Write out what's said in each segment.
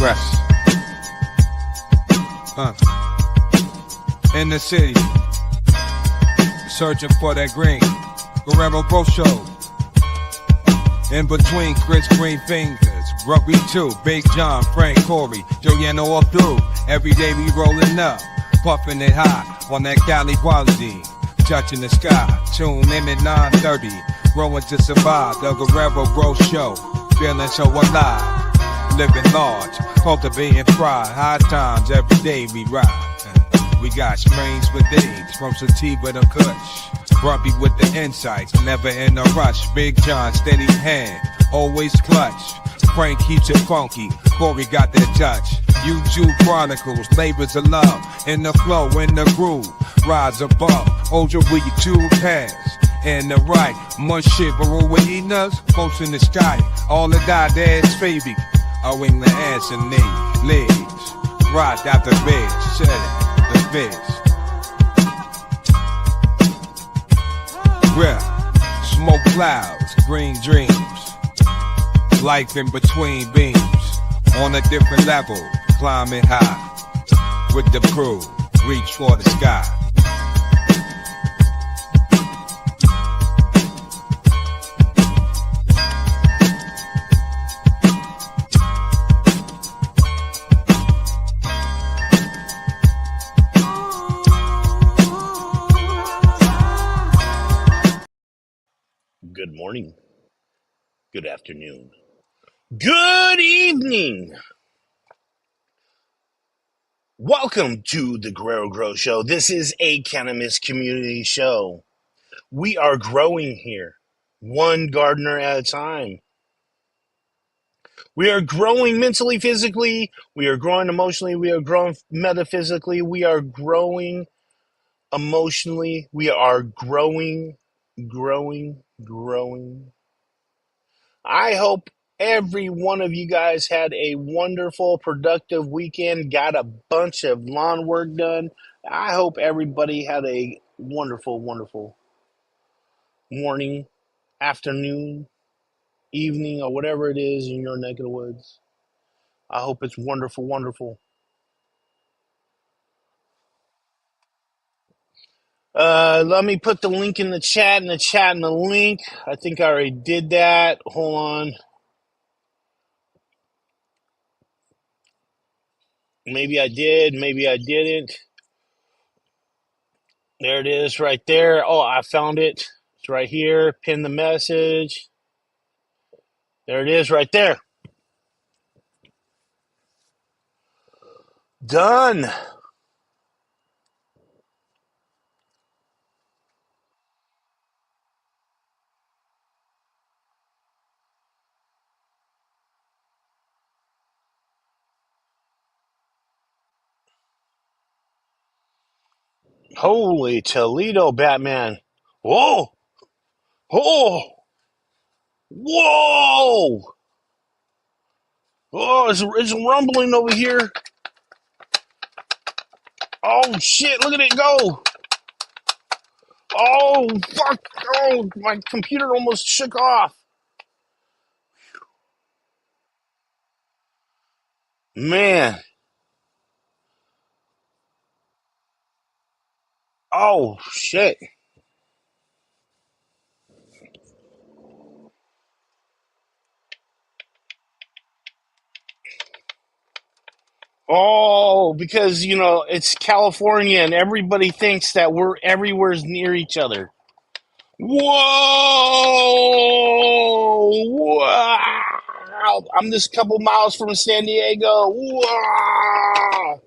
Rest. In the city, searching for that green. Guerrero Show. In between Chris Green fingers, Rugby 2, Big John, Frank, Corey, Joanna all through. Every day we rolling up, puffing it high on that Cali quality, touching the sky. Tune in at 9:30, growing to survive. The Guerrero Show, feeling so alive, living large, cultivating pride. High times every day we ride. We got strains for days, from sativa to kush. Grumpy with the insights, never in a rush. Big John, steady hand, always clutch. Frank keeps it funky, Corey got that touch. YouTube Chronicles, labors of love. In the flow, in the groove, rise above. Hold your weed two pass. In the right, much shiver with eating us, close in the sky. All the dad's baby, owing the ass and knee, legs. Right out the bed, shut it. The fish. Yeah, smoke clouds, green dreams. Life in between beams. On a different level, climbing high. With the crew, reach for the sky. Good morning, good afternoon, good evening. Welcome to the Guerrero Show. This is a cannabis community show. We are growing here, one gardener at a time. We are growing mentally, physically. We are growing emotionally. We are growing metaphysically. We are growing emotionally. We are growing. I hope every one of you guys had a wonderful, productive weekend, got a bunch of lawn work done. I hope everybody had a wonderful morning, afternoon, evening, or whatever it is in your neck of the woods. I hope it's wonderful. Let me put the link in the chat, and the link. I think I already did that. Hold on. Maybe I did, maybe I didn't. There it is right there. Oh, I found it. It's right here. Pin the message. There it is right there. Done. Holy Toledo, Batman. Whoa. Oh. Whoa. Oh, it's rumbling over here. Oh, shit. Look at it go. Oh, fuck. Oh, my computer almost shook off. Man. Oh, shit. Oh, because, it's California and everybody thinks that we're everywhere's near each other. Whoa! Wow! I'm just a couple miles from San Diego. Wow!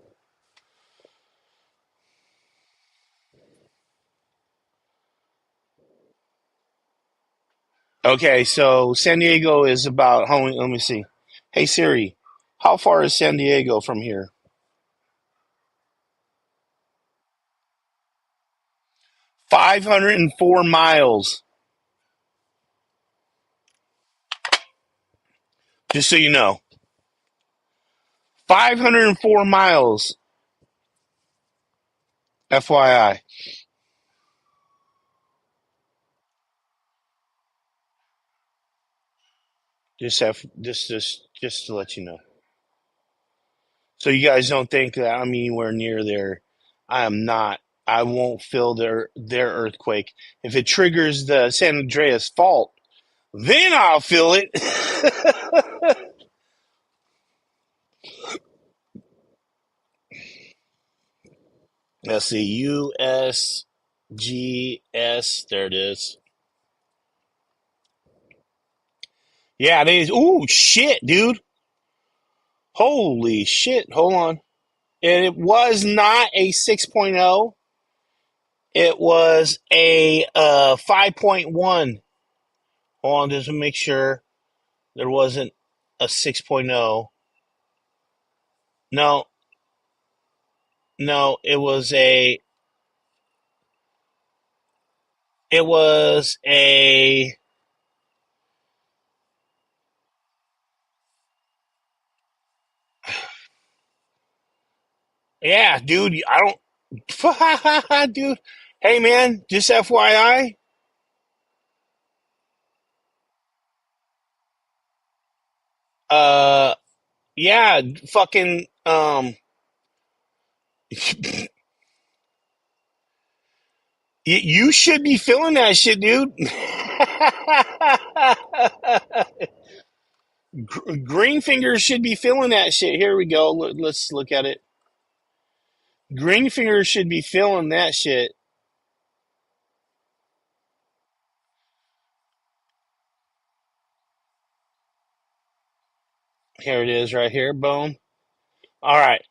Okay, so San Diego is about, let me see. Hey Siri, how far is San Diego from here? 504 miles. Just so you know. 504 miles. FYI. Just to let you know. So you guys don't think that I'm anywhere near there. I am not. I won't feel their earthquake. If it triggers the San Andreas fault, then I'll feel it. Let's see, USGS. There it is. Yeah, they. Ooh, shit, dude. Holy shit. Hold on. And it was not a 6.0. It was a 5.1. Hold on, just to make sure there wasn't a 6.0. No, no, it was a yeah, dude. I don't, dude. Hey, man, just FYI. Uh, yeah, fucking you should be feeling that shit, dude. Green fingers should be feeling that shit. Here we go. Let's look at it. Green fingers should be feeling that shit. Here it is, right here. Boom. All right,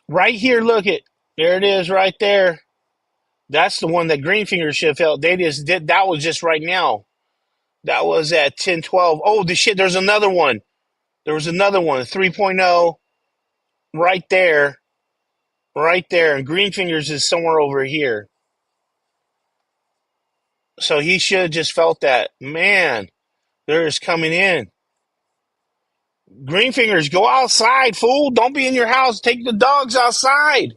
right here. Look it. There it is, right there. That's the one that green fingers should have felt. They just did. That was just right now. That was at 10:12. Oh, the shit. There's another one. There was another one. 3.0. Right there. Right there. And green fingers is somewhere over here. So he should have just felt that. Man, they're just coming in. Green fingers, go outside, fool. Don't be in your house. Take the dogs outside.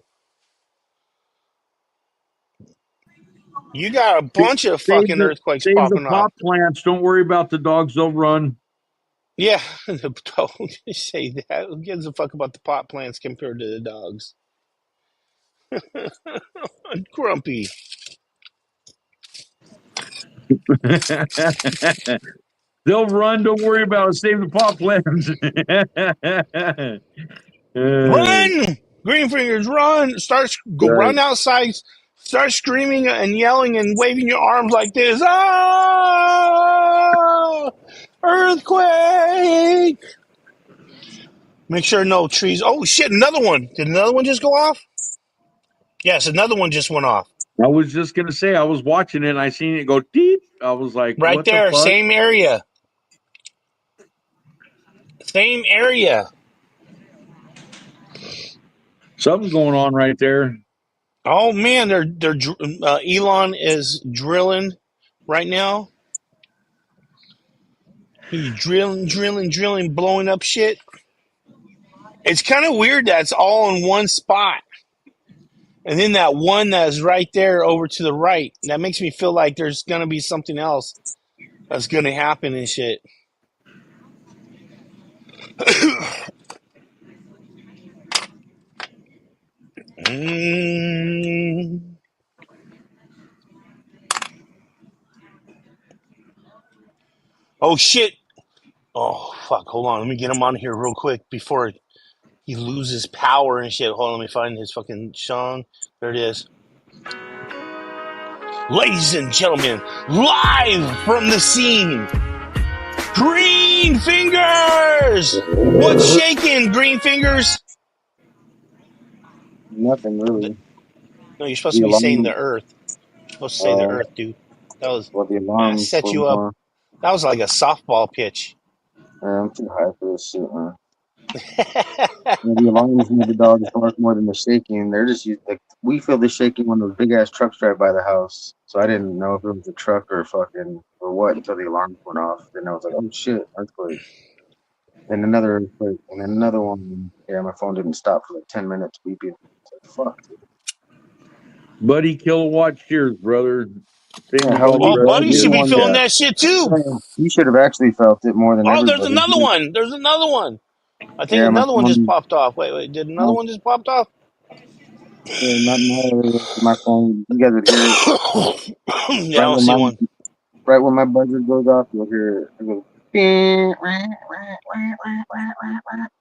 You got a bunch of fucking earthquakes Save the popping off. pot plants. Don't worry about the dogs. They'll run. Yeah, don't say that. Who gives a fuck about the pot plants compared to the dogs? Grumpy. They'll run. Don't worry about it. Save the pot plants. Run! Green fingers, run! Go Right. run outside. Start screaming and yelling and waving your arms like this. Ah! Earthquake! Make sure no trees. Oh shit! Another one. Did another one just go off? Yes, another one just went off. I was just gonna say I was watching it and I seen it go deep. I was like, Right what the there, fuck? same area. Same area. Something's going on right there. Oh man, they're Elon is drilling right now. He's drilling, blowing up shit. It's kind of weird that it's all in one spot. And then that one that's right there over to the right, that makes me feel like there's going to be something else that's going to happen and shit. Oh, shit. Oh, fuck. Hold on. Let me get him on here real quick before he loses power and shit. Hold on. Let me find his fucking song. There it is. Ladies and gentlemen, live from the scene, Green Fingers! What's shaking, Green Fingers? Nothing really. No, you're supposed to be saying the earth. You're supposed to say the earth, dude. That was, Well, the I alarms set were you up. more. That was like a softball pitch. I'm too high for this shit, man. The alarms made the dogs bark more than the shaking. They're just like we feel the shaking when those big ass trucks drive by the house. So I didn't know if it was a truck or fucking or what until the alarms went off. Then I was like, oh shit, earthquake. Then another earthquake, and then another one. Yeah, my phone didn't stop for like 10 minutes beeping. It's like, fuck. Buddy Kilowatt, cheers, brother. Same Yeah, with how all are the you, Oh, rest bud? of Buddy You're you the should in be the one. feeling chat. that shit too. You should have actually felt it more than Oh, there's everybody. another one. There's another one. I think Yeah, my another one just phone. popped off. Wait, did another one just popped off? Yeah, my phone. You guys would hear it Yeah, I right don't when see my one. right when my buzzer goes off. You'll hear it. It goes. "Bing,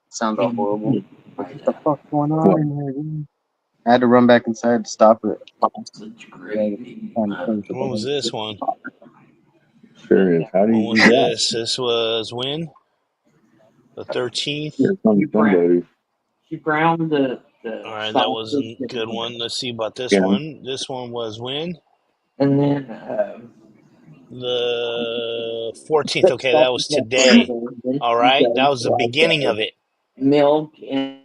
Sounds all horrible. Like, what the fuck's going on in here? Dude? I had to run back inside to stop it. Sausage Yeah, gravy. trying to change the What was volume. this one? Serious. How do When you was do that? this? This was when? The 13th? Here comes somebody. She browned the All right, that was sausage, a good one. Let's see about this Yeah. one. This one was when? and then The 14th. put Okay, that salt and was pepper. today. Then All she right, that goes was the like beginning of it. milk and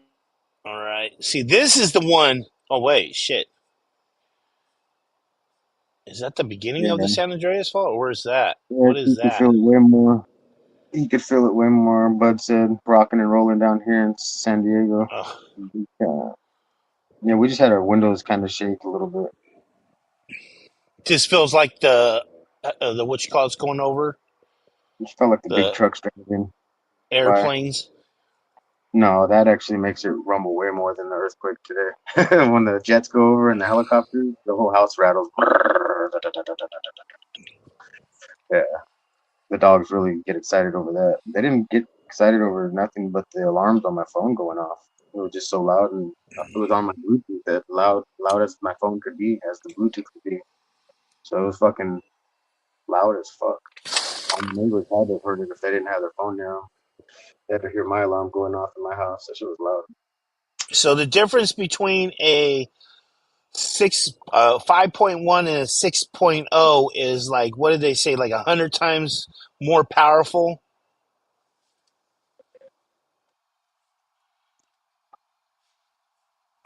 All right. See, this is the one oh wait, shit. Is that the beginning of Yeah, the San Andreas fault, or where's that? yeah, What is you can that? feel it way more. You could feel it way more. Bud said, rocking and rolling down here in San Diego. Ugh. Yeah, we just had our windows kind of shake a little bit. Just feels like the what you call it's going over It just felt like the big the trucks driving by. airplanes. No, that actually makes it rumble way more than the earthquake today. When the jets go over and the helicopters, the whole house rattles. Yeah, the dogs really get excited over that. They didn't get excited over nothing but the alarms on my phone going off. It was just so loud, and it was on my Bluetooth, that loud as my phone could be, as the Bluetooth could be. So it was fucking loud as fuck. All my neighbors had to have heard it if they didn't have their phone down. They had to hear my alarm going off in my house. That shit was loud. So the difference between a 5.1 and a 6.0 is like, what did they say, like 100 times more powerful?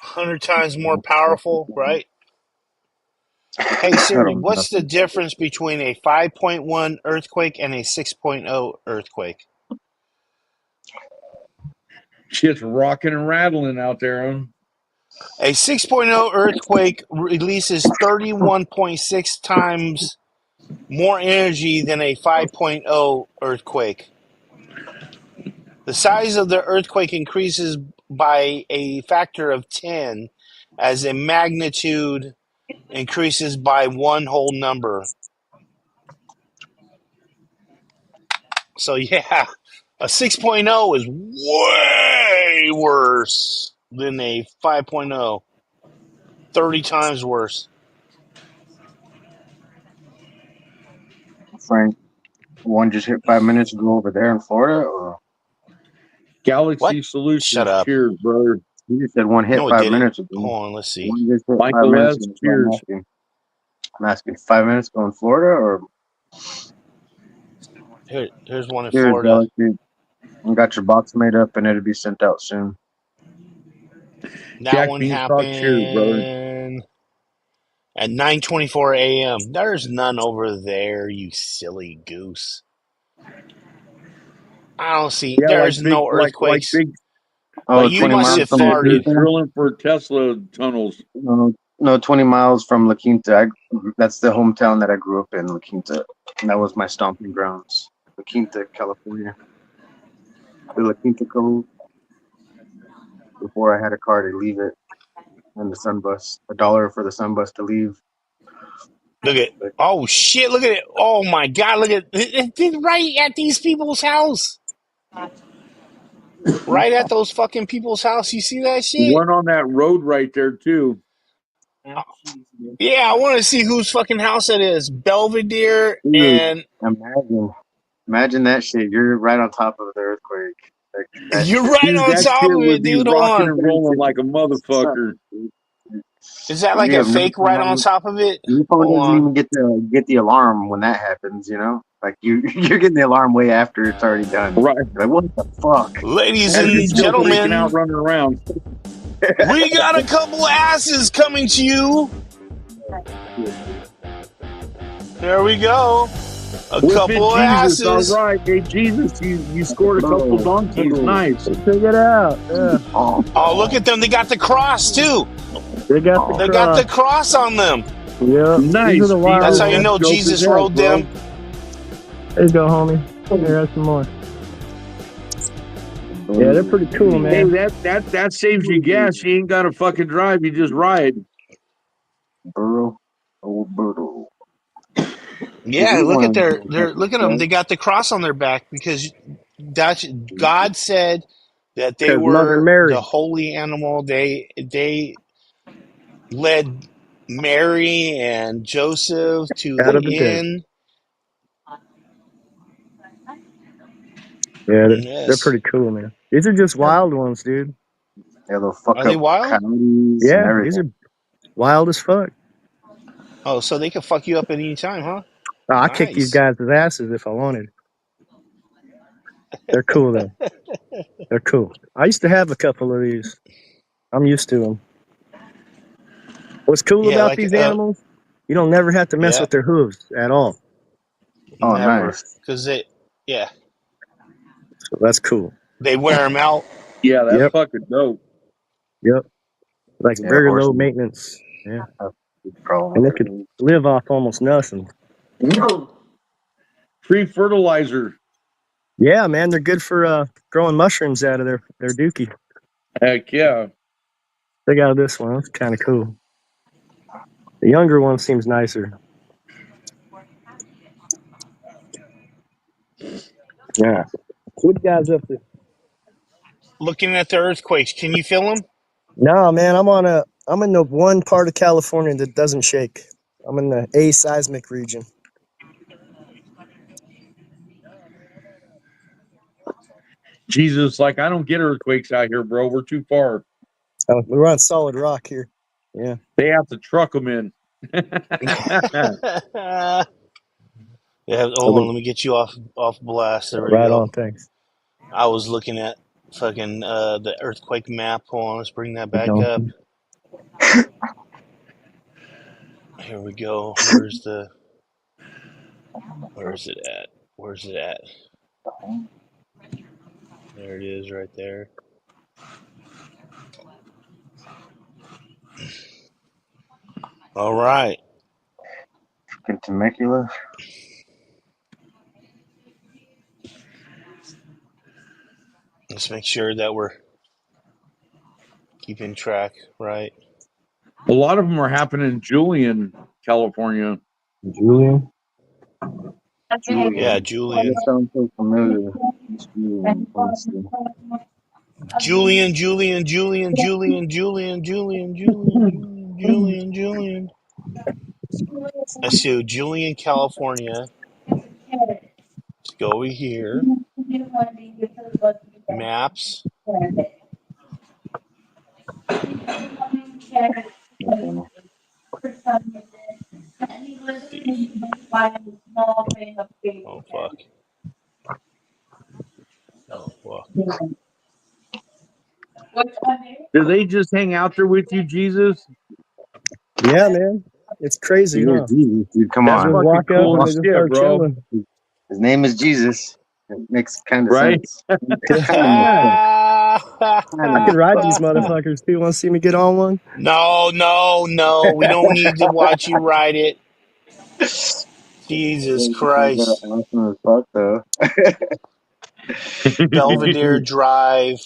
100 times more powerful, right? Hey I Siri, don't know. what's the difference between a 5.1 earthquake and a 6.0 earthquake? Shit's rocking and rattling out there. Huh? A 6.0 earthquake releases 31.6 times more energy than a 5.0 earthquake. The size of the earthquake increases by a factor of 10 as the magnitude increases by one whole number. So, yeah, a 6.0 is way worse than a 5.0. 30 times worse. Frank, one just hit 5 minutes ago over there in Florida, or What? Galaxy Shut Solutions. up. Cheers, brother. you just said one hit No, it five didn't. minutes ago. Hold on, let's see. One just hit five Michael minutes S. ago. So Cheers. I'm asking 5 minutes ago in Florida, or Here's one in here's Florida. Galaxy. You got your box made up and it'll be sent out soon. That Jack one Beanstalk. Cheers, brother. happened at 9:24 a.m. There's none over there, you silly goose. I don't see. Yeah, There's like big, no earthquakes. big. Oh, You 20 must miles have from La They're farted. Quinta? drilling for Tesla tunnels. No, 20 miles from La Quinta. That's the hometown that I grew up in, La Quinta. And that was my stomping grounds. La Quinta, California. The La Quinta Cove. Before I had a car to leave it. And the sun bus. $1 for the sun bus to leave. Look at. Oh shit! Look at it. Oh my god! Look at it, right at these people's house. Right at those fucking people's house. You see that shit? One on that road right there too. Yeah, I want to see whose fucking house it is. Belvedere Dude, and imagine that shit. You're right on top of the earthquake. Like, that you're shit. right Dude, on that top shit of it, would be dude. Hold rocking on. and rolling like a Sucks, motherfucker. dude. Is that like You a have no fake right on phone. top of it? Your phone Hold doesn't on. even get the alarm when that happens, you know? Like you're getting the alarm way after it's already done. Right. Like, what the fuck? Ladies As you're and still freaking out, gentlemen, running around. we got a couple asses coming to you. There we go. A Whip couple it, Jesus. asses. All right. Hey, Jesus, you scored a couple donkeys. Nice. Check it out. Yeah. Oh, look at them. They got the cross, too. They got the They cross. got the cross on them. Yeah. Nice. These are the wild That's how you ones. know Joke Jesus is that, rode bro. them. There you go, homie. Here, have some more. Yeah, they're pretty cool, Hey, man. that saves you gas. You ain't got to fucking drive. You just ride. Burrow. Oh, Burrow. Yeah, look at look at them. They got the cross on their back because that's God said that they Because Mother were the Mary holy animal. They led Mary and Joseph to out the of the desert. inn. Yeah, they're Yes. pretty cool, man. These are just wild ones, dude. Yeah, they'll fuck Are they up wild? coyotes and Yeah, these everything. are wild as fuck. Oh, so they could fuck you up at any time, huh? Oh, I kick these Nice. guys' asses if I wanted. They're cool, though. They're cool. I used to have a couple of these. I'm used to them. What's cool Yeah, about like these animals? You don't never have to mess yeah, with their hooves at all. Oh, never, nice. because yeah, So that's cool. they wear them out. Yeah, that's Yep, fucking dope. yep. Like Yeah, very low horses maintenance. Yeah, have a big problem and with they their could hooves. live off almost nothing. Free fertilizer. Yeah, man, they're good for growing mushrooms out of their dookie. Heck yeah. They got this one. It's kind of cool. The younger one seems nicer. Yeah. What you guys up to? Looking at the earthquakes, can you feel them? No, man, I'm in the one part of California that doesn't shake. I'm in the aseismic region. Jesus, like, I don't get earthquakes out here, bro. We're too far. We're on solid rock here. Yeah. They have to truck them in. Yeah, hold on, let me get you off blast. There we Right go. on, thanks. I was looking at fucking the earthquake map. Hold on, let's bring that back No. up. Here we go. Where's it at? Where's it at? There it is, right there. All right. Fucking Temecula. Let's make sure that we're keeping track, right? A lot of them are happening in Julian, California. Julian? Yeah, Julian. Why Julian. does that sound so familiar? It's Julian. Honestly. Julian, Julian, Julian, Julian, Julian, Julian, Julian, Julian, Julian, Julian. Let's see, Julian, California. Let's go over here. Maps. Okay. See. Oh fuck. Oh fuck. Do they just hang out there with you, Jesus? Yeah, man. It's crazy, He is huh? Jesus, dude. Come You That's just on. fucking walk up cool and as they just shit, start bro. chilling. His name is Jesus. It makes kind of Right? sense. Kind of makes sense. Kind I of can makes ride these fucking sense. motherfuckers too. Want to see me get on one? No, no, no. We don't need to watch you ride it. Jesus Those things are Christ. awesome as fuck, though. Belvedere Drive.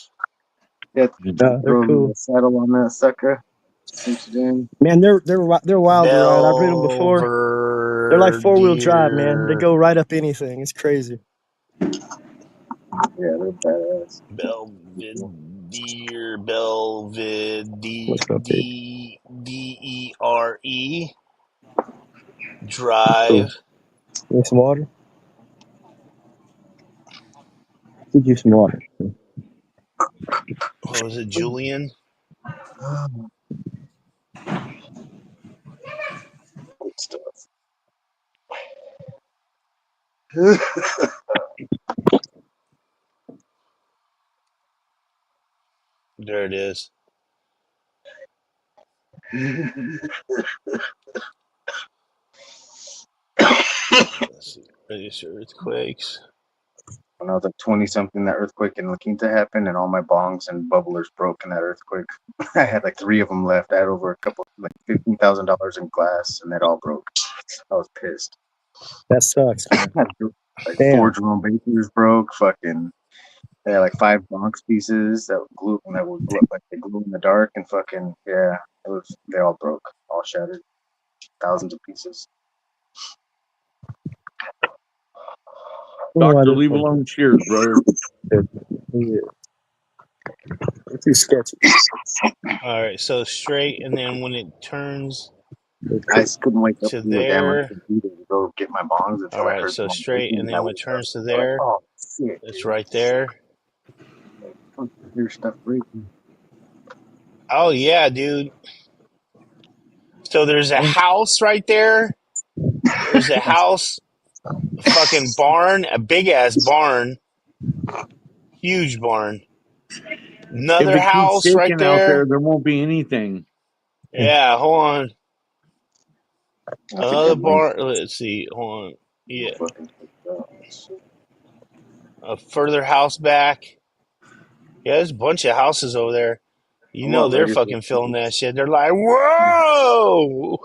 You have to They're throw a cool. little saddle on that sucker, cinch it in. Man, they're wild to ride. I've ridden them before. They're like 4-wheel drive, man. They Belvedere. go right up anything. It's crazy. Yeah, they're badass. Belvedere. Belvedere. What's up, babe? Dere. Cool. Drive. Need some water? Give you some water. What was it, Julian? Good stuff. There it is. Let's see. Register earthquakes. When I was like 20 something, that earthquake in La Quinta happened, and all my bongs and bubblers broke in that earthquake. I had like 3 of them left. I had over like $15,000 in glass, and that all broke. I was pissed. That sucks, man. Like 4 Damn. Jerome Bakers broke. Fucking Yeah, like 5 box pieces that would glue like they glue in the dark and fucking yeah. They all broke, all shattered, thousands of pieces. Oh, I Doctor, didn't leave think alone cheers, brother. that. Yeah. It's too sketchy. All right, so straight, and then when it turns I just couldn't wake up to and get down on the there. computer to go get my bongs All until I right, heard so them on straight, breaking, and and I then when it woke up. turns to Like, there, oh shit, it's dude! right there. Like, fuck, your stuff breaking. Oh yeah, dude. So there's a house right there. There's a house, a fucking barn, a big ass barn, huge barn. If Another it keeps house right shaking out there. there won't be anything. Yeah, hold on. That's a Another good one. barn. Let's see. Hold on. No Yeah, fucking shit. a further house back. Yeah, there's a bunch of houses over there. You I'm know about they're ready for fucking feeling that shit. They're like, whoa!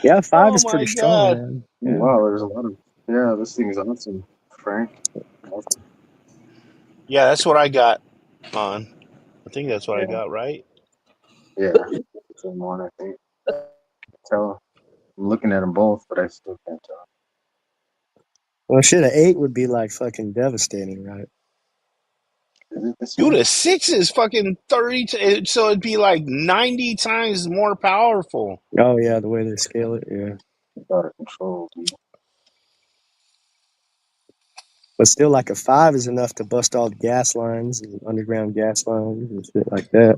Yeah, 5 Oh is pretty my strong, god. man. Oh, Yeah. wow, there's a lot of this thing is awesome, Frank. Awesome. Yeah, that's what I got on. I think that's what I Yeah, got, right? yeah. Same one, I think. Tell. I'm looking at them both, but I still can't tell. Well, shit, an 8 would be like fucking devastating, right? Is it this Dude, one? a 6 is fucking 30, so it'd be like 90 times more powerful. Oh yeah, the way they scale it, yeah. It's out of control, dude. But still, like a 5 is enough to bust all the gas lines and underground gas lines and shit like that.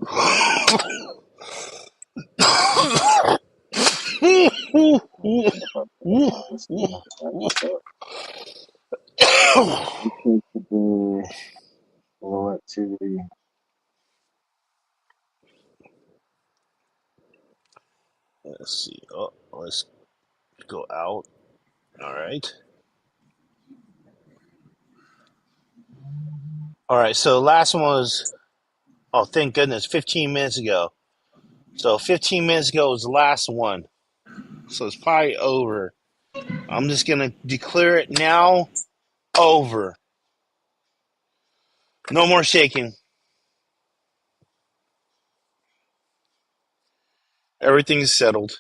This is not that stuff. It takes to be low activity. Let's see. Oh, let's go out. All right. All right. So the last one was, oh, thank goodness, 15 minutes ago. So 15 minutes ago was the last one. So it's probably over. I'm just going to declare it now over. No more shaking. Everything's settled.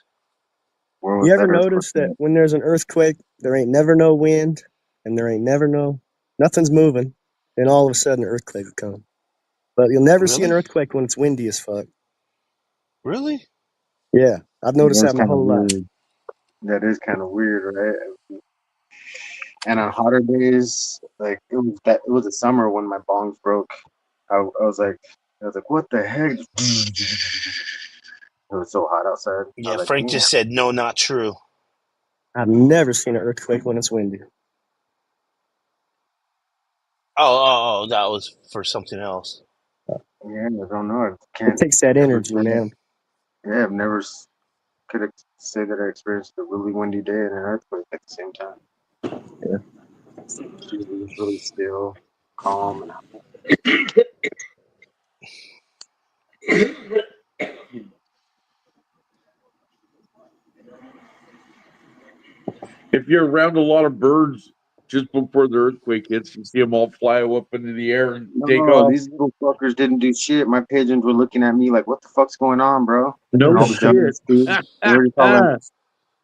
Where was You ever that earthquake notice that at? when there's an earthquake, there ain't never no wind and there ain't never nothing's moving, and all of a sudden an earthquake will come. But you'll never see an Really? earthquake when it's windy as fuck. Really? Yeah, I've noticed That's that my kind of whole life. weird. That is kind of weird, right? And on hotter days, like it was a summer when my bongs broke. I was like, what the heck? It was so hot outside. I Yeah, was like, Frank damn. just said, no, not true. I've never seen an earthquake when it's windy. That was for something else. Yeah, I don't know. I It can't takes that ever energy, say that. man. Yeah, I've never could say that I experienced a really windy day and an earthquake at the same time. Yeah. It's usually really still, calm, and If you're around a lot of birds just before the earthquake hits, you see them all fly up into the air and take no, off. these little fuckers didn't do shit. My pigeons were looking at me like, "What the fuck's going on, bro?" No And all the shit. doves, dude, they were just all like,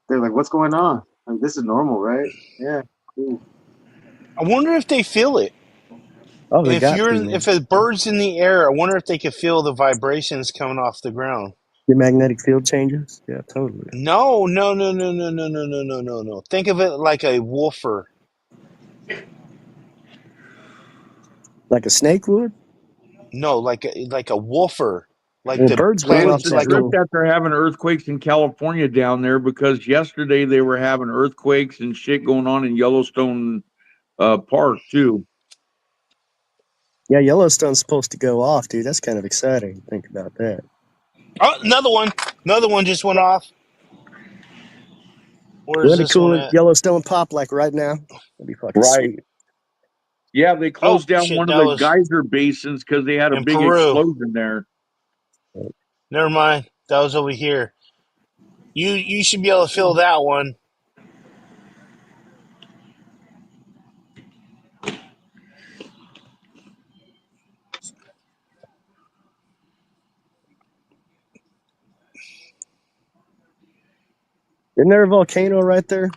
they're like, "What's going on? Like, this is normal, right?" Yeah, cool. I wonder if they feel it. Oh, they got to, If man. a bird's in the air, I wonder if they could feel the vibrations coming off the ground. Your magnetic field changes. Yeah, totally. No, no, no, no, no, no, no, no, no, no, no. Think of it like a woofer. Like a snake would. No, like a woofer. Like Well, the birds run Well, off it's planets, a that like a. trip little. that they're having earthquakes in California down there because yesterday they were having earthquakes and shit going on in Yellowstone Park too. Yeah, Yellowstone's supposed to go off, dude. That's kind of exciting. Think about that. Oh, another one. Another one just went off. Where's Wouldn't it this one cool if at? Yellowstone pop like right now? That'd be fucking Right. sweet. Yeah, they Oh closed down shit, one of that the was geyser basins because they had a in big Peru. explosion there. Never mind. That was over here. You should be able to feel that one. Isn't there a volcano right there?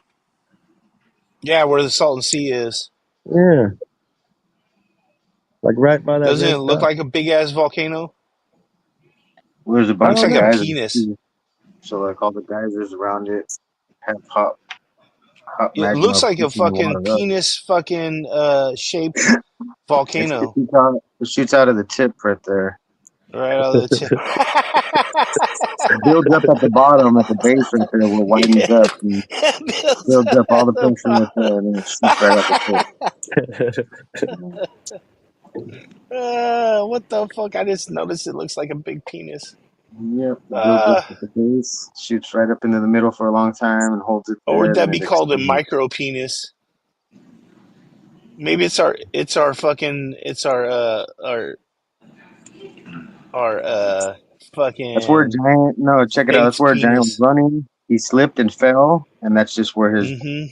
Yeah, where the Salton Sea is. Yeah, like right by that Doesn't it red look dot. like a big ass volcano? Well, there's a I bunch Looks don't of like a know. geysers penis. too. So like all the geysers around it have hot It magma looks like a pushing the fucking water up. penis fucking shaped It volcano shoots out of the tip right there. right out of the tip. It builds up at the bottom, at the base right there, where it widens Yeah. up and Builds builds up all the up. pressure right there, and then it shoots right out the tip. What the fuck? I just noticed it looks like a big penis. Yep, it builds up Uh, at the base, shoots right up into the middle for a long time, and holds it or there, would and that then be it called a explodes. micro penis? Maybe it's our fucking our That's where fucking Giant. No, check it out. That's faked where Giant was penis. running. He slipped and fell, and that's just where his Mm-hmm.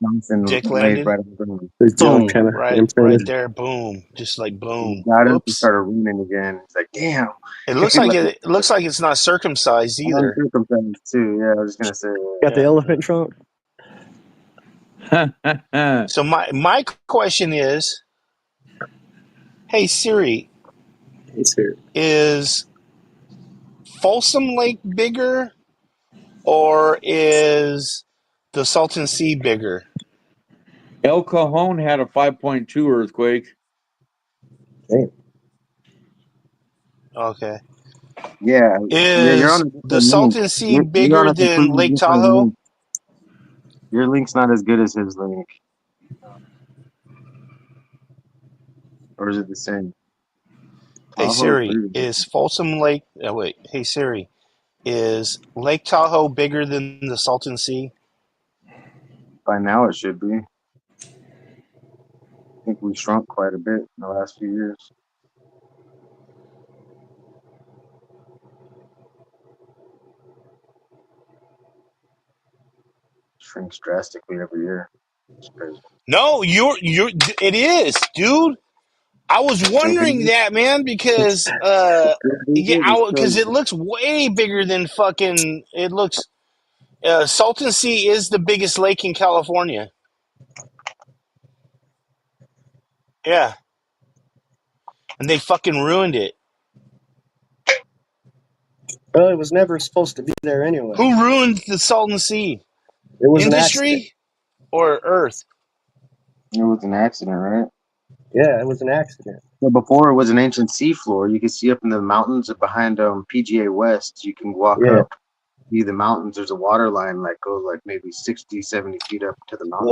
Johnson Dick laid landed. right on the ground. His jaw Boom. kind of Right imprinted. there. Boom. Just like He boom. got him. He Whoops. started running again. It's like, damn. It looks like it looks like it's not circumcised either. Uncircumcised too. Yeah, I was just gonna say. Got the Yeah. elephant trunk. So my question is, hey Siri, He's here. is Folsom Lake bigger or is the Salton Sea bigger? El Cajon had a 5.2 earthquake. Okay. Yeah, you're on Is a the different link. Salton Sea You're on bigger a than completely Lake different Tahoe? link. Your link's not as good as his link, or is it the same? Hey Tahoe's Siri, pretty big. is Folsom Lake? Oh, wait. Hey Siri, is Lake Tahoe bigger than the Salton Sea? By now, it should be. I think we shrunk quite a bit in the last few years. Shrinks drastically every year. It's crazy. No, it is, dude. I was Still wondering big? that, man, because It's still big? yeah, It's because still it looks way bigger than fucking. It looks Salton Sea is the biggest lake in California. Yeah, and they fucking ruined it. Well, it was never supposed to be there anyway. Who ruined the Salton Sea? It was an accident. Industry or Earth? It was an accident, right? Yeah, it was an accident. So before it was an ancient seafloor. You could see up in the mountains behind PGA West. You can walk Yeah. up, see the mountains. There's a water line that goes like maybe 60, 70 feet up to the mountain.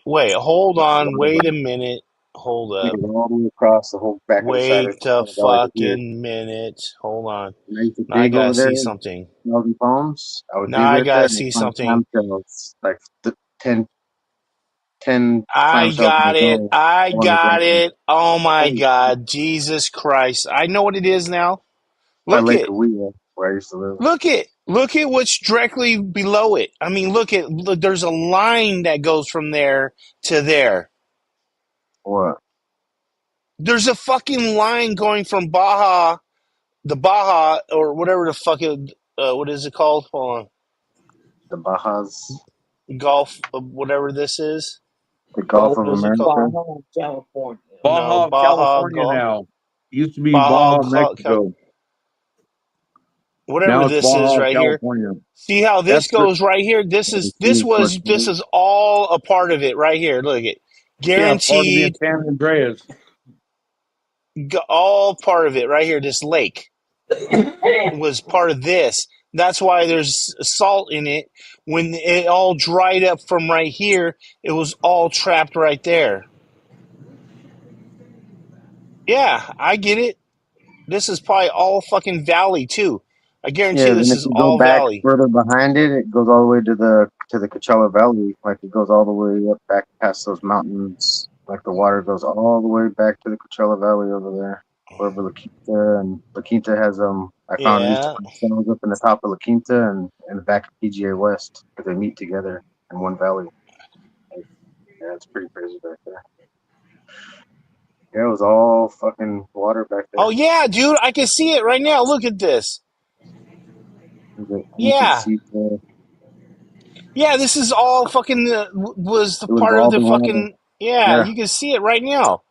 Wait, hold on, wait a minute, hold You up, go all the way across the whole back of the side of wait a the valley here. fucking minute, hold on. And I used to Now I dig gotta over there, see something. smelting palms. I would Now dig I right there gotta and see find something. clamshells, like 10 I clamshells in a got it. row I on the got ground. it. Oh my Holy shit. God. Jesus Christ. I know what it is now. By Look Lake it. Cahuilla, where I used to live. Look it. Look at what's directly below it. I mean, look, there's a line that goes from there to there. What? There's a fucking line going from the Baja, or whatever the fuck what is it called? Hold The Bajas, on. Gulf, whatever this is. the Gulf of What is it called? America. Baja, California. No, Baja, Baja, California now. Used to be Baja, Baja, Mexico. whatever Now it's this is Baja, right here. California. See how this That's goes right here? This is all a part of it right here. Look at part of the guaranteed, San Andreas. all part of it right here. This lake was part of this. That's why there's salt in it. When it all dried up from right here, it was all trapped right there. Yeah, I get it. This is probably all fucking valley too. I guarantee Yeah, this then if is you go all back valley. further behind it, it goes all the way to the Coachella Valley. Like it goes all the way up back past those mountains. Like the water goes all the way back to the Coachella Valley over there, wherever La Quinta, and La Quinta has I found used to Yeah. find cells up in the top of La Quinta and in the back of PGA West, but they meet together in one valley. Yeah, it's pretty crazy back there. Yeah, it was all fucking water back there. Oh yeah, dude, I can see it right now. Look at this. It was an ancient Yeah. seafloor. Yeah, this is all fucking was the It was part of all the the water. fucking. Yeah, Yeah. you can see it right now.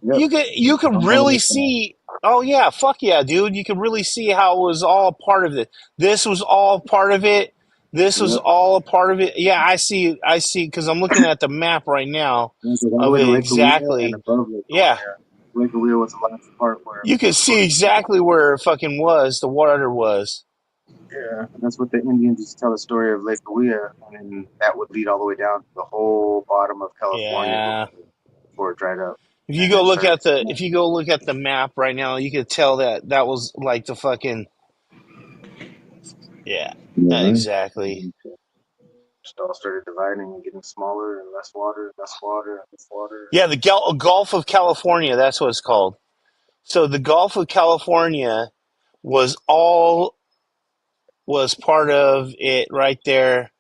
Yep. You could All the really way down. see. Oh yeah, fuck yeah, dude! You could really see how it was all part of it. This was all part of it. This was Yep. all a part of it. Yeah, I see. I see because I'm looking at the map right now Yeah, it goes all the of way to it Lake Owea and exactly. above Lake Yeah, Owea. Lake Owea was the last part where you could was supposed see to be. exactly where it fucking was. The water was. Yeah. And that's what the Indians used to tell the story of Lake Owea, and then that would lead all the way down to the whole bottom of California Yeah. before it dried up, If you and go then look started. at the if you go look at the map right now, you could tell that that was like the fucking yeah, Yeah. exactly. Just all started dividing and getting smaller and less water and less water and less water. Yeah, the Gulf of California, that's what it's called. So the Gulf of California was all was part of it right there.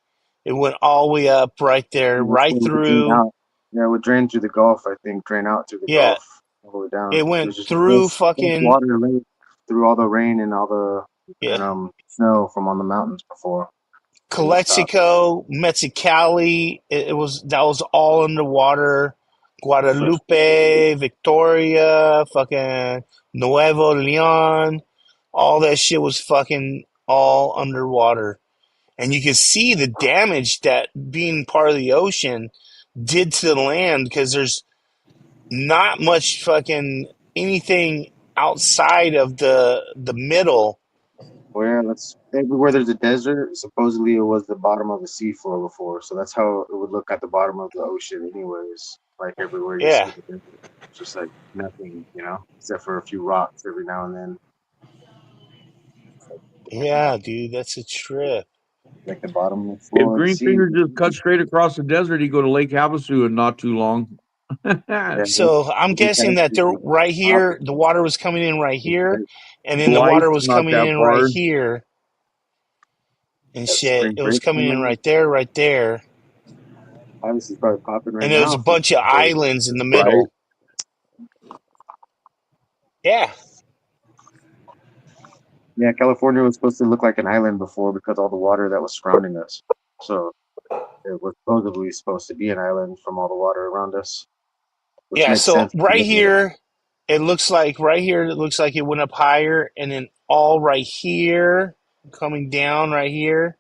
It went all the way up right there, And that's right where it would drain through. out. Yeah, it would drain through the Gulf, I think, drain out through the Yeah, Gulf all the way down. it It went was just through fresh fucking water lake through all the rain and all the yeah. snow from on the mountains before. And it stopped. Calexico, Mexicali, it was that was all underwater. Fresh water. Guadalupe, Victoria, fucking Nuevo Leon, all that shit was fucking all underwater. And you can see the damage that being part of the ocean did to the land because there's not much fucking anything outside of the middle. Well, yeah, that's everywhere there's a desert. Supposedly, it was the bottom of the seafloor before, so that's how it would look at the bottom of the ocean, anyways. Like everywhere you see Yeah, the desert, it's just like nothing, except for a few rocks every now and then. It's yeah, dude, that's a trip. like the bottom of the If floor of the sea. Greenfinger just cut straight across the desert, he'd go to Lake Havasu in not too long. Yeah, So I'm it guessing has that to they're be right top here. The water was coming in right here, and then the water Blythe's was not coming that in right far. here and that shit. spring It was break coming in coming. right there, Obviously, probably popping right and there was now. a bunch of islands in the Right. middle. Yeah, Yeah, California was supposed to look like an island before because all the water that was surrounding us. So it was supposedly supposed to be an island from all the water around us, which yeah. makes So sense. right here, it looks like right here. It looks like it went up higher, and then all right here, coming down right here,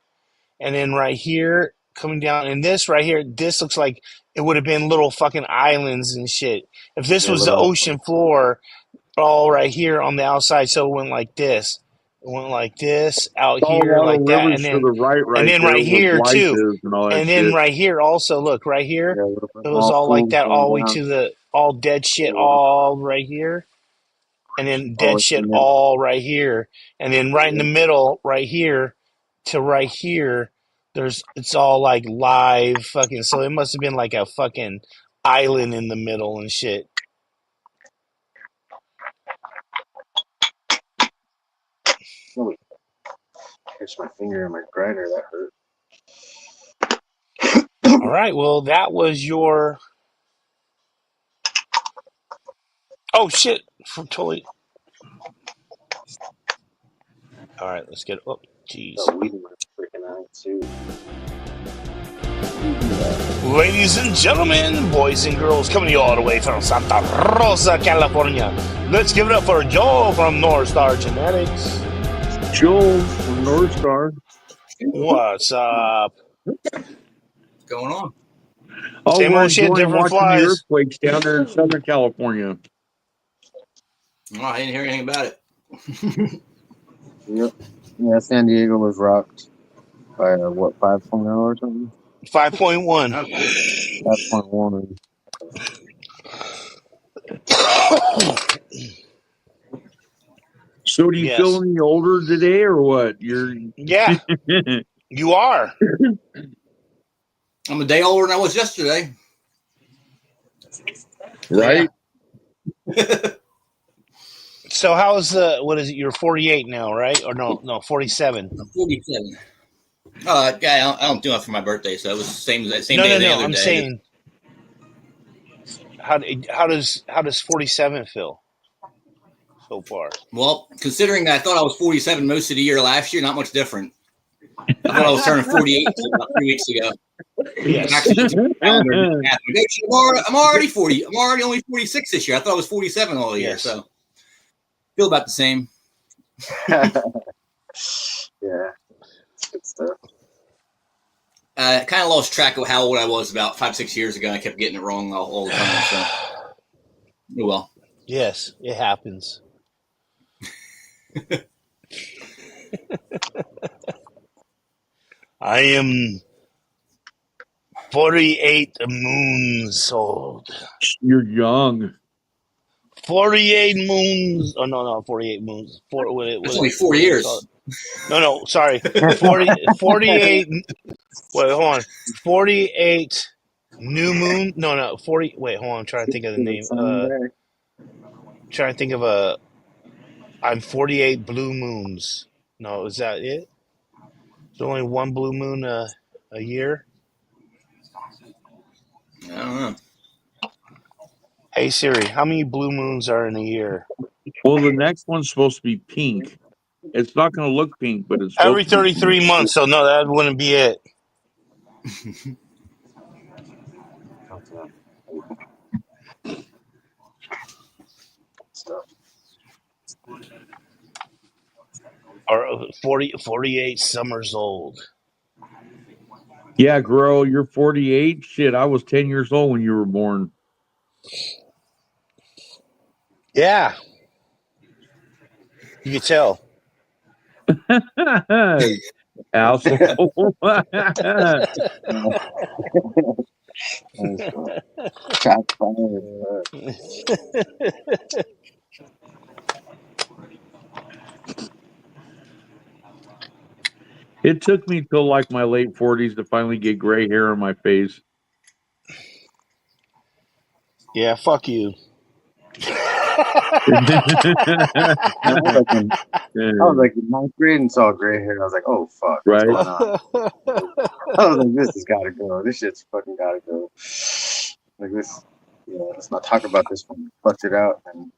and then right here coming down, and this right here. This looks like it would have been little fucking islands and shit. If this Yeah, was the little ocean floor, all right here on the outside, so it went like this. It went like this out here Colorado like that, River's to the right, and right then there right where here Blythe too, is and all that and then shit. right here also. Look right here, yeah, it was all all like full that going all the way down. to the all dead shit all right here, and then All dead in the shit middle. all right here, and then right in the middle right here to right here. There's it's all like live fucking. So it must have been like a fucking island in the middle and shit. Oh, wait, catch my finger in my grinder. That hurt. All right, well that was your. Oh shit! Totally. All right, let's get. Oh, jeez. Got weed in my freaking eye too. Ladies and gentlemen, boys and girls, coming to you all the way from Santa Rosa, California. Let's give it up for Joe from North Star Genetics. Joel from North Star. What's up? What's going on? Oh, Same we're old shit, enjoying different watching the flies. earthquakes down there in Southern California. Oh, I didn't hear anything about it. Yep. Yeah, San Diego was rocked by what 5.0 or something. 5.1. Okay. 5.1. So do you feel Yes. any older today or what? You're Yeah, you are. I'm a day older than I was yesterday. right? Yeah. So how's the, what is it? You're 48 now, right? Or no, 47. I'm 47. Yeah, I don't do it for my birthday, so it was the same day as the other I'm day. saying, how does 47 feel so far? Well, considering that I thought I was 47 most of the year last year, not much different. I thought I was turning 48 about 3 weeks ago. Yes. Actually, looked at the calendar and did the math. I'm already 40. I'm already only 46 this year. I thought I was 47 all year. Yes. So feel about the same. Yeah, good stuff. I kind of lost track of how old I was about 5-6 years ago. I kept getting it wrong all the time. So, oh well. Yes, it happens. I am 48 moons old. You're young. 48 moons. Oh, no, 48 moons. It's only 4 years. No, sorry. 48. Wait, hold on. 48 new moon. No, 40. Wait, hold on. I'm trying to think of the name. Trying to think of I'm 48 blue moons. No, is that it? There's only one blue moon a year. I don't know. Hey Siri, how many blue moons are in a year? Well, the next one's supposed to be pink. It's not going to look pink, but it's Every supposed to be 33 pink. months. So no, that wouldn't be it. Stuff. Or 48 summers old. Yeah, Guerrero, you're 48. Shit, I was 10 years old when you were born. Yeah. You could tell. Asshole. Shots fired. It took me till like my late 40s to finally get gray hair on my face. Yeah, fuck you. I was like in ninth grade and saw gray hair. I was like, oh fuck, what's Right. going on? I was like, this has got to go. This shit's fucking got to go. Like this, let's not talk about this one. Fucked it out and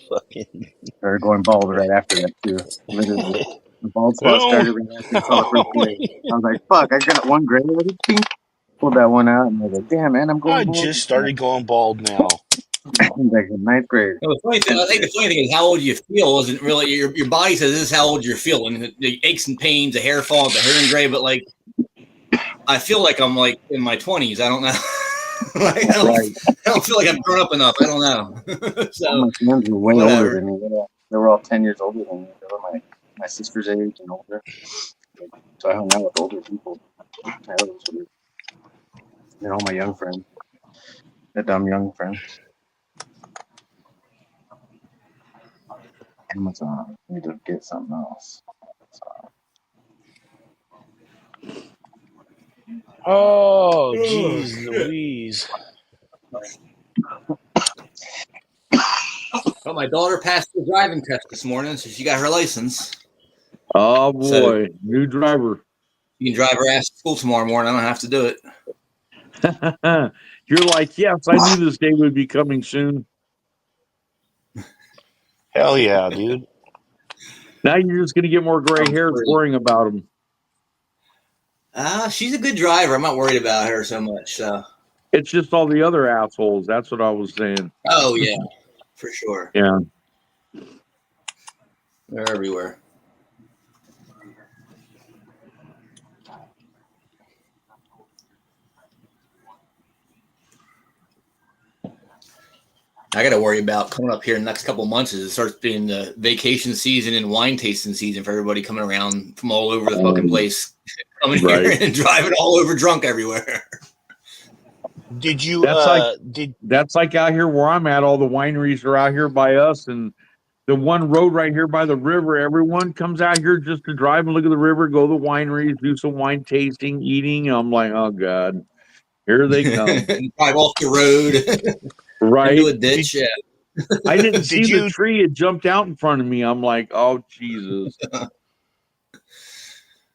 Fucking. started going bald right after that too. Literally, the bald spot started right after I saw the first gray. I was like, fuck, I got one gray already. Pink. Pulled that one out and I was like, damn man, I'm going I bald. just started going bald now. I was like in ninth grade. Well, I think the funny thing is how old you feel isn't really your body says this is how old you're feeling. The aches and pains, the hair falling, the hair and gray, but like I feel like I'm like in my 20s. I don't know. Like, I don't feel like I've grown up enough. I don't know. So all my friends were way older than me. They were all 10 years older than me. They were my sister's age and older. So I hung out with older people. That was weird. And all my young friends. The dumb young friends. Amazon. I need to get something else. Oh, jeez Louise. Well, my daughter passed the driving test this morning, so she got her license. Oh boy, So, new driver. You can drive her ass to school tomorrow morning. I don't have to do it. You're like, yes, I knew this day would be coming soon. Hell yeah, dude. Now you're just going to get more gray hairs worrying about them. She's a good driver. I'm not worried about her so much. So. It's just all the other assholes. That's what I was saying. Oh, yeah, for sure. Yeah. They're everywhere. I got to worry about coming up here in the next couple of months as it starts being the vacation season and wine tasting season for everybody coming around from all over the fucking place, coming here and driving all over drunk everywhere. Did you? That's like out here where I'm at. All the wineries are out here by us, and the one road right here by the river. Everyone comes out here just to drive and look at the river, go to the wineries, do some wine tasting, eating. I'm like, oh god, here they come. Drive off the road. Right. Into a ditch. I didn't see the tree. It jumped out in front of me. I'm like, oh, Jesus.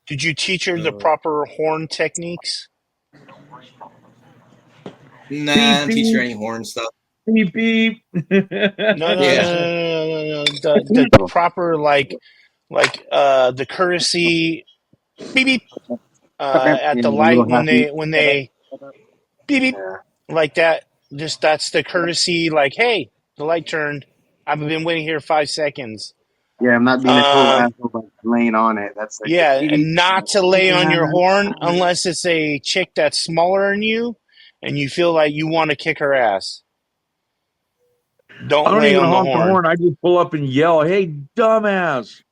Did you teach her the proper horn techniques? Nah, I don't teach her any horn stuff. beep beep. No. Yeah. The proper like the courtesy beep beep at the light when they beep beep Yeah. like that. Just that's the courtesy. Like, hey, the light turned. I've been waiting here 5 seconds. Yeah, I'm not being a total asshole by laying on it. That's like Yeah, the and not to lay on your horn unless it's a chick that's smaller than you, and you feel like you want to kick her ass. I Don't don't lay even on the honk the horn. horn. I just pull up and yell, "Hey, dumbass!"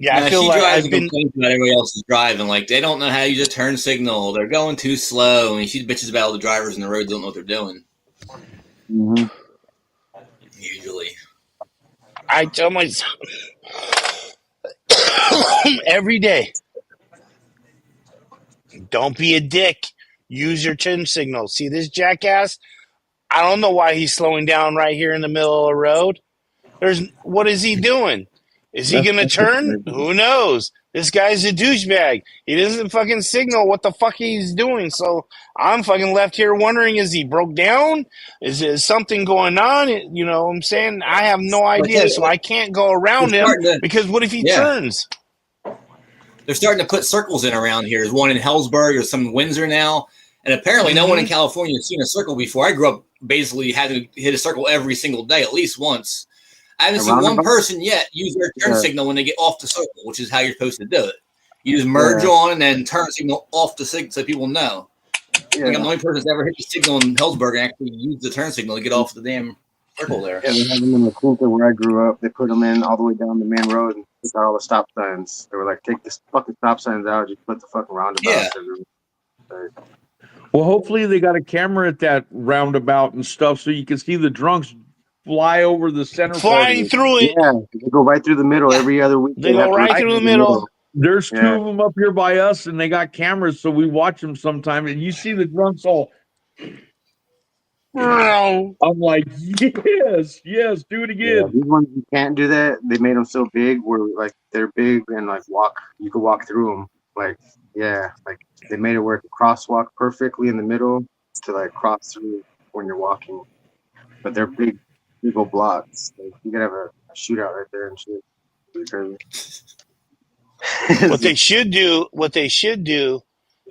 Yeah, I feel she like drives I've and been. complains about everybody else is driving. Like they don't know how to use a turn signal. They're going too slow. And she bitches about all the drivers in the road don't know what they're doing. Mm-hmm. Usually. I tell myself every day, don't be a dick. Use your turn signal. See this jackass? I don't know why he's slowing down right here in the middle of the road. What is he doing? Is he gonna turn? Who knows? This guy's a douchebag. He doesn't fucking signal what the fuck he's doing. So I'm fucking left here wondering: is he broke down? Is there something going on? You know what I'm saying? I have no idea, so I can't go around him because what if he turns? They're starting to put circles in around here. There's one in Hellsburg. There's some in Windsor now. And apparently no one in California has seen a circle before. I grew up basically had to hit a circle every single day, at least once. I haven't seen one person yet use their turn signal when they get off the circle, which is how you're supposed to do it. You just merge on and then turn signal off the signal so people know. I think I'm the only person that's ever hit the signal in Hellsburg and actually used the turn signal to get off the damn circle there. Yeah, they have them in the Quinta where I grew up. They put them in all the way down the main road and took out all the stop signs. They were like, take the fucking stop signs out, just put the fucking roundabouts everywhere. Well, hopefully they got a camera at that roundabout and stuff so you can see the drunks fly over the center. Flying through it. Yeah, they go right through the middle every other week. They go right through the middle. There's 2 of them up here by us, and they got cameras, so we watch them sometime. And you see the drunks all. I'm like, yes, do it again. Yeah, these ones you can't do that. They made them so big where like they're big and like you could walk through them. Like like they made it where it could crosswalk perfectly in the middle to like cross through when you're walking. But they're big old blocks. Like, you could have a shootout right there and shit. What they should do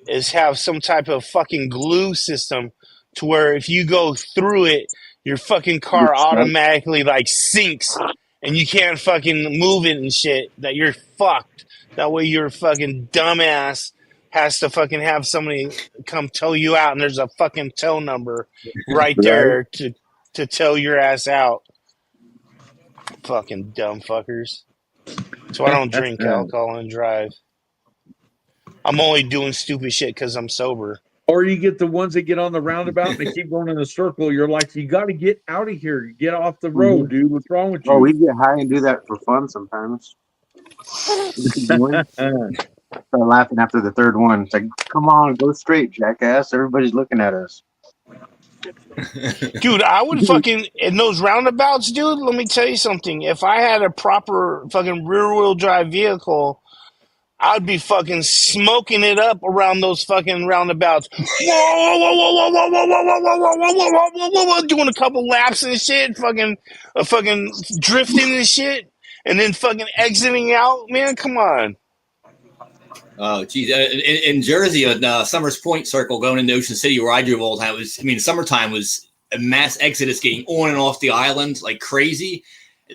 is have some type of fucking glue system to where if you go through it, your fucking car automatically like sinks and you can't fucking move it and shit. That you're fucked. That way your fucking dumbass has to fucking have somebody come tow you out, and there's a fucking tow number right there to tow your ass out. Fucking dumb fuckers. So I don't drink alcohol and drive. I'm only doing stupid shit because I'm sober. Or you get the ones that get on the roundabout and they keep going in a circle. You're like, you got to get out of here. Get off the road, dude. What's wrong with you? Oh, we get high and do that for fun sometimes. Start laughing after the third one. It's like, come on, go straight, jackass. Everybody's looking at us. Dude, I would fucking, in those roundabouts, dude, let me tell you something. If I had a proper fucking rear-wheel drive vehicle, I'd be fucking smoking it up around those fucking roundabouts. Doing a couple laps and shit, fucking drifting and shit, and then fucking exiting out. Man, come on. Oh, geez. In Jersey, Summers Point Circle going into Ocean City, where I drove all the time, summertime was a mass exodus getting on and off the island like crazy.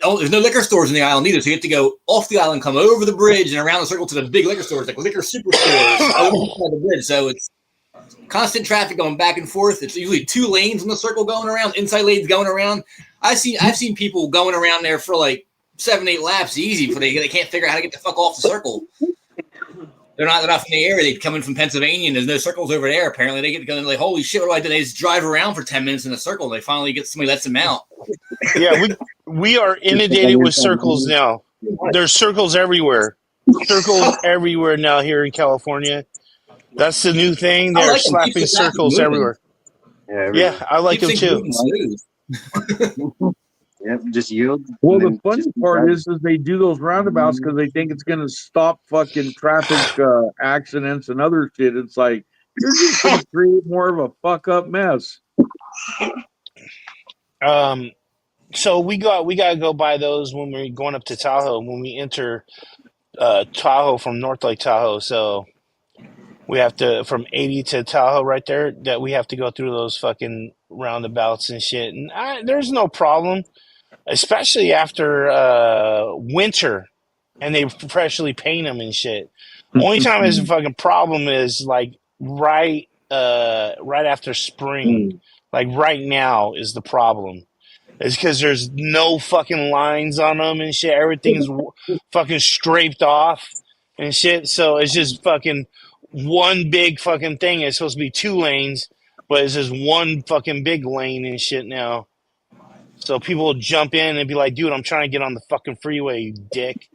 Oh, there's no liquor stores in the island either, so you have to go off the island, come over the bridge, and around the circle to the big liquor stores, like liquor superstores over the bridge. So it's constant traffic going back and forth. It's usually 2 lanes in the circle going around, inside lanes going around. I've seen people going around there for like 7-8 laps easy, but they can't figure out how to get the fuck off the circle. They're not from the area. They come in from Pennsylvania, and there's no circles over there. Apparently, they get going like, holy shit, what do I do? They just drive around for 10 minutes in a circle, and they finally get somebody lets them out. Yeah, we are inundated with circles now. There's circles everywhere. Circles everywhere now here in California. That's the new thing. They're slapping circles everywhere. Yeah, I like them too. Yep, just yield. Well, the funny part is they do those roundabouts because they think it's going to stop fucking traffic accidents and other shit. It's like, You're just going to create more of a fuck up mess. So we gotta go by those when we're going up to Tahoe, when we enter Tahoe from North Lake Tahoe. So we have to, from 80 to Tahoe right there, that we have to go through those fucking roundabouts and shit. And there's no problem, especially after winter and they freshly paint them and shit. Only time there's a fucking problem is like right after spring. Like right now is the problem. It's because there's no fucking lines on them and shit. Everything's fucking scraped off and shit. So it's just fucking one big fucking thing. It's supposed to be 2 lanes, but it's just one fucking big lane and shit now. So people will jump in and be like, dude, I'm trying to get on the fucking freeway, you dick.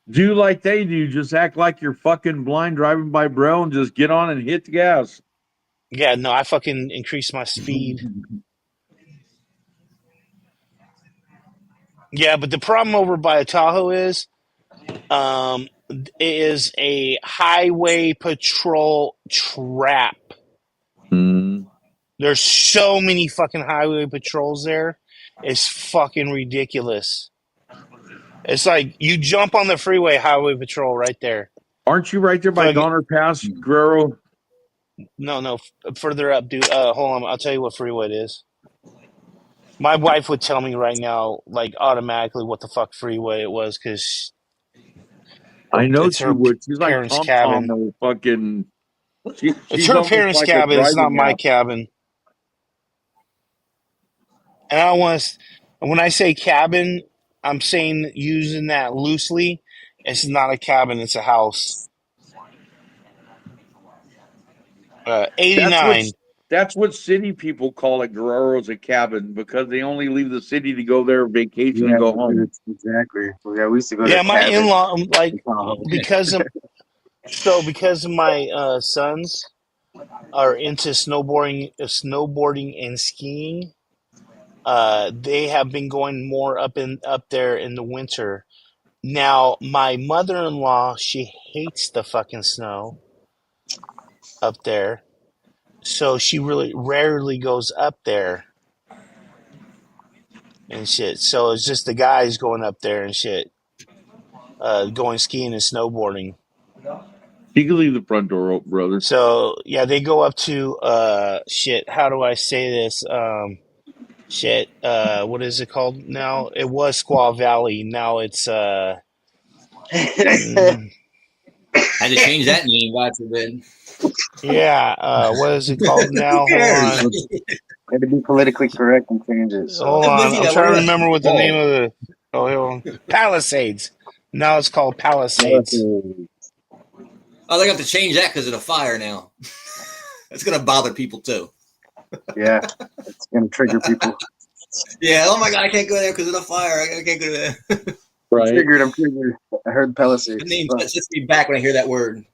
Do like they do. Just act like you're fucking blind driving by Braille and just get on and hit the gas. Yeah, no, I fucking increased my speed. Yeah, but the problem over by Tahoe is it is a highway patrol trap. There's so many fucking highway patrols there. It's fucking ridiculous. It's like you jump on the freeway, highway patrol right there. Aren't you right there by Donner Pass, Guerrero? No, further up, dude. Hold on, I'll tell you what freeway it is. My wife would tell me right now, like automatically, what the fuck freeway it was, because I know she would. She's like parents' cabin. Fucking. It's her parents' cabin. It's not my cabin. And I want to. When I say cabin, I'm saying using that loosely. It's not a cabin. It's a house. 89. That's what city people call it. Guerrero's a cabin because they only leave the city to go there vacation and go home. Exactly. Yeah, we used to go. Yeah, my in-law, like, because of my sons are into snowboarding and skiing. They have been going more up there in the winter. Now, my mother-in-law, she hates the fucking snow up there, so she really rarely goes up there and shit. So it's just the guys going up there and shit, going skiing and snowboarding. You can leave the front door open, brother. So yeah, they go up to shit. How do I say this? Shit. What is it called now? It was Squaw Valley. Now it's Had to change that name, God forbid. Yeah. What is it called now? Hold on. Had to be politically correct and change it. So. Hold on. I'm trying to remember what the name of the. Oh, Palisades. Now it's called Palisades. Oh, they got to change that because of the fire now. It's going to bother people too. Yeah, it's going to trigger people. Yeah, oh my God, I can't go there because of the fire. I can't go there. Right. I'm triggered. I heard Palisades. The name sets me back when I hear that word.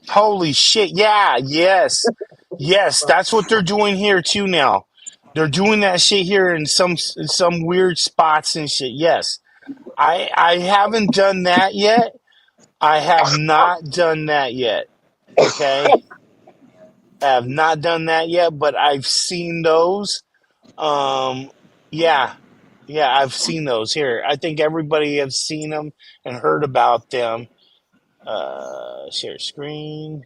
Holy shit. Yeah, yes. Yes, that's what they're doing here too now. They're doing that shit here in some weird spots and shit. Yes. I haven't done that yet. I have not done that yet. Okay? I have not done that yet, but I've seen those. Yeah, I've seen those here. I think everybody has seen them and heard about them. Share screen.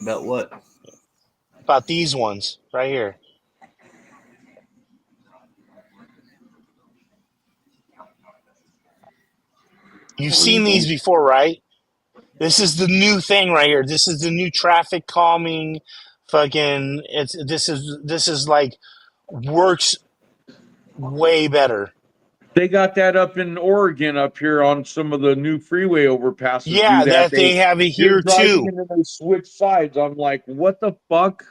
About what? About these ones right here. You've seen these before, right? This is the new thing right here. This is the new traffic calming fucking this is like works way better. They got that up in Oregon up here on some of the new freeway overpasses. Yeah, that they have it here too. And then they switch sides. I'm like, what the fuck?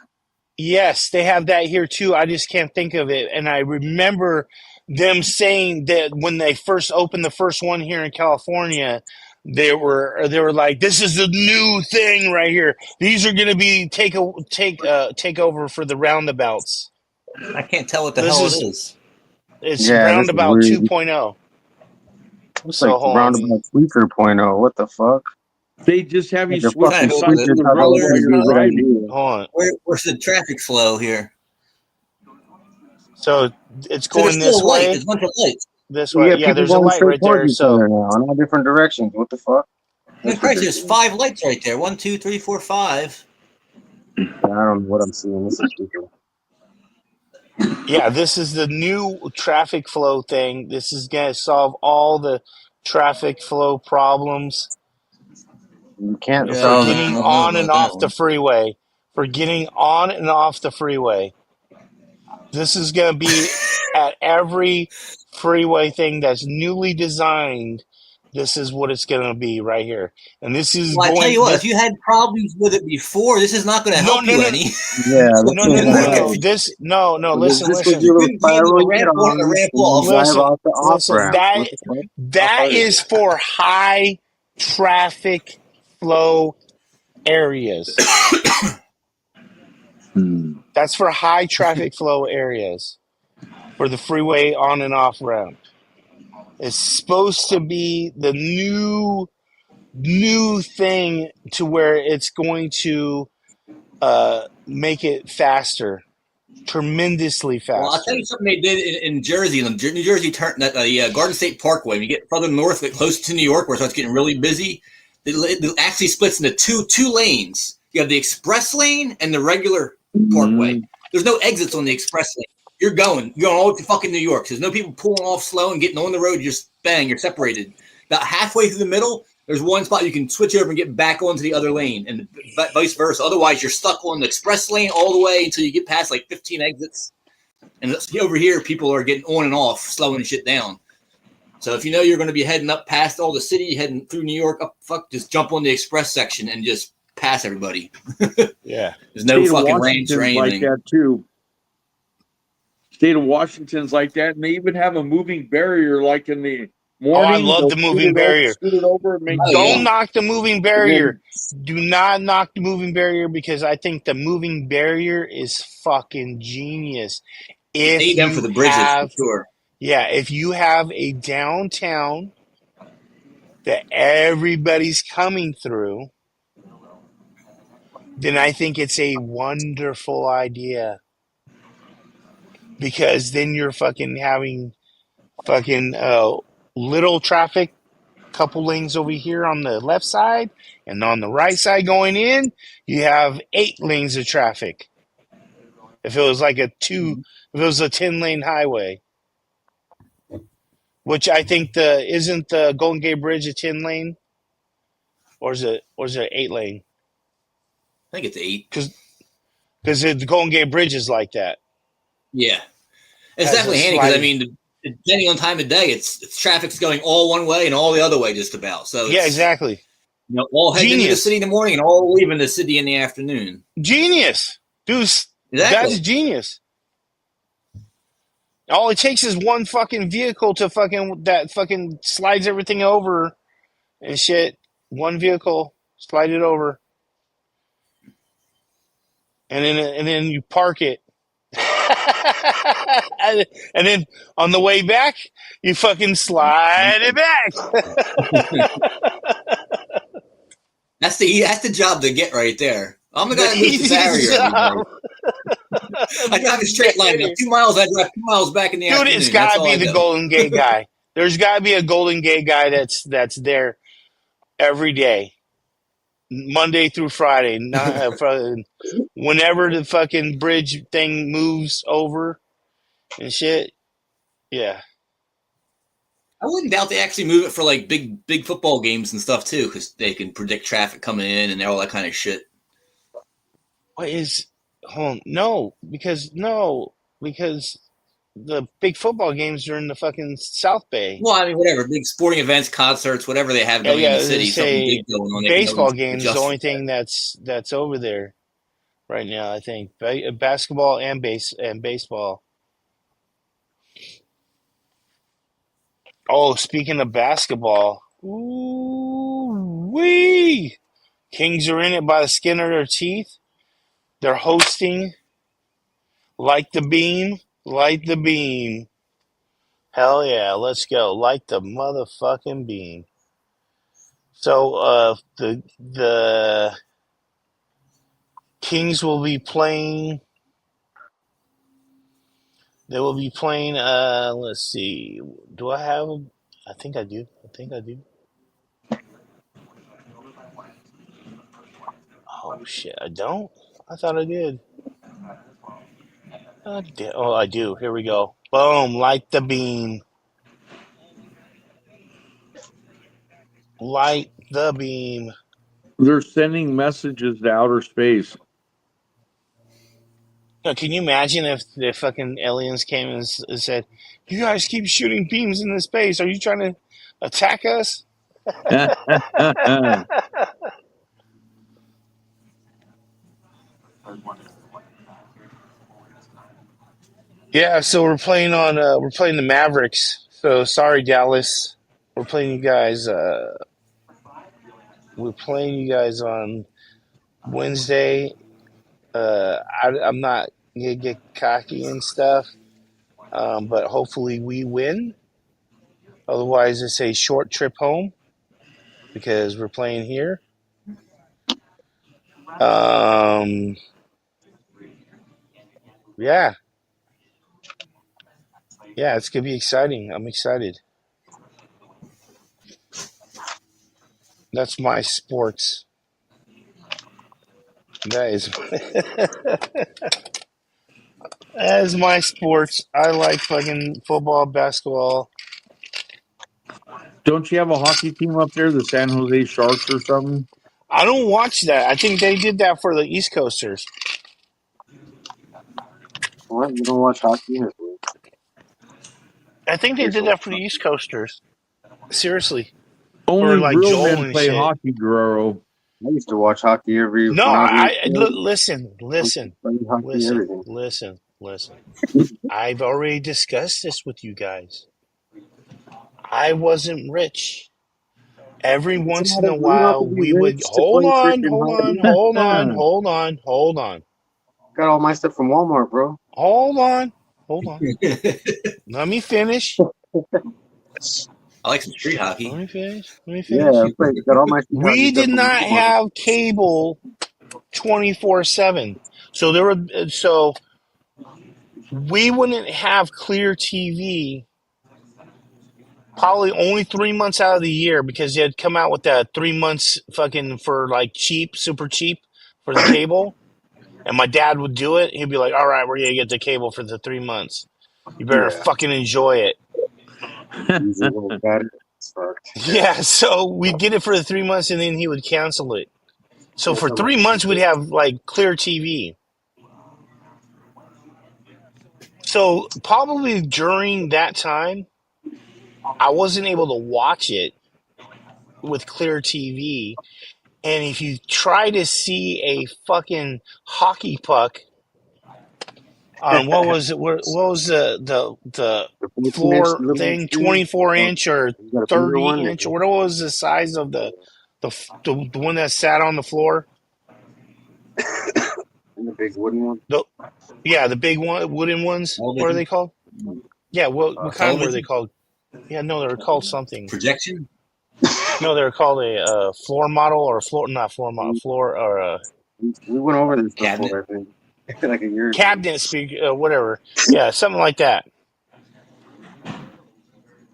Yes, they have that here too. I just can't think of it. And I remember them saying that when they first opened the first one here in California, they were like, "This is a new thing right here. These are going to be take over for the roundabouts." I can't tell what the hell it is. It's roundabout 2.0. It's So like hold on. roundabout tweaker point oh. What the fuck? They just have you Like they're switch Trying the to fucking go signs over to tweakers the the how road they while colors. should be you're a good driving. idea. Hold on. Where's the traffic flow here? So it's So there's going still this a light. way. There's a bunch of lights. This You way. got Yeah, people there's a going light straight right there. towards each So other now in all different directions. What the fuck? Man, That's Christ, there's ridiculous. 5 lights right there. 1, 2, 3, 4, 5. Yeah, I don't know what I'm seeing. This is stupid. yeah, this is the new traffic flow thing. This is gonna solve all the traffic flow problems You can't Yeah, I for don't solve know. it. I getting don't know on and about that off the one. freeway. For getting on and off the freeway. This is gonna be at every freeway thing that's newly designed. This is what it's gonna be right here. And this is Well, I tell you going what, this if you had problems with it before, this is not going to no help no you no any. Yeah, this no no ain't no gonna no help. no. This no no Because listen this gives listen. you a You little couldn't get into spiral the you get ramp on and on, ramp and then off. drive Listen, off the off listen. ramp. What the fuck? How That hard is is for high traffic flow areas. it? That's for high traffic flow areas for the freeway on and off ramp. It's supposed to be the new thing to where it's going to make it faster, tremendously Well, I'll tell you faster. something they did in Jersey. New Jersey turned the Garden State Parkway. When you get further north, get close to New York, where it starts getting really busy, it actually splits into two lanes. You have the express lane and the regular parkway. Mm-hmm. There's no exits on the express lane. You're going all to fucking New York. There's no people pulling off slow and getting on the road. You just bang, you're separated. About halfway through the middle, there's one spot you can switch over and get back onto the other lane, and vice versa. Otherwise, you're stuck on the express lane all the way until you get past like 15 exits. And over here, people are getting on and off, slowing shit down. So if you know you're going to be heading up past all the city, heading through New York, just jump on the express section and just pass everybody. Yeah. There's no State of fucking ramps or Washington's like anything. that too. State of Washington's like that, and they even have a moving barrier. Like in the Oh, I morning, love they'll the moving barrier. scoot it over, and make Oh, you yeah. Don't know. knock the moving And barrier. then Do not knock the moving barrier because I think the moving barrier is fucking genius. They If need them for you the bridges for have, sure. yeah, if you have a downtown that everybody's coming through, then I think it's a wonderful idea because then you're fucking having fucking little traffic, couple lanes over here on the left side, and on the right side going in, you have 8 lanes of traffic. If it was like if it was a 10-lane highway, which I think isn't the Golden Gate Bridge a 10-lane, or is it 8-lane? I think it's 8. Because the Golden Gate Bridge is like that. Yeah. It's Has a definitely handy because, I sliding. mean, depending on time of day, it's traffic's going all one way and all the other way just about. So Yeah, it's, exactly. all heading into the Genius. city in the morning and all leaving the city in the afternoon. Genius. Dude, that's Exactly. genius. All it takes is one fucking vehicle to that fucking slides everything over and shit. One vehicle, slide it over, and then you park it. and then on the way back, you fucking slide it back. That's the job to get right there. I'm the guy that moves the Easy barrier every job. day. I drive a straight line. Now 2 miles, I drive 2 miles back in the Dude, afternoon. it's That's gotta all be I the do. Golden Gate guy. There's gotta be a Golden Gate guy that's there every day, Monday through Friday. Not whenever the fucking bridge thing moves over and shit. Yeah. I wouldn't doubt they actually move it for like big football games and stuff too, because they can predict traffic coming in and all that kind of shit. What is? Hold on. No, because the big football games are in the fucking South Bay. Well, I mean, whatever, big sporting events, concerts, whatever they have Yeah, going in yeah. the city, something Say big going on, they can baseball always games is the adjust only for that. thing that's over there right now. I think basketball and baseball. Oh, speaking of basketball, ooh wee! Kings are in it by the skin of their teeth. They're hosting Light the Beam, Light the Beam. Hell yeah, let's go. Light the motherfucking beam. So the Kings will be playing. They will be playing. Let's see. Do I have? I think I do. I think I do. Oh shit, I don't. I thought I did. Oh, I do. Here we go. Boom! Light the beam. Light the beam. They're sending messages to outer space. Now, can you imagine if the fucking aliens came and said, "You guys keep shooting beams into space. Are you trying to attack us?" Yeah, so we're playing the Mavericks. So sorry, Dallas. We're playing you guys. We're playing you guys on Wednesday. I'm not gonna get cocky and stuff, but hopefully we win. Otherwise, it's a short trip home because we're playing here. Um, yeah, yeah, it's gonna be exciting. I'm excited. That's my sports. That is that is my sports. I like fucking football, basketball. Don't you have a hockey team up there, the San Jose Sharks or something? I don't watch that. I think they did that for the East Coasters. What? You don't watch hockey? I think they You're did so that for the East Coasters. Seriously, for Only like real Joel men and play shit. hockey, Guerrero. I used to watch hockey No, when I was a listen, kid. Hockey, listen, everything. listen, listen. I've already discussed this with you guys. I wasn't rich. Every once in a You don't have while, to be we would rich to play freaking hockey. hold on, Got all my stuff from Walmart, bro. hold on. Let me finish. I like some street Let hockey. me finish. Let me Yeah, finish. got all my We hockey stuff did from not Walmart. have cable 24/7, so we wouldn't have clear TV probably only 3 months out of the year because they had come out with that 3 months fucking for like cheap, super cheap for the cable. And my dad would do it. He'd be like, "All right, we're gonna get the cable for the 3 months. You better Yeah, fucking enjoy it." easy little battery. Fucked. Yeah, Yeah, so we'd get it for the 3 months and then he would cancel it. So yeah, for something 3 months we'd like have like clear TV. So probably during that time, I wasn't able to watch it with clear TV. And if you try to see a fucking hockey puck on what was it? What was the the 14-inch floor little thing? screen. 24 inch or You got a bigger 30 one. inch? What was the size of the one that sat on the floor? And the big wooden one. The Yeah, the big one, wooden ones. What are they Television, called? Yeah, what kind were they television called? Yeah, no, they were called something. projection. No, they were called a floor model or floor, not floor model, floor or a We went over this Cabinet. before, I think, like a year ago. cabinet speaker, whatever. Yeah, something like that.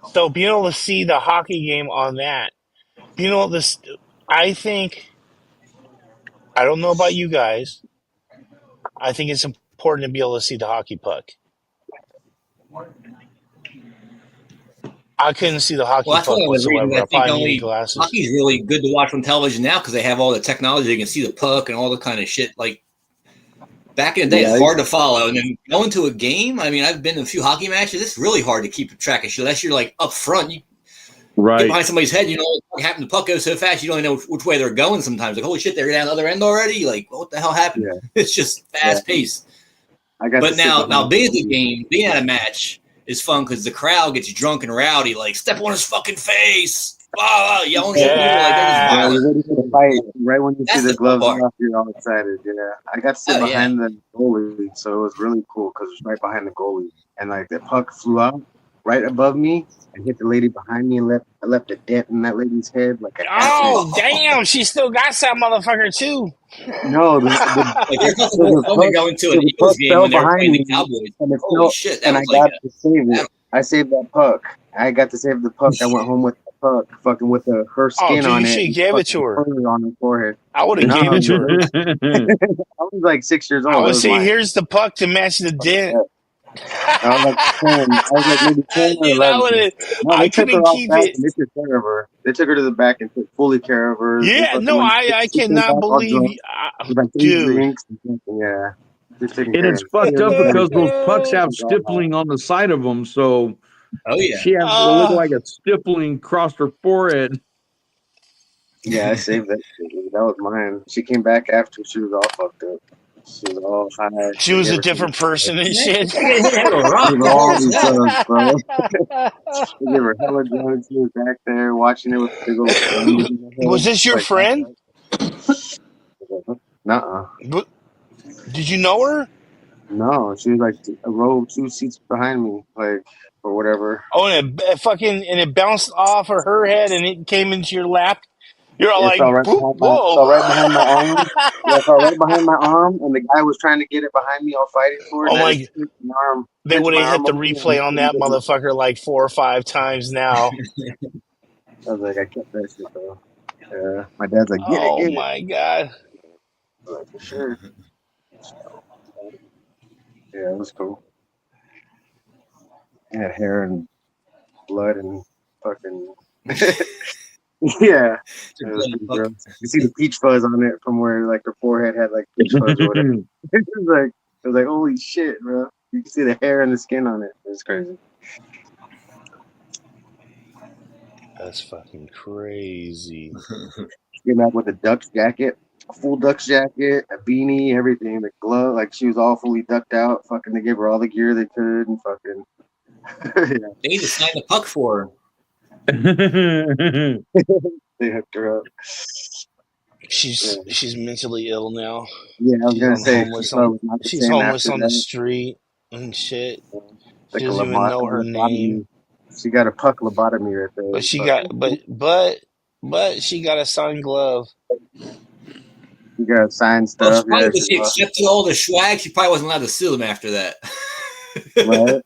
So being able to see the hockey game on that, being able to, I think, I don't know about you guys. I think it's important to be able to see the hockey puck. I couldn't see the Well, hockey that's one puck of the reasons whatsoever. I I think probably needed only glasses. hockey's really good to watch on television now because they have all the technology. You can see the puck and all the kind of shit. Like back in the day, Yeah, it's hard to follow. And then going to a game, I mean, I've been to a few hockey matches. It's really hard to keep track of shit. Unless you're like up front, you get Right. behind somebody's head, you know what happened. The puck goes so fast, you don't even know which way they're going sometimes. Like, holy shit, they're down the other end already. Like, what the hell happened? yeah, It's just yeah. fast paced. I got to But sit now behind being at the game, being at a match is fun because the crowd gets drunk and rowdy, like step on his fucking face, blah, blah, yelling shit at people, like they're just Yeah. Yeah, violent. you're ready for the fight. Right when you That's see the the fun gloves part. off, you're all excited. Yeah, I got to sit Oh yeah. behind the goalie, so it was really cool because it was right behind the goalie, and like the puck flew out, right above me and hit the lady behind me and I left a dent in that lady's head like a accident. Oh, damn. She still got that motherfucker, too. No, Like there's nothing so more the fun than puck, going to so an the Eagles puck game fell when they were behind playing the me Cowboys. and it Holy fell shit, that and I was like got a to save it. battle. I saved that puck. I got to save the puck. I went home with the puck, fucking with her Oh, skin dude, on you it should have and gave it to fucking her. fur on her forehead. I would have No, gave it to her. I was like 6 years I old. That would was say, mine. here's the puck to match the dent. I was like 10. I was like maybe 10 or Dude, 11. No, they I took her couldn't off keep back it. and they took care of her. They took her to the back and took fully care of her. They Yeah, fucking no, went. I She came cannot back all believe drunk you. with like 8 Dude. drinks and something. Yeah, just taking And care it's of fucked up her. because those pucks have stippling on the side of them, so Oh yeah. she has it look like a stippling across her forehead. Yeah, I saved that shit. That was mine. She came back after. She was all fucked up. She was all high. She was a different person and shit. She had a rock She was hard all as these hell. drugs, bro. They gave her hella drugs. She was back there watching it with big old cameras in her head. Was this your Like, friend? nuh-uh. Did you know her? No, she was like a row 2 seats behind me, like, or whatever. Oh, and it bounced off of her head and it came into your lap. You're all It like, fell right behind whoa. my arm. Yeah, it fell right behind my arm, and the guy was trying to get it behind me, all fighting for it. Oh And I my! just They would have hit the over there, and replay on that motherfucker like 4 or 5 times now. I was like, I kept that shit though. Yeah, my dad's like, get Oh it. my god! I was like, for sure. Yeah, it was cool. It had hair and blood and fucking. Yeah, it was pretty gross. You see the peach fuzz on it from where like her forehead had like peach fuzz or whatever. It was like holy shit, bro. You can see the hair and the skin on it. It was crazy. That's fucking crazy. She came back with a Ducks jacket, a full Ducks jacket, a beanie, everything, the glove. Like she was all fully ducked out. Fucking, they gave her all the gear they could, and fucking. Yeah. They need to sign the puck for her. They hooked her up. She's mentally ill now. Yeah, I was She's gonna say homeless she was not the she's same homeless after on the that. street and shit. Like She a doesn't even know her name. lobotomy. She got a puck lobotomy right there. But she got she got a signed glove. You got signed Well, stuff. probably Yeah, if she accepted all the swag, she probably wasn't allowed to sue them after that. right.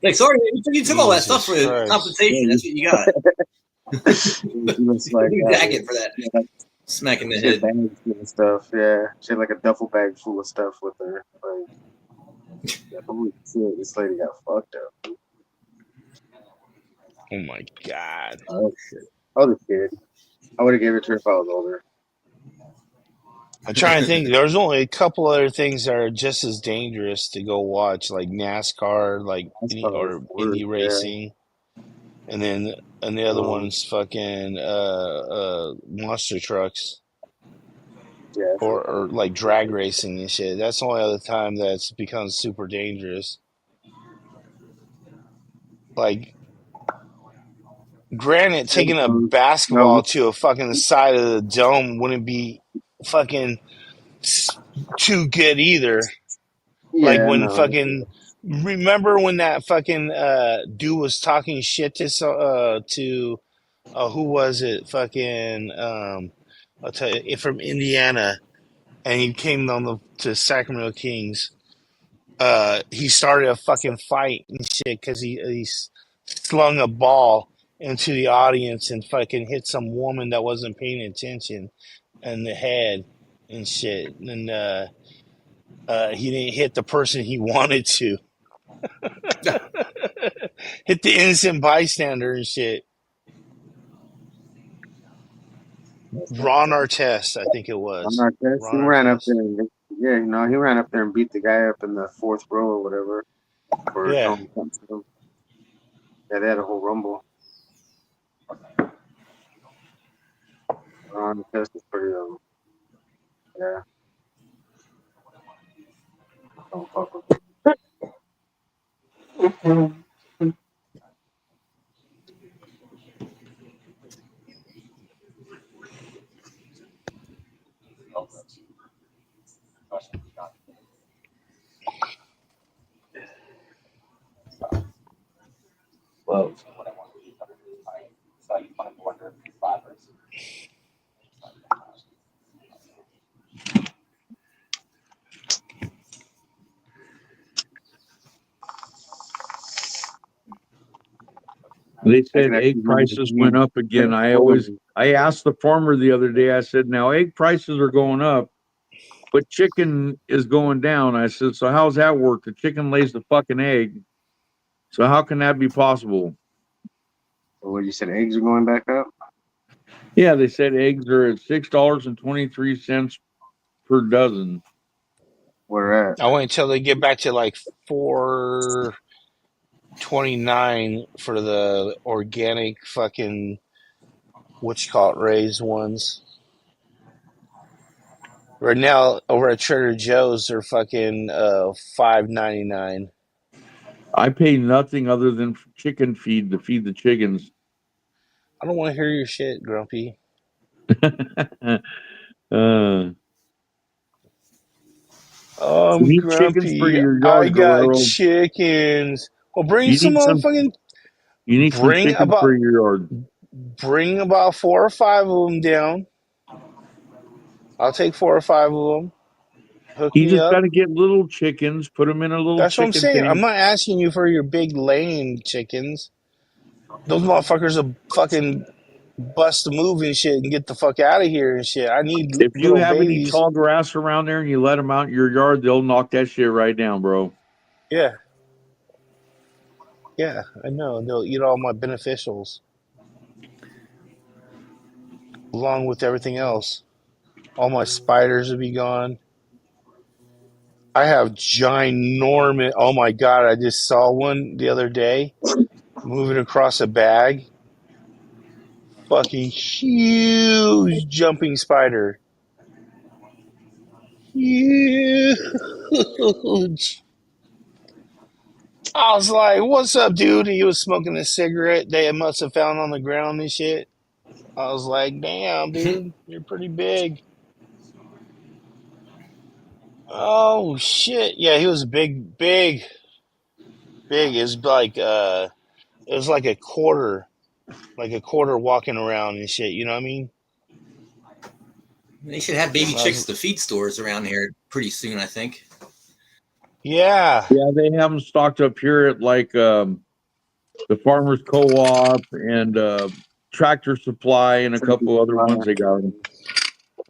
Like, sorry, you took all that stuff for Christ. compensation. That's what you got. She was like New jacket for that. like, Smack in the she had head. bags full of stuff. Yeah, she had like a duffel bag full of stuff with her. Like, holy shit, this lady got fucked up. Oh my god. Oh shit. Other kid. I would have gave it to her if I was older. I'm trying to think. There's only a couple other things that are just as dangerous to go watch, like NASCAR, like or Indy racing, and the other one's fucking monster trucks, Yeah, or like drag racing and shit. That's the only other time that's become super dangerous. Like, granted, taking a basketball to a fucking side of the dome wouldn't be fucking too good either. Yeah, Like when fucking remember when that fucking dude was talking shit to who was it? Fucking I'll tell you, from Indiana, and he came on to Sacramento Kings. He started a fucking fight and shit because he slung a ball into the audience and fucking hit some woman that wasn't paying attention in the head and shit. And he didn't hit the person he wanted to. Hit the innocent bystander and shit. Ron Artest, I think it was. Ron Artest, he ran up there and he ran up there and beat the guy up in the fourth row or whatever for showing something to him. Yeah, they had a whole rumble. Ron Artest is pretty yeah. Don't fuck with him. They I said can egg actually run the prices went game. up again. I asked the farmer the other day, I said, now egg prices are going up, but chicken is going down. I said, so how's that work? The chicken lays the fucking egg. So how can that be possible? So what you said, eggs are going back up? Yeah, they said eggs are at $6.23 per dozen. Where at? I wait until they get back to like 4.29 for the organic fucking raised ones. Right now, over at Trader Joe's, they're fucking $5.99. I pay nothing other than chicken feed to feed the chickens. I don't want to hear your shit, Grumpy. You I'm need chickens for grumpy. your I yard, got Guerrero. chickens. Well, You need some. You need some bring chickens about for your yard. bring about 4 or 5 of them down. I'll take 4 or 5 of them. Hook You me just got up. to get little chickens, put them in a little That's what I'm chicken saying. I'm tank. not asking you for your big laying chickens. Those motherfuckers will fucking bust a move and shit and get the fuck out of here and shit. I need If you little have any babies. tall grass around there and you let them out in your yard, they'll knock that shit right down, bro. Yeah, yeah, I know. They'll eat all my beneficials along with everything else. All my spiders will be gone. I have ginormous. Oh my god! I just saw one the other day moving across a bag. Fucking huge jumping spider. Huge. I was like, "What's up, dude?" He was smoking a cigarette. They must have found on the ground and shit. I was like, "Damn, dude, you're pretty big." Oh shit! Yeah, he was big, big, big. It was like a quarter walking around and shit. You know what I mean? They should have baby I chicks was, at the feed stores around here pretty soon, I think. yeah, Yeah, they have them stocked up here at like the Farmers Co-op and Tractor Supply and a couple other ones. They got them.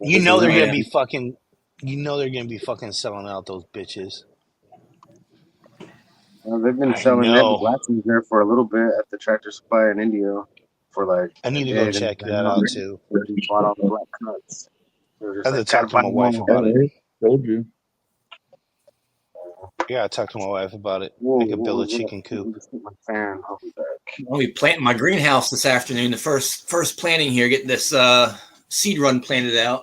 you They've been know they're Oh gonna having, yeah, be fucking. You know they're gonna be fucking selling out those bitches. they've been I selling. They have the know. black ones there for a little bit at the Tractor Supply in India for like I a need to go bit, and check then that out too. they just bought all the black cuts. They were I just have to like, gotta talk to buy my them wife Yeah, about all. it. they told you. Yeah, I talked to my wife about it. Whoa, Make a what build a was that? chicken Let coop. me just get my fan. I'll be back. I'll be planting my greenhouse this afternoon. The first planting here, getting this seed run planted out.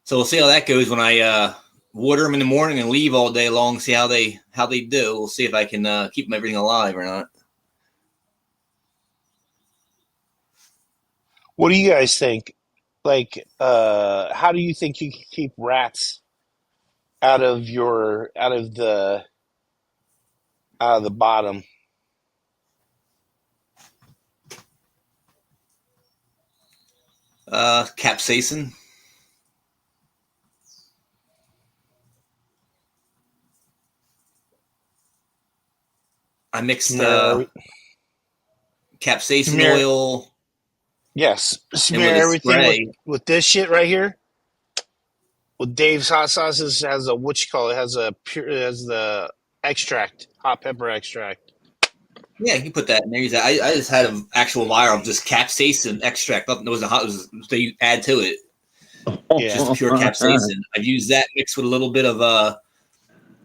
So we'll see how that goes when I water them in the morning and leave all day long. See how they do. We'll see if I can keep everything alive or not. What do you guys think? Like, how do you think you can keep rats out of the bottom? Capsaicin. I mixed Smear, capsaicin smear, oil yes, and smear with a everything spray. with this shit right here. With Dave's hot sauces has a what you call it has a pure has the extract, hot pepper extract. Yeah, you can put that in there. I just had an actual vial of just capsaicin extract. Nothing was a hot. It was they add to it Yeah, just pure capsaicin. I've used that mixed with a little bit of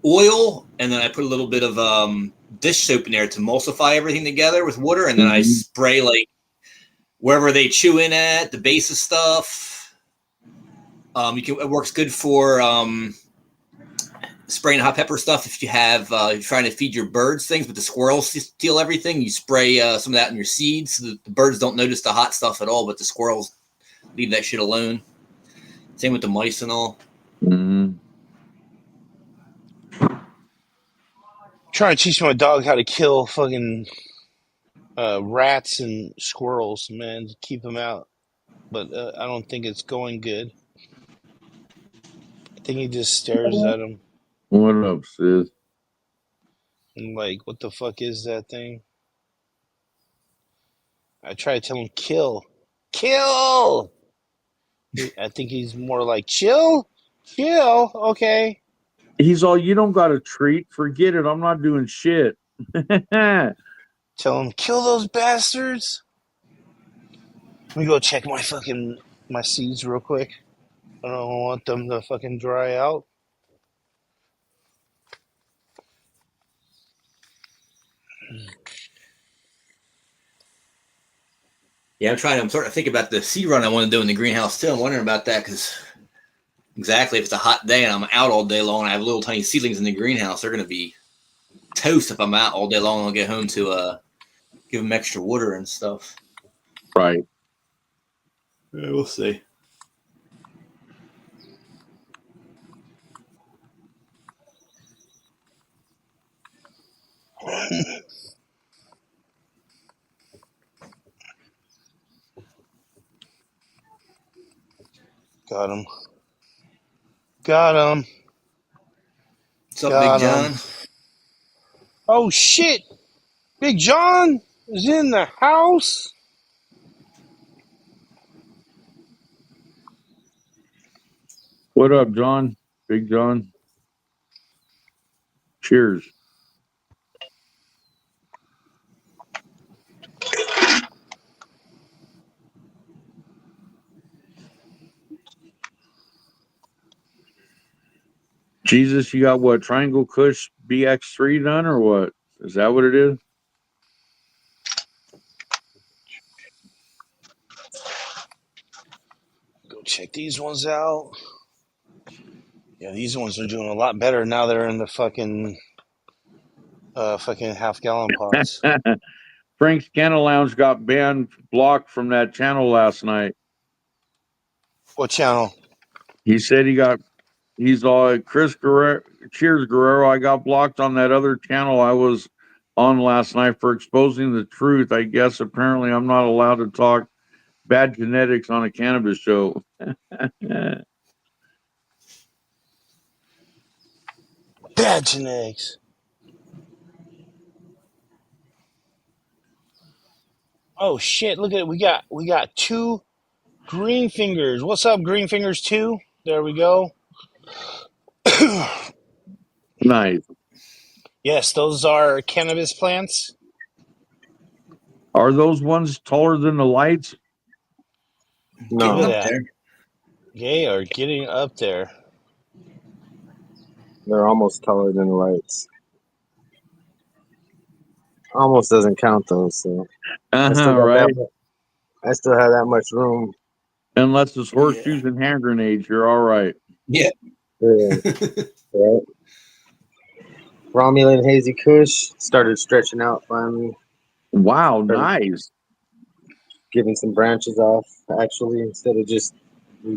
oil, and then I put a little bit of dish soap in there to emulsify everything together with water, and then I Mhm. spray like wherever they chew in at the base of stuff. It works good for spraying hot pepper stuff. If you have you're trying to feed your birds things, but the squirrels steal everything, you spray some of that in your seeds so that the birds don't notice the hot stuff at all, but the squirrels leave that shit alone. Same with the mice and all. Mhm. trying to teach my dog how to kill fucking rats and squirrels, man, to keep them out. But I don't think it's going good. I think he just stares at them What up, sis? and like, what the fuck is that thing? I try to tell him kill. Kill! I think he's more like chill? Chill, okay. He's all, you don't got a treat. Forget it. I'm not doing shit. Tell him, kill those bastards. Let me go check my seeds real quick. I don't want them to fucking dry out. Yeah, I'm starting to think about the seed run I want to do in the greenhouse too. I'm wondering about that because exactly if it's a hot day and I'm out all day long and I have little tiny seedlings in the greenhouse, they're going to be toast if I'm out all day long. I'll get home to give them extra water and stuff. Right. Yeah, we'll see. Got him. Got him. What's up, Big John? Oh shit! Big John is in the house. What up, John? Big John. Cheers. Jesus, you got what? Triangle Kush BX3 done or what? Is that what it is? Go check these ones out. Yeah, these ones are doing a lot better now. They're in the fucking half-gallon pots. Frank's Canna Lounge got blocked from that channel last night. What channel? He said he's all Chris Guerrero. Cheers, Guerrero. I got blocked on that other channel I was on last night for exposing the truth. I guess apparently I'm not allowed to talk bad genetics on a cannabis show. Bad genetics. Oh shit! Look at it. We got two green fingers. What's up, green fingers 2? There we go. Nice. Yes, those are cannabis plants. Are those ones taller than the lights? Look No, at Up that. there. They are getting up there. they're almost taller than the lights. Almost doesn't count though, so I still got Right. that. I still have that much room. Unless it's horseshoes and hand grenades, you're all right. Yeah. Yeah, right. Romulan Hazy Kush started stretching out finally, Wow, started nice. giving some branches off actually instead of just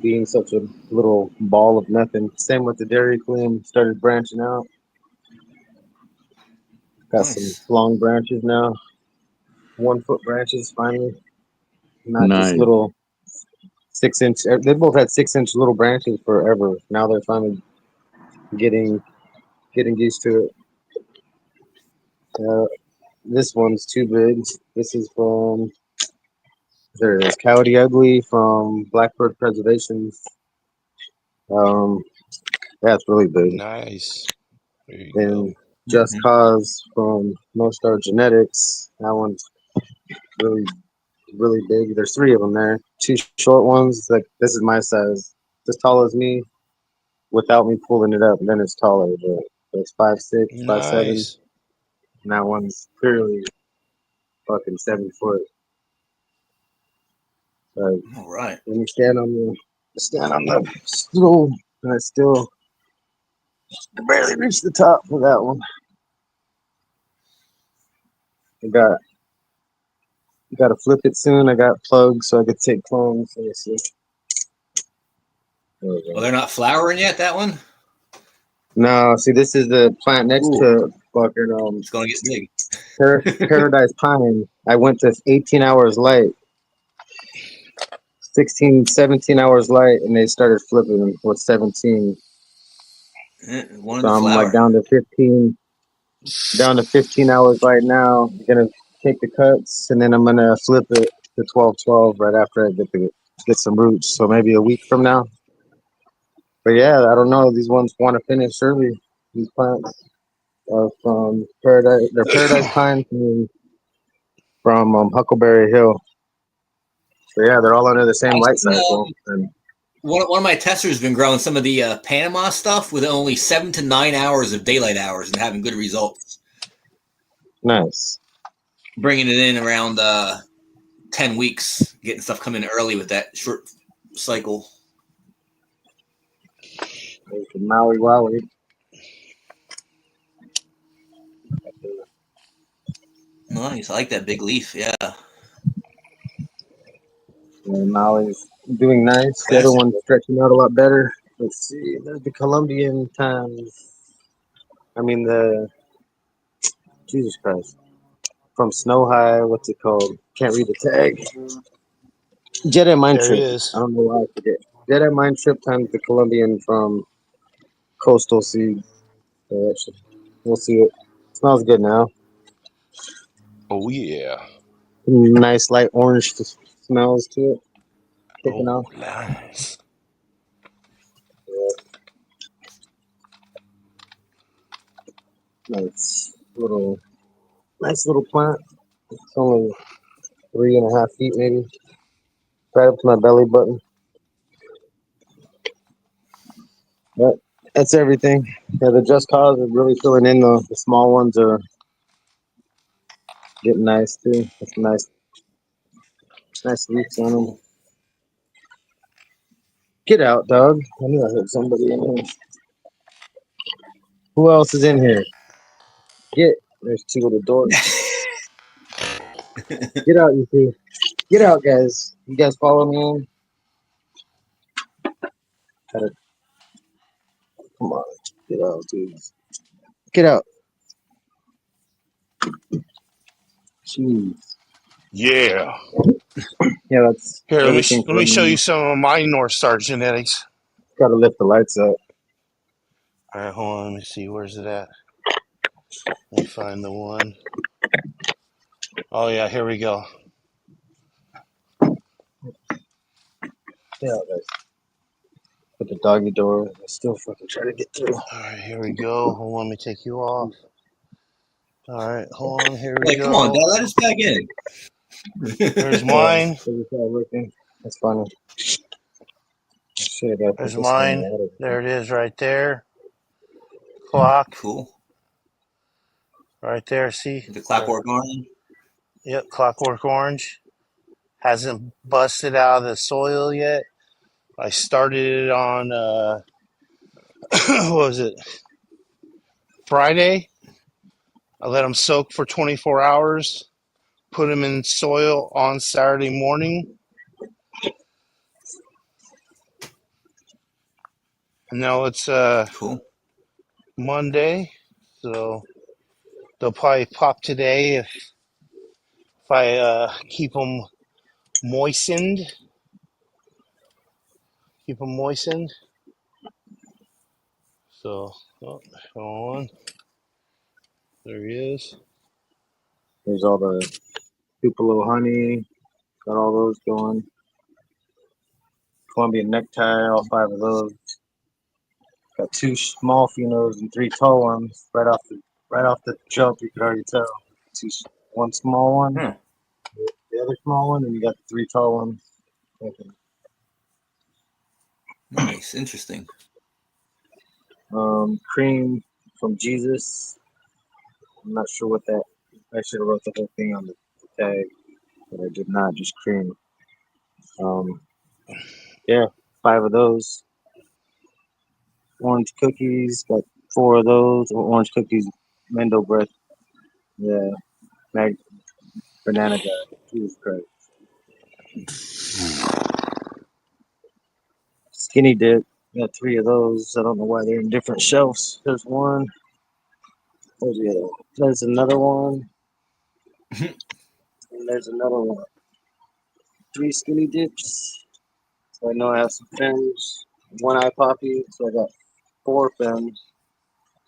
being such a little ball of nothing. Same with the Dairy Queen, started branching out. Got some Nice. long branches now, 1 foot branches finally, not just Nice. little 6 inch. They both had 6 inch little branches forever. Now they're finally getting used to it. This one's too big. This is from there it is, Coyote Ugly from Blackbird Preservations. That's really big. Nice. There you And go. Just Cause from No Star Genetics. That one's really really big. There's 3 of them there. 2 short ones. Like this is my size, as tall as me, without me pulling it up. And then it's taller, but it's 5'6", 5'7", Nice. and that one's clearly fucking 7 foot. All right. When you stand on the stool, and I still barely reach the top for that one. I got to flip it soon. I got plugs so I could take clones. Let me see. There we go. Well, they're not flowering yet, that one? No, see, this is the plant next to fucking It's going to get big. Paradise Pine. I went to 18 hours light, 16, 17 hours light, and they started flipping with 17. One So in the I'm flower. like down to 15 hours right now. Gonna take the cuts, and then I'm gonna flip it to 12-12 right after I get some roots. So maybe a week from now. But yeah, I don't know. These ones want to finish early. These plants are from Paradise. They're Paradise Pines from Huckleberry Hill. So yeah, they're all under the same I've light seen, cycle. And one of my testers has been growing some of the Panama stuff with only 7 to 9 hours of daylight hours and having good results. nice. Bringing it in around 10 weeks, getting stuff coming early with that short cycle. There's the Maui Wowie. Nice. I like that big leaf. Yeah. Maui's doing nice. The other one's stretching out a lot better. Let's see. There's the Colombian times. I mean the Jesus Christ. From Snow High, what's it called? Can't read the tag. Jedi Mind There it Trip. is. I don't know why I forget. Jedi Mind Trip times the Colombian from Coastal Seeds. So we'll see it. Smells good now. Oh yeah. Nice light orange smells to it. Kicking Oh, off. nice. Yeah. Nice little plant. It's only 3.5 feet maybe. Right up to my belly button. But that's everything. Yeah, the Just Cause is really filling in though. The small ones are getting nice too. That's nice leaves on them. Cool. Get out, dog. I knew I heard somebody in here. Who else is in here? There's two little doors. Get out, you two. Get out, guys. You guys follow me in? Come on. Get out, dude. Get out. Jeez. Yeah. Yeah, that's Here, everything let for me show you me. some of my North Star genetics. Gotta lift the lights up. All right, hold on. Let me see. Where's it at? Let me find the one. Oh yeah, here we go. Get out, guys. Put the doggy door. I still fucking try to get through. All right, here we go. Hold on, let me take you off. All right, hold on. Here we Like, come on, go. Dad, let us back in. There's mine. Is that working? That's funny. Shit, I gotta put There's this thing in mine. water. There it is, right there. Clock, Cool. right there. See? The clockwork orange. Yep, clockwork orange. Hasn't busted out of the soil yet. I started it on what was it? Friday. I let them soak for 24 hours. Put them in soil on Saturday morning. And now it's Cool. Monday, so they'll probably pop today if I keep them moistened. Keep them moistened. So, oh, hold on. There he is. There's all the Tupelo honey. Got all those going. Colombian necktie, all 5 of those. Got 2 small phenos and 3 tall ones. Right off the jump, you could already tell. One small one, the other small one, and you got the 3 tall ones. Okay. Nice. Interesting. Cream from Jesus. I'm not sure what that. I should have wrote the whole thing on the tag, but I did not. Just cream. Yeah, 5 of those. Orange cookies. Got 4 of those. Orange cookies. Mendo bread. Yeah. Banana guy. Jesus Christ. Skinny dip. Got 3 of those. I don't know why they're in different shelves. There's one. Where's the other one? There's another one. And there's another one. 3 skinny dips. So I know I have some femmes. 1 eye poppy. So I got 4 femmes.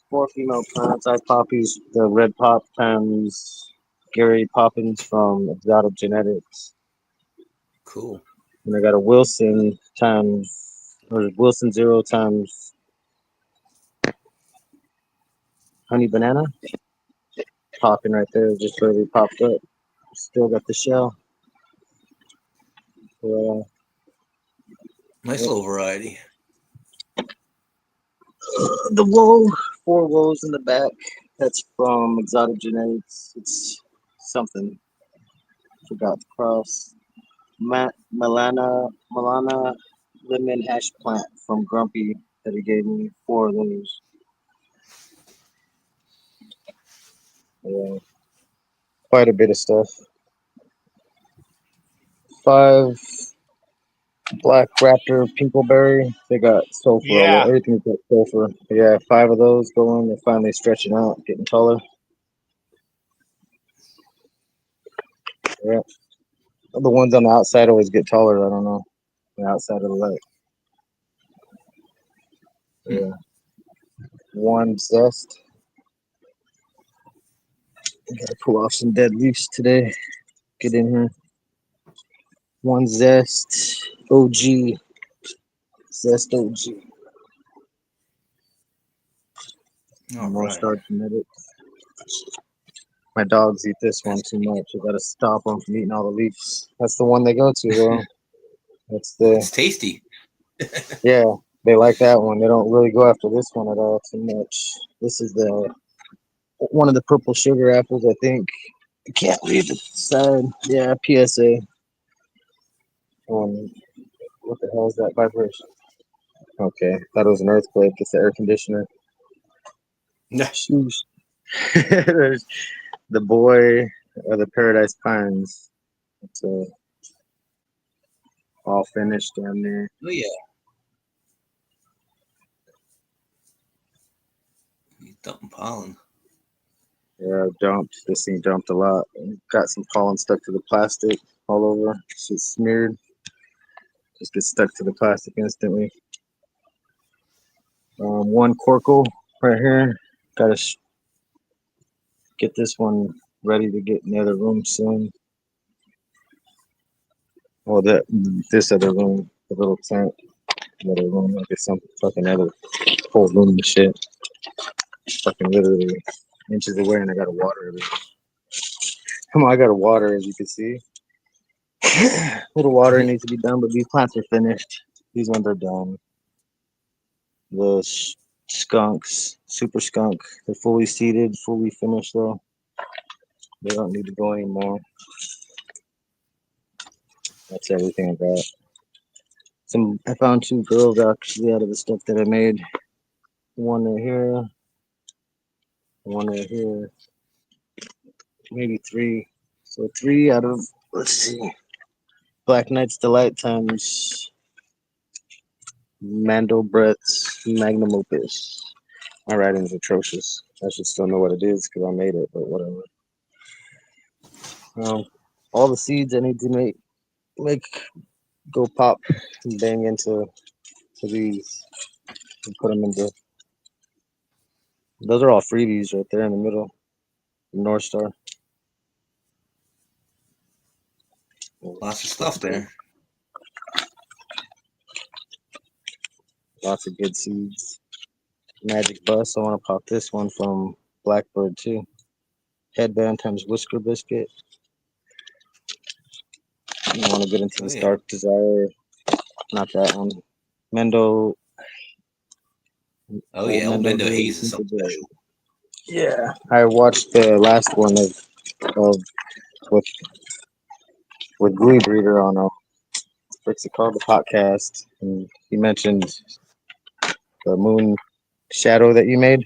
4 female plants. Eye poppies. The red pop femmes. Gary Poppins from Exotic Genetics. Cool. And I got a Wilson Wilson 0 times honey banana popping right there. Just barely popped up. Still got the shell. Nice little variety. The woe, 4 woes in the back. That's from Exotic Genetics. It's something. Forgot the cross. Milana lemon hash plant from Grumpy that he gave me 4 of those. Yeah, quite a bit of stuff. 5 Black Raptor Pinkleberry. They got sulfur all Yeah. over. Everything's got sulfur. Yeah, 5 of those going. They're finally stretching out, getting taller. Yeah. The ones on the outside always get taller. I don't know. The outside of the light. Yeah. 1 zest. Gotta pull off some dead leaves today. Get in here. 1 zest. OG. Zest OG. All No right. Star Genetics. My dogs eat this one too much. I gotta stop them from eating all the leaves. That's the one they go to, though. That's the It's tasty. yeah. They like that one. They don't really go after this one at all too much. This is the one of the purple sugar apples, I think. I can't read the side. Yeah, PSA. What the hell is that vibration? Okay, thought it was an earthquake. It's the air conditioner. Yeah. Sheesh. There's the boy of the Paradise Pines. It's all finished down there. Oh yeah. He's dumping pollen. Yeah, dumped. This thing dumped a lot. Got some pollen stuck to the plastic all over. Shit smeared. Just gets stuck to the plastic instantly. 1 Corkle right here. Gotta get this one ready to get in the other room soon. Well, this other room, the little tent, another room, like it's some fucking other whole room and shit. Fucking literally inches away, and I gotta water it. Come on, I gotta water, as you can see. Little watering needs to be done, but these plants are finished. These ones are done. The skunks, super skunk, they're fully seeded, fully finished though. They don't need to go anymore. That's everything I got. I found 2 girls actually out of the stuff that I made. One right here, one right here, maybe 3. So 3 out of, let's see, Black Knight's Delight times Mando Brett's Magnum Opus. My writing's atrocious. I should still know what it is because I made it, but whatever. All the seeds I need to make go pop and bang into these and put them into. Those are all freebies right there in the middle. North Star. Lots of stuff there. Lots of good seeds. Magic Bus. I want to pop this one from Blackbird too. Headband times Whisker Biscuit. I want to get into this Dark Desire. Not that one. Mendo. Oh yeah, old Mendo Dream Haze is something special. Yeah, I watched the last one of with Glue Breeder on what's it called, the podcast, and he mentioned the moon shadow that you made.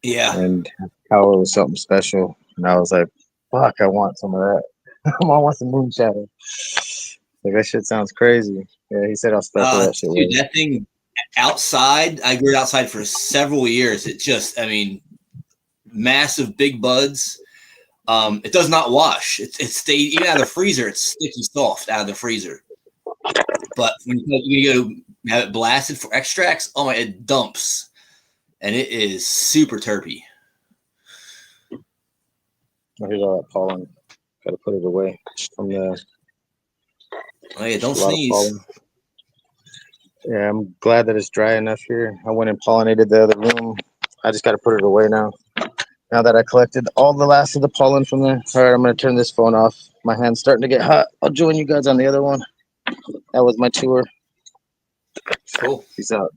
Yeah. And how it was something special. And I was like, fuck, I want some of that. I want some moon shadow. Like, that shit sounds crazy. Yeah, he said how special that shit Dude, was. that thing outside, I grew it outside for several years. It just, I mean, massive big buds. It does not wash. It stays, even out of the freezer, it's sticky soft out of the freezer. But when you go have it blasted for extracts, oh my, it dumps. And it is super terpy. Oh, here's all that pollen. Got to put it away from the Oh yeah, don't a lot of sneeze. pollen. Yeah, I'm glad that it's dry enough here. I went and pollinated the other room. I just got to put it away now. Now that I collected all the last of the pollen from there. All right, I'm going to turn this phone off. My hand's starting to get hot. I'll join you guys on the other one. That was my tour. Cool. Peace out.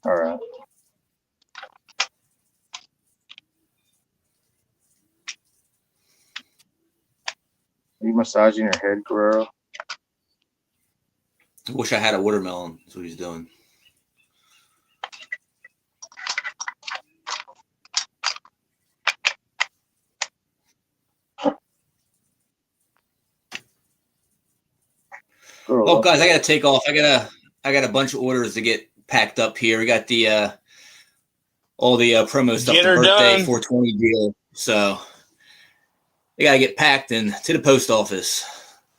All right. Are you massaging your head, Guerrero? I wish I had a watermelon. That's what he's doing. Grow Oh, up. guys, I gotta take off. I got a bunch of orders to get packed up here. We got the all the promo stuff, Get the her birthday done. 420 deal. So they gotta get packed and to the post office.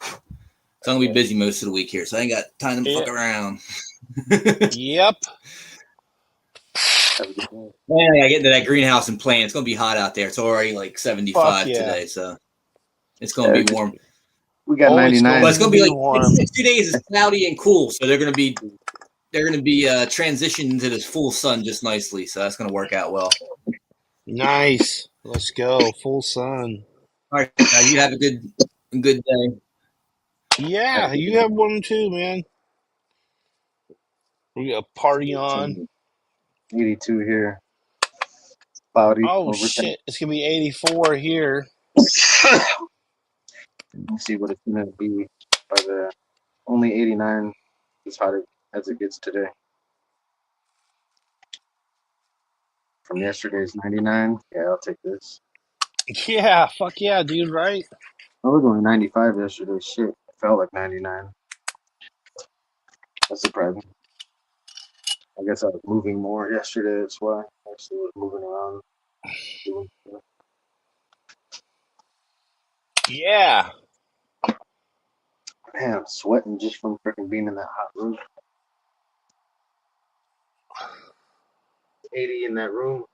So I'm gonna be busy most of the week here, so I ain't got time to fuck around. Yep. Have a good day. Man, I gotta get into that greenhouse and plant. It's gonna be hot out there. It's already like 75 yeah. today, so it's gonna be warm. We got Oh, it's 99. But it's gonna be like warm. it's 2 days. It's cloudy and cool, so they're gonna be transitioning to this full sun just nicely. So that's gonna work out well. Nice. Let's go. Full sun. All right, guys, you have a good day. Yeah, you have one too, man. We got a party on. 82 here. Cloudy. Oh Overcast. shit! It's gonna be 84 here. Let's see what it's gonna be by the only 89 as hot as it gets today. From yesterday's 99. Yeah, I'll take this. Yeah, fuck yeah, dude. Right? I was only 95 yesterday. Shit, it felt like 99. That's surprising. I guess I was moving more yesterday. That's why I actually was moving around. Doing stuff. Yeah. Man, I'm sweating just from freaking being in that hot room. 80 in that room.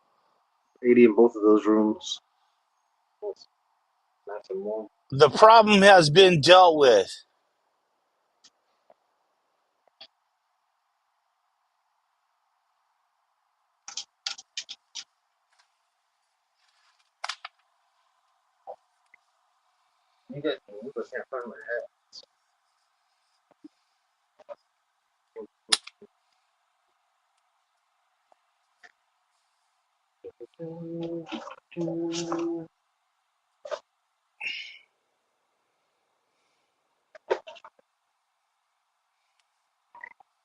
80 in both of those rooms. That's nice and warm. The problem has been dealt with. You guys can't find my hat.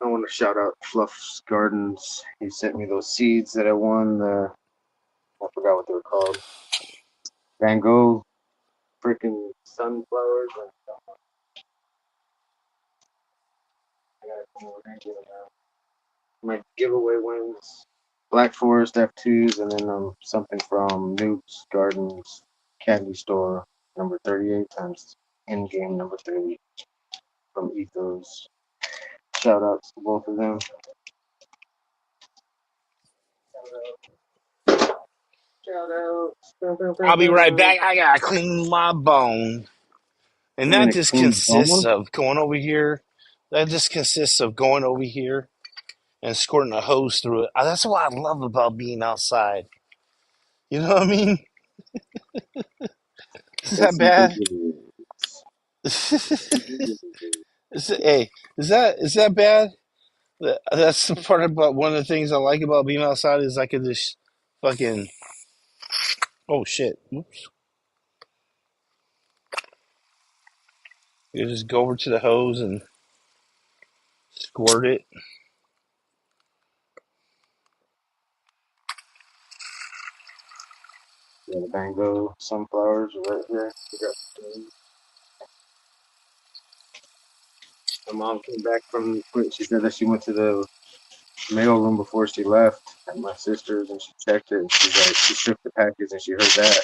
I want to shout out Fluff's Gardens. He sent me those seeds that I won. I forgot what they were called. Van Gogh, freaking sunflowers. I gotta come over there and get them now. My giveaway wins Black Forest F2s and then something from Newt's Gardens Candy Store number 38 times in game number 30 from Ethos. Shout outs to both of them. Shout out. I'll be right back. I gotta clean my bone, and You're that gonna just clean consists bone? of going over here. That just consists of going over here and squirting a hose through it. That's what I love about being outside. You know what I mean? Is that Yes, indeed bad? it Hey, is that bad? That's the part about one of the things I like about being outside is I could just fucking. Oh shit! Oops. You just go over to the hose and squirt it. Yeah, the Van Gogh sunflowers are right here. We got some. My mom came back from quit. She said that she went to the mail room before she left at my sister's and she checked it and she's like she shook the package and she heard that.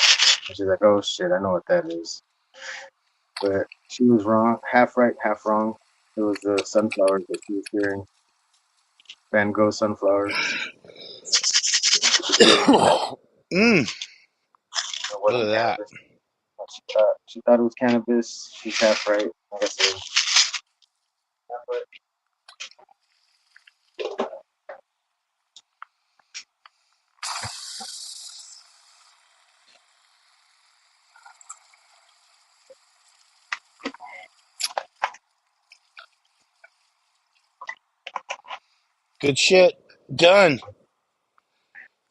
And she's like, "Oh shit, I know what that is." But she was wrong, half right, half wrong. It was the sunflowers that she was hearing. Van Gogh sunflowers. Mm, It look wasn't at that. cannabis. She thought it was cannabis. She's half right. Like I said, half right. Good shit. Done.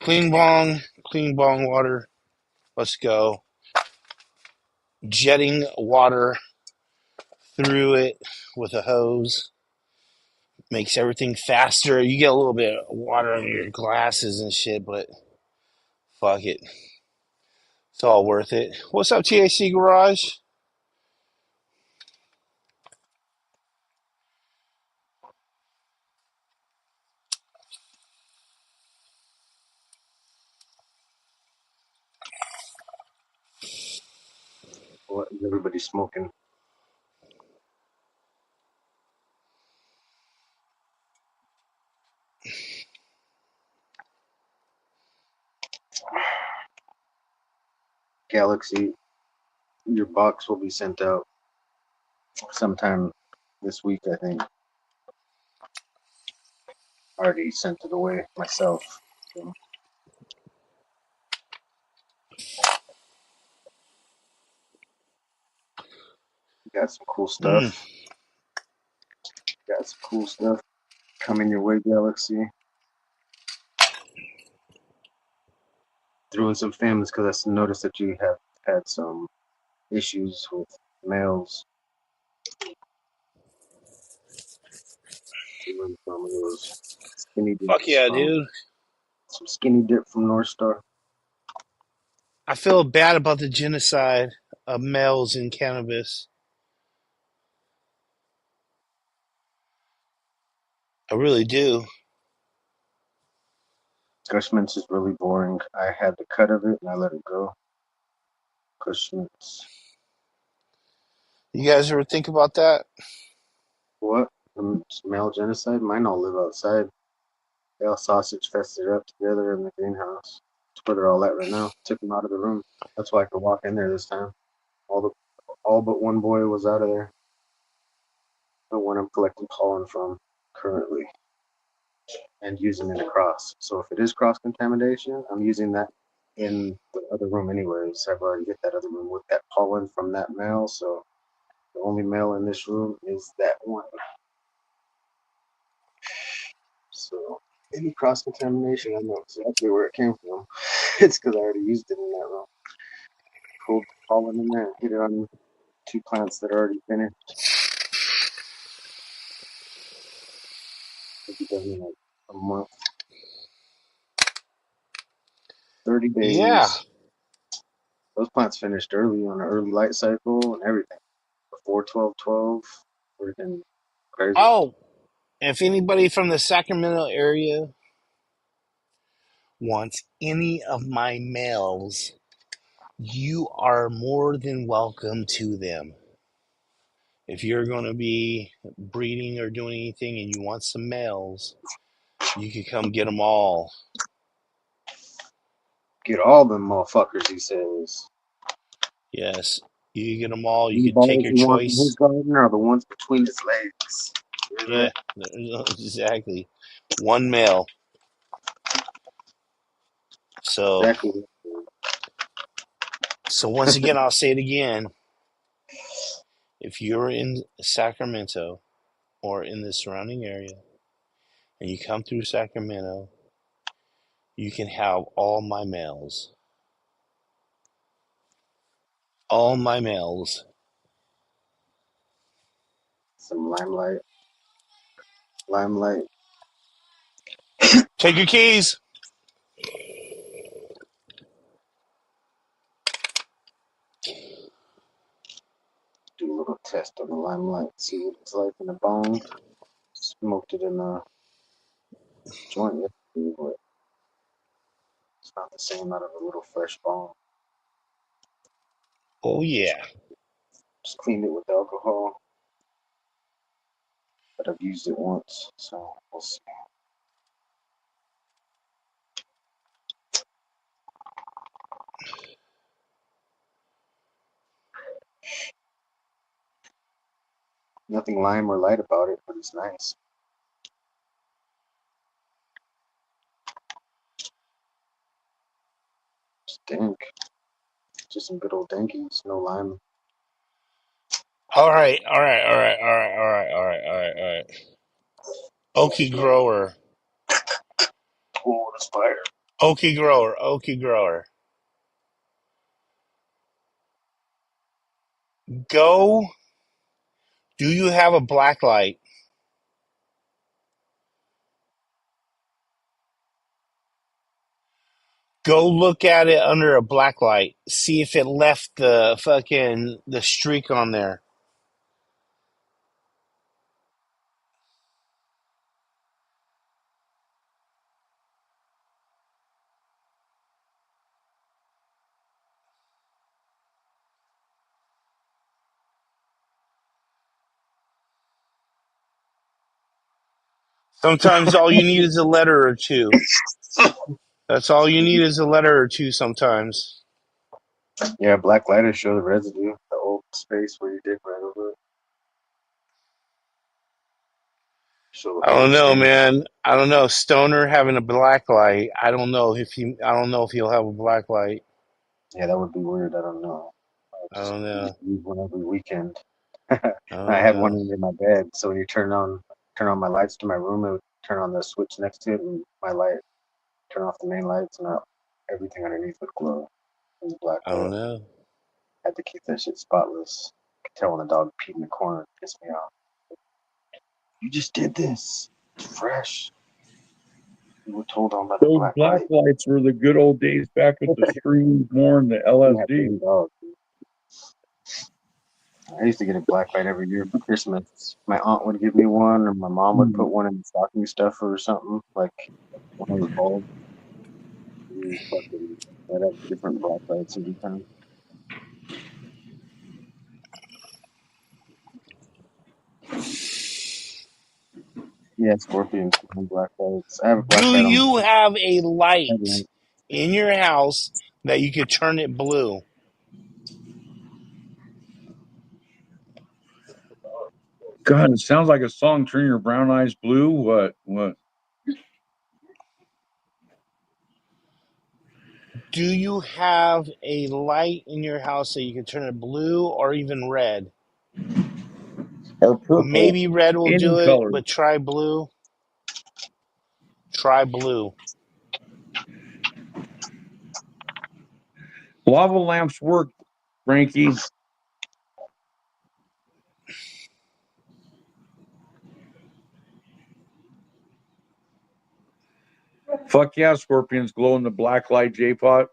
Clean bong water. Let's go. Jetting water through it with a hose makes everything faster. You get a little bit of water on your glasses and shit, but fuck it. It's all worth it. What's up, TAC Garage? What is everybody smoking? Galaxy, your box will be sent out sometime this week, I think. I already sent it away myself. So, got some cool Mm. stuff. Got some cool stuff coming your way, Galaxy. Threw in some famous because I noticed that you have had some issues with males. Threw in some of those skinny Fuck dips yeah, from dude. some skinny dip from North Star. I feel bad about the genocide of males in cannabis. I really do. Gushmints is really boring. I had the cut of it and I let it go. Gushmints. You guys ever think about that? What? Male genocide? Mine all live outside. They all sausage fested up together in the greenhouse. That's where they're all at right now. Took them out of the room. That's why I could walk in there this time. All but one boy was out of there. The one I'm collecting pollen from currently and using it across. So if it is cross contamination, I'm using that in the other room anyways. I've already hit that other room with that pollen from that male. So the only male in this room is that one. So any cross contamination, I know exactly where it came from. It's because I already used it in that room. Pulled pollen in there, hit it on 2 plants that are already finished. It'll be done in like a month, 30 Yeah. days. Those plants finished early on an early light cycle and everything. Before 12/12, freaking crazy. Oh, if anybody from the Sacramento area wants any of my males, you are more than welcome to them. If you're going to be breeding or doing anything and you want some males, you can come get them all. Get all them motherfuckers, he says. Yes, you can get them all. You Any could take balls your he wants in his choice. garden are the ones between his legs. Hear Yeah, that? exactly. One male. So, Exactly. so once again, I'll say it again. If you're in Sacramento or in the surrounding area and you come through Sacramento, you can have all my males. All my males. Some limelight. Limelight. Take your keys. Do a little test on the limelight. See what it's like in a bong. Smoked it in a joint yesterday, but it's not the same out of a little fresh bong. Oh yeah. Just cleaned it with alcohol, but I've used it once, so we'll see. Nothing lime or light about it, but it's nice. Just dank. Just some good old dankies, no lime. All right, all right, all right, all right, all right, all right, all right, all right. Okie grower, Oh, that's fire. okie grower, okie grower. Go. Do you have a black light? Go look at it under a black light. See if it left the streak on there. Sometimes all you need is a letter or two. That's all you need is a letter or two sometimes. Yeah, black lighters show the residue, the old space where you did right over it. Show I show don't the know, stain. man. I don't know. Stoner having a black light. I don't know if he'll have a black light. Yeah, that would be weird. I don't know. I I just don't use know. one every weekend. I I don't had one know. under my bed, so when you turn on my lights to my room, it would turn on the switch next to it, and my light turn off the main lights, and everything underneath would glow. It was black I don't though. know. Had to keep that shit spotless. Could tell when the dog peed in the corner. It pissed me off. You just did this. It's fresh. You were told on by the Those black black light. lights were the good old days back with the streams more and the You have LSD. three dogs. I used to get a black light every year for Christmas. My aunt would give me one, or my mom would put one in the stocking stuffer or something, like one of those bulbs. We fucking had up different black lights every time. Yeah, scorpions and black lights. I have a black Do light on my you have a light headlight. in your house that you could turn it blue? God, it sounds like a song. Turn your brown eyes blue. What? What? Do you have a light in your house that you can turn it blue or even red? Or purple? Maybe red will Any do it, color. but try blue. Try blue. Lava lamps work, Frankie. Fuck yeah, scorpions glow in the black light, J-Pot.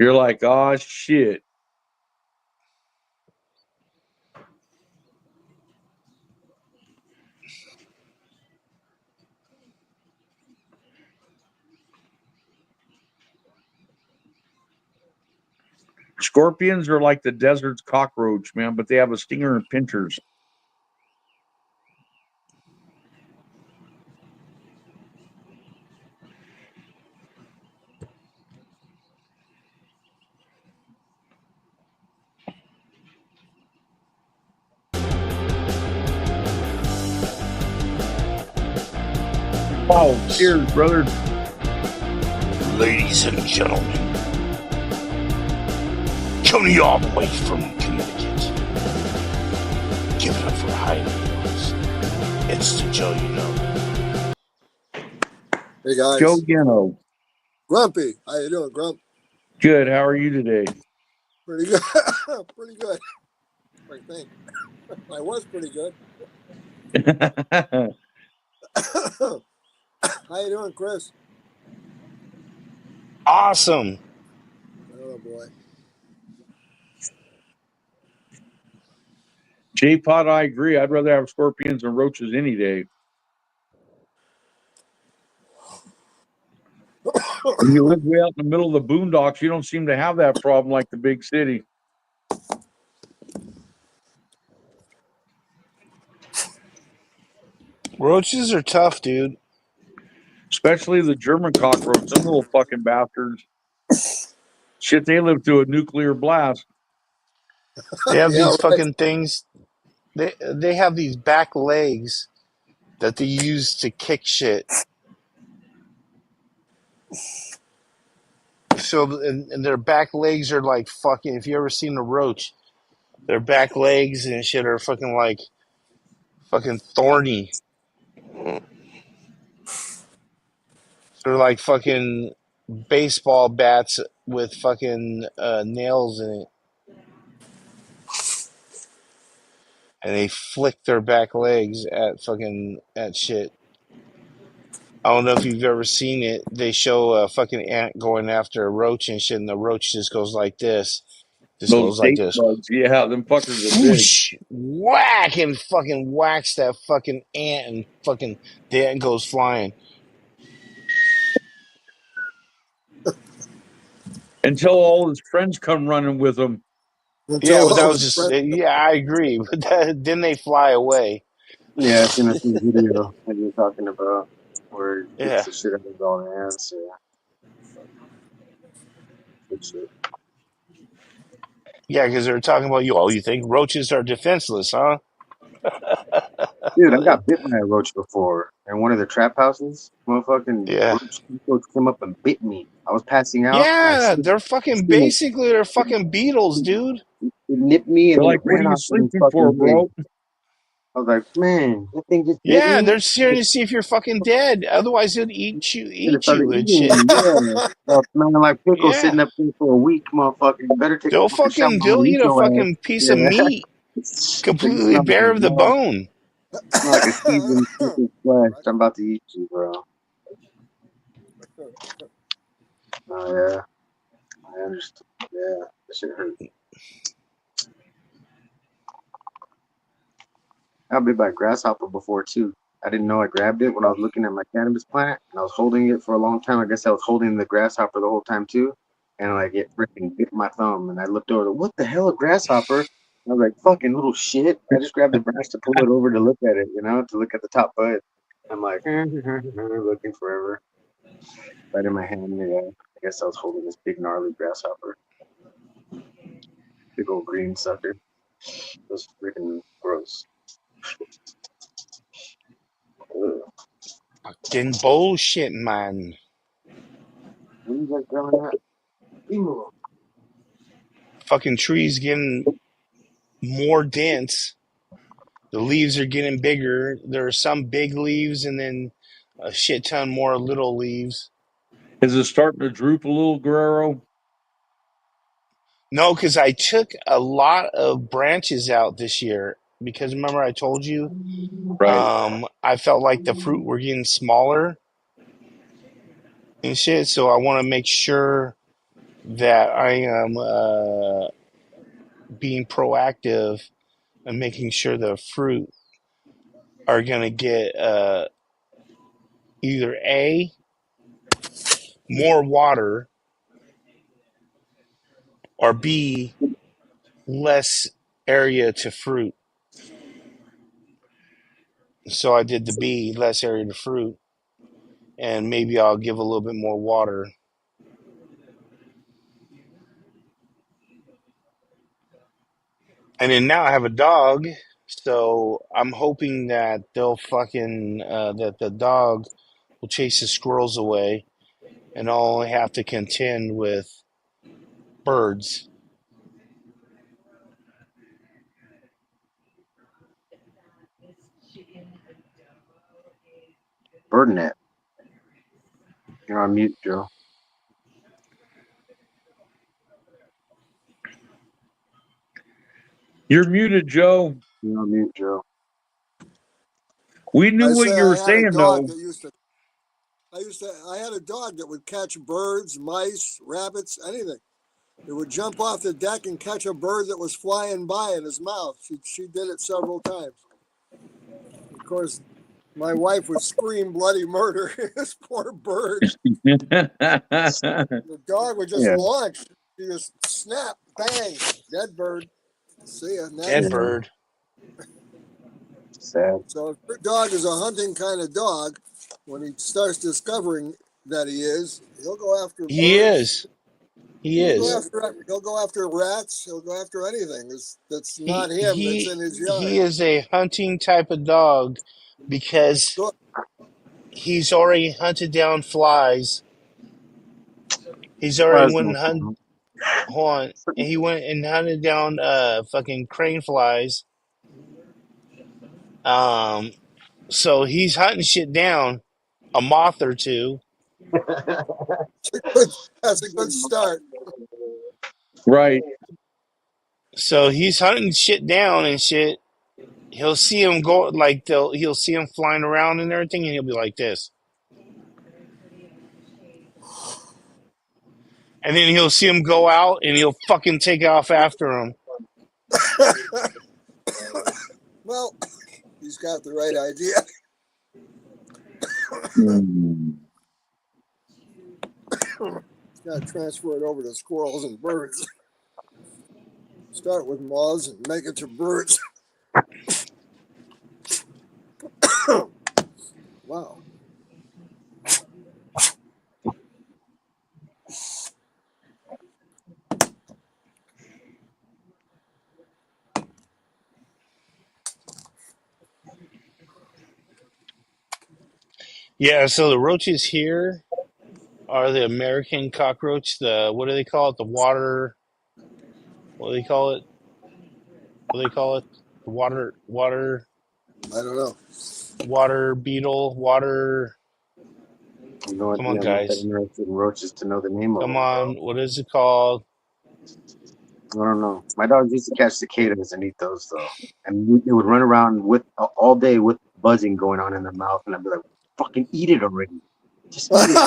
You're like, oh shit. Scorpions are like the desert's cockroach, man, but they have a stinger and pinchers. Oh, cheers, brother. Ladies and gentlemen, coming all the way from Connecticut, give it up for high heels. It's the Joe You Know. Hey guys, Joe Gino. Grumpy, how you doing, Grump? Good. How are you today? Pretty good, pretty good. I think I was pretty good. How you doing, Chris? Awesome. Oh boy. J-Pot, I agree. I'd rather have scorpions and roaches any day. When you live way out in the middle of the boondocks, you don't seem to have that problem like the big city. Roaches are tough, dude. Especially the German cockroach, them little fucking bastards. Shit, they live through a nuclear blast. They have Yeah, these right. fucking things. They have these back legs that they use to kick shit. So and their back legs are like fucking. If you ever seen a roach, their back legs and shit are fucking like fucking thorny. They're like fucking baseball bats with fucking nails in it, and they flick their back legs at fucking at shit. I don't know if you've ever seen it. They show a fucking ant going after a roach and shit, and the roach just goes like this. Just Those goes like date this. bugs, yeah, them fuckers are big. Whoosh! Whack! And fucking whacks that fucking ant, and fucking the ant goes flying. Until all his friends come running with him. Yeah, Until but that all was his just, friends. yeah, I agree. But then they fly away. Yeah, I seen a video that you're talking about where it beats Yeah. the shit out of all the ants. Yeah, good shit. Yeah, because they're talking about you. Oh, you think roaches are defenseless, huh? Dude, I got bit by a roach before in one of the trap houses. Motherfucking Yeah. roach came up and bit me. I was passing out and I Yeah, seen, they're fucking seen it, basically they're fucking beetles, dude. it nipped me and They're then like, it what are ran you off in his sleeping for, fucking head. bro? I was like, man, that thing just bit Yeah, me. they're trying to see if you're fucking dead. Otherwise, it'd Should have eat started you and eating shit. me. Yeah. Well, smelling like pickle Yeah, sitting up there for a week, motherfucker. You better take a fucking shower they'll and eat eat a your ass. fucking piece of Yeah. meat So you completely smell like bare of the a bone. smell like a seasoned fucking flesh. I'm about to eat you, bro. Oh yeah, I understand. Yeah, that shit hurt. I've been by a grasshopper before too. I didn't know I grabbed it when I was looking at my cannabis plant, and I was holding it for a long time. I guess I was holding the grasshopper the whole time too, and like it freaking bit my thumb. And I looked over, what the hell, a grasshopper? I was like, fucking little shit. I just grabbed the branch to pull it over to look at it, to look at the top bud. I'm like, looking forever. Right in my hand, yeah. I guess I was holding this big gnarly grasshopper, big old green sucker. It was freaking gross. Ugh. Fucking bullshit, man. What are you guys growing at? Emo. Fucking trees getting more dense. The leaves are getting bigger. There are some big leaves, and then a shit ton more little leaves. Is it starting to droop a little, Guerrero? No, because I took a lot of branches out this year. Because remember, I told you, Right. I felt like the fruit were getting smaller and shit. So I want to make sure that I am being proactive and making sure the fruit are going to get either A, more water, or B, less area to fruit. So I did the B, less area to fruit, and maybe I'll give a little bit more water. And then now I have a dog, so I'm hoping that they'll fucking that the dog will chase the squirrels away, and I'll only have to contend with birds. Birdnet. You're on mute, Joe. You're muted, Joe. You're on mute, Joe. We knew I what say you were I had a saying, dog though. that I had a dog that would catch birds, mice, rabbits, anything. It would jump off the deck and catch a bird that was flying by in his mouth. She did it several times. Of course, My wife would scream bloody murder. This poor bird. The dog would just Yeah, launch. He just snap, bang, dead bird. See ya Dead next. yeah, bird. sad. So if your dog is a hunting kind of dog, when he starts discovering that he is, he'll go after He birds. is. He is. He'll go after rats. He'll go after anything that's not He him. That's in he his he yard. is a hunting type of dog because Good. he's already hunted down flies. He's Well, already that's went no and hunt. fun. Hold on. He went and hunted down fucking crane flies. Um, so he's hunting shit down, a moth or two. That's a good start. Right. So he's hunting shit down and shit. He'll see him go like he'll see him flying around and everything, and he'll be like this. And then he'll see him go out, and he'll fucking take off after him. Well, he's got the right idea. Mm. He's got to transfer it over to squirrels and birds. Start with moths and make it to birds. Wow. Yeah, so the roaches here are the American cockroach. The what do they call it? The water. What do they call it? What do they call it? The I don't know. water beetle. Water. I have no Come on, idea. I'm not that guys. interested in roaches to know the name of Come them, on. though. What is it called? I don't know. My dogs used to catch cicadas and eat those, though. And they would run around with all day with buzzing going on in their mouth, and I'd be like, "Fucking eat it already! Just eat it!"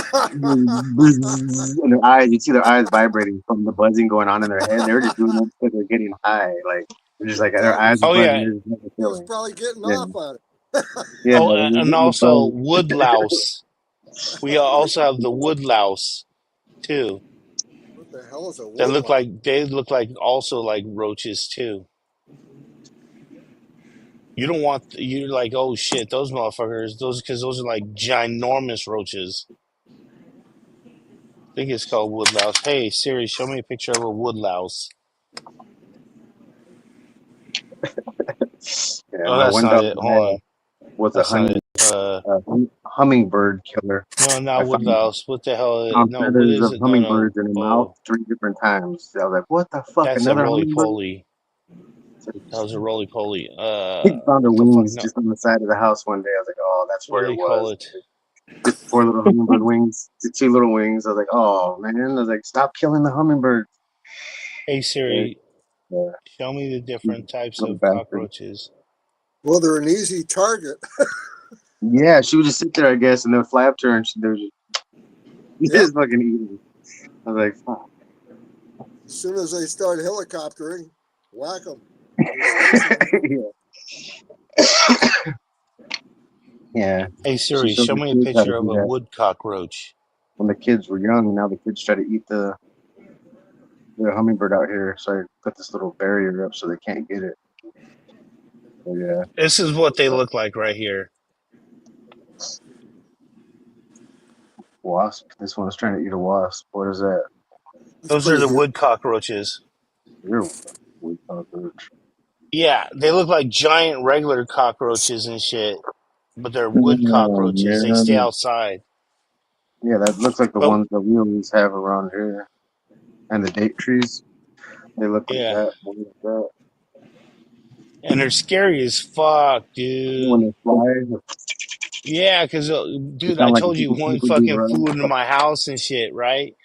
And their eyes, you'd see their eyes vibrating from the buzzing going on in their head. They were just doing it because they're getting high. Like they're just like their Well, eyes are Oh buzzing. yeah. They're just never he was killing. probably getting Yeah, off on it. yeah. Oh, and The also buzz. woodlouse. We also have the woodlouse too. What the hell is a That woodlouse? they look like also like roaches too. You don't want you're like, oh shit, those motherfuckers, those because those are like ginormous roaches. I think it's called woodlouse. Hey Siri, show me a picture of a woodlouse. Yeah, Oh, my that's one not dog it. I had Hold on, was a that's not it. hummingbird killer. No, I not found woodlouse. What the hell? found No, what feathers is of it? No, no. hummingbirds in her mouth Oh, 3 different times. I was like, "What the fuck? that's a Another roly hummingbird?" poly. So That was a roly poly. he found her What the fuck? wings No, just on the side of the house one day. I was like, "Oh, that's what do where it they call was." it? Just four little hummingbird wings, two little wings. I was like, "Oh man!" I was like, "Stop killing the hummingbird." Hey Yeah, Siri, yeah, show me the different types little of bastard. cockroaches. Well, they're an easy target. Yeah, she would just sit there, I guess, and they would fly up to her, and they would Yep. just fucking eat them. I was like, "Fuck." As soon as they start helicoptering, whack them. They're stationary. Yeah, Hey she Siri, showed show the me a kids how to picture do of a that wood cockroach. when the kids were young, and now the kids try to eat the hummingbird out here. So I put this little barrier up so they can't get it. So yeah, This is what they look like right here. wasp. This one's trying to eat a wasp. What is that? That's Those are pretty the good. wood cockroaches. You're a weak cockroach. Yeah, they look like giant regular cockroaches and shit, but they're wood Oh cockroaches. They stay man, outside. yeah, that looks like the But ones that we always have around here, and the date trees. They look like yeah, that. They look like that. and they're scary as fuck, When dude. they fly, Yeah, because they dude, I sound like a told you one super duper fucking flew run. into my house and shit, right?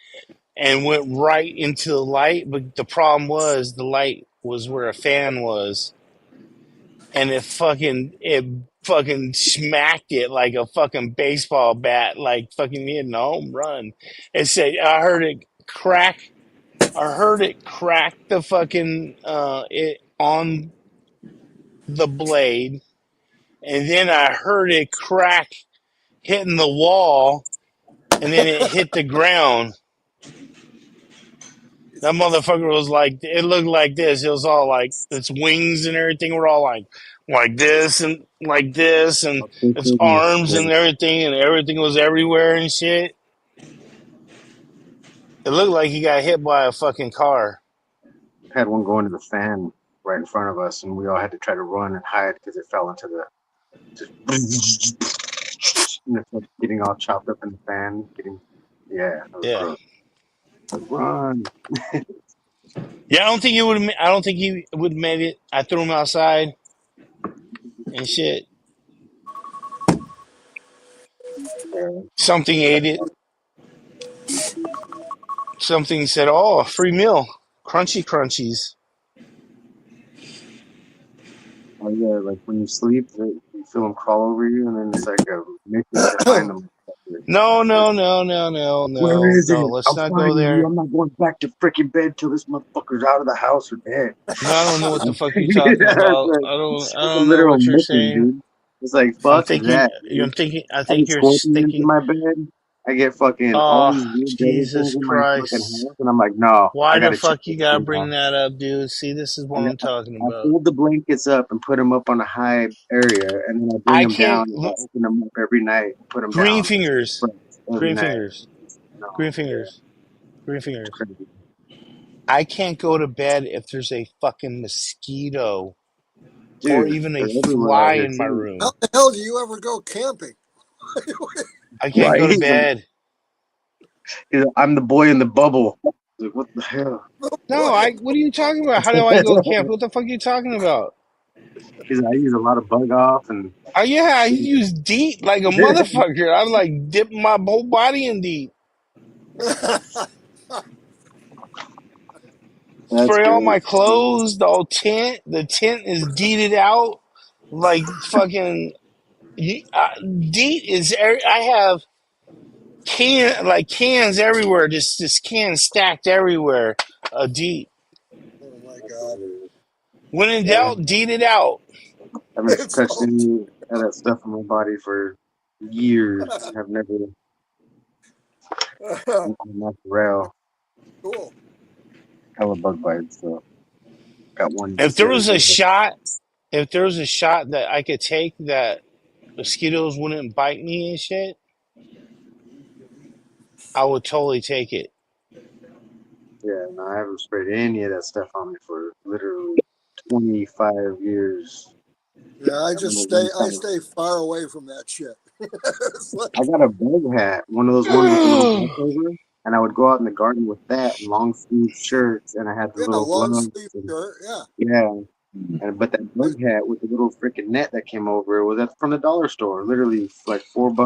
And went right into the light. But the problem was the light was where a fan was, and it fucking smacked it like a fucking baseball bat, like fucking hitting a home run. It said I heard it crack. I heard it crack the fucking it on the blade, and then I heard it crack hitting the wall, and then it hit the ground. That motherfucker was like, it looked like this. It was all like its wings and everything were all like this and like this, and its arms and everything was everywhere and shit. It looked like he got hit by a fucking car. Had one go into the fan right in front of us, and we all had to try to run and hide because it fell into the. Just, and it's like getting all chopped up in the fan. Yeah, that was Yeah, gross. Like, run. yeah. I don't think he would. I don't think he would have made it. I threw him outside and shit. Yeah. Something ate it. Something said, "Oh, a free meal, crunchy crunchies." Oh yeah, like when you sleep, you feel them crawl over you, and then it's like a mission to find them. No, no, no, no, no, Where no, is no. it? Let's I'm not go finding you. there. I'm not going back to freaking bed till this motherfucker's out of the house or dead. No, I don't know what the fuck you're talking It's about. like I it's a don't know literal what you're mission, saying. dude. It's like I'm fuck thinking. that, dude. I I get think you're scorpions in thinking. my bed. I get fucking all Oh, these weird devil things Jesus in my fucking Christ! house, and I'm like, no, I Why the gotta check fuck this you gotta shit bring out. that up, dude? See, this is what I'm talking I about. fold the blankets up and put them up on a high area, and then I bring I them can't. down and I open them up every night, put them Green down fingers. fresh every Green night. fingers. No, Green yeah, fingers. Green it's fingers. crazy, I can't go to bed if there's a fucking mosquito or dude. even a They're everywhere out fly here in my too, How room. the hell do you ever go camping? I can't go to right? bed. I'm the boy in the bubble. Like, what the hell? No, what are you talking about? How do I go camp? What the fuck are you talking about? I use a lot of bug off and Oh yeah, I use DEET like a motherfucker. I'm like dipping my whole body in DEET. that's Spray all great. my clothes, the whole tent. The tent is deeded out. Like fucking DEET is. I have cans everywhere. Just cans stacked everywhere. DEET. Oh my God. When in Yeah, doubt, DEET it out. I haven't It's touched all any of that stuff on my body for years. I've never not rail cool. hella bug bites. So got one If just the there other was a day. shot, if there was a shot that I could take that mosquitoes wouldn't bite me and shit, I would totally take it. Yeah, no, I haven't sprayed any of that stuff on me for literally 25 years. Yeah, I I just remember stay. one I time stay far away from that shit. It's like, I got a bug hat, one of those ones with the little brush over, and I would go out in the garden with that and long sleeve shirts, and I had the yeah, little long gloves. sleeve And, shirt. Yeah. yeah, but that I, bug hat with the little freaking net that came over was that from the dollar store, literally for like $4.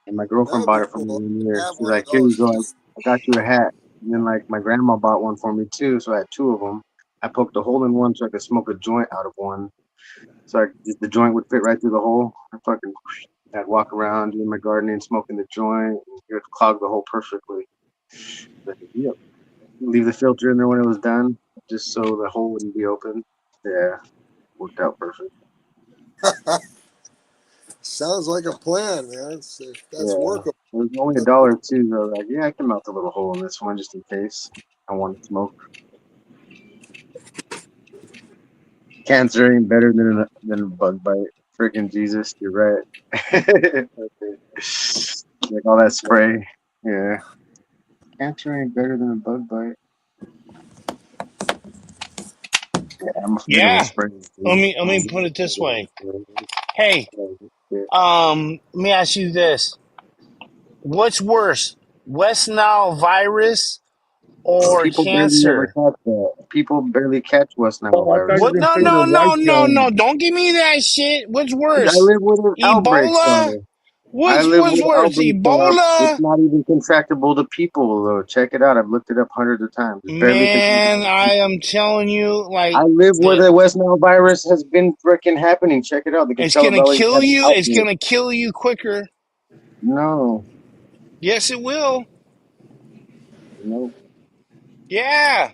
And my that girlfriend would bought be it for me cool. one year. Have She's one of like, "Here you those. go, I got you a hat." And then like my grandma bought one for me too, so I had two of them. I poked a hole in one so I could smoke a joint out of one, so the joint would fit right through the hole. I'd walk around doing my gardening, smoking the joint, and it would clog the hole perfectly. Like, yep. Leave the filter in there when it was done, just so the hole wouldn't be open. Yeah, worked out perfect. Sounds like a plan, man. That's Yeah, workable. it was only $1 too. So I was like, yeah, I can melt a little hole in this one just in case I want to smoke. Cancer ain't better than a bug bite. Freaking Jesus, you're right. Like all that spray. Yeah, cancer ain't better than a bug bite. Yeah, I'm afraid of the Yeah. spray. Let me put it this way. Hey, let me ask you this: what's worse, West Nile virus or People barely ever cancer? catch that. People barely catch West Nile Oh, I thought virus. you were What? going to No, say the no, no, white no, no! Don't give me that shit. What's I worse, live where there's outbreaks Ebola? are. I live What's where the worse, outbreaks are. It's Ebola? not even contractable to people, though. Check it out. I've looked it up hundreds of times. It's barely Man, contractable to I people. am telling you, I like, live where the, the West Nile virus has been freaking happening. Check it out. They can it's tell it gonna already kill had an you. It's outbreak. gonna kill you quicker. No, Yes, it will. no. Yeah.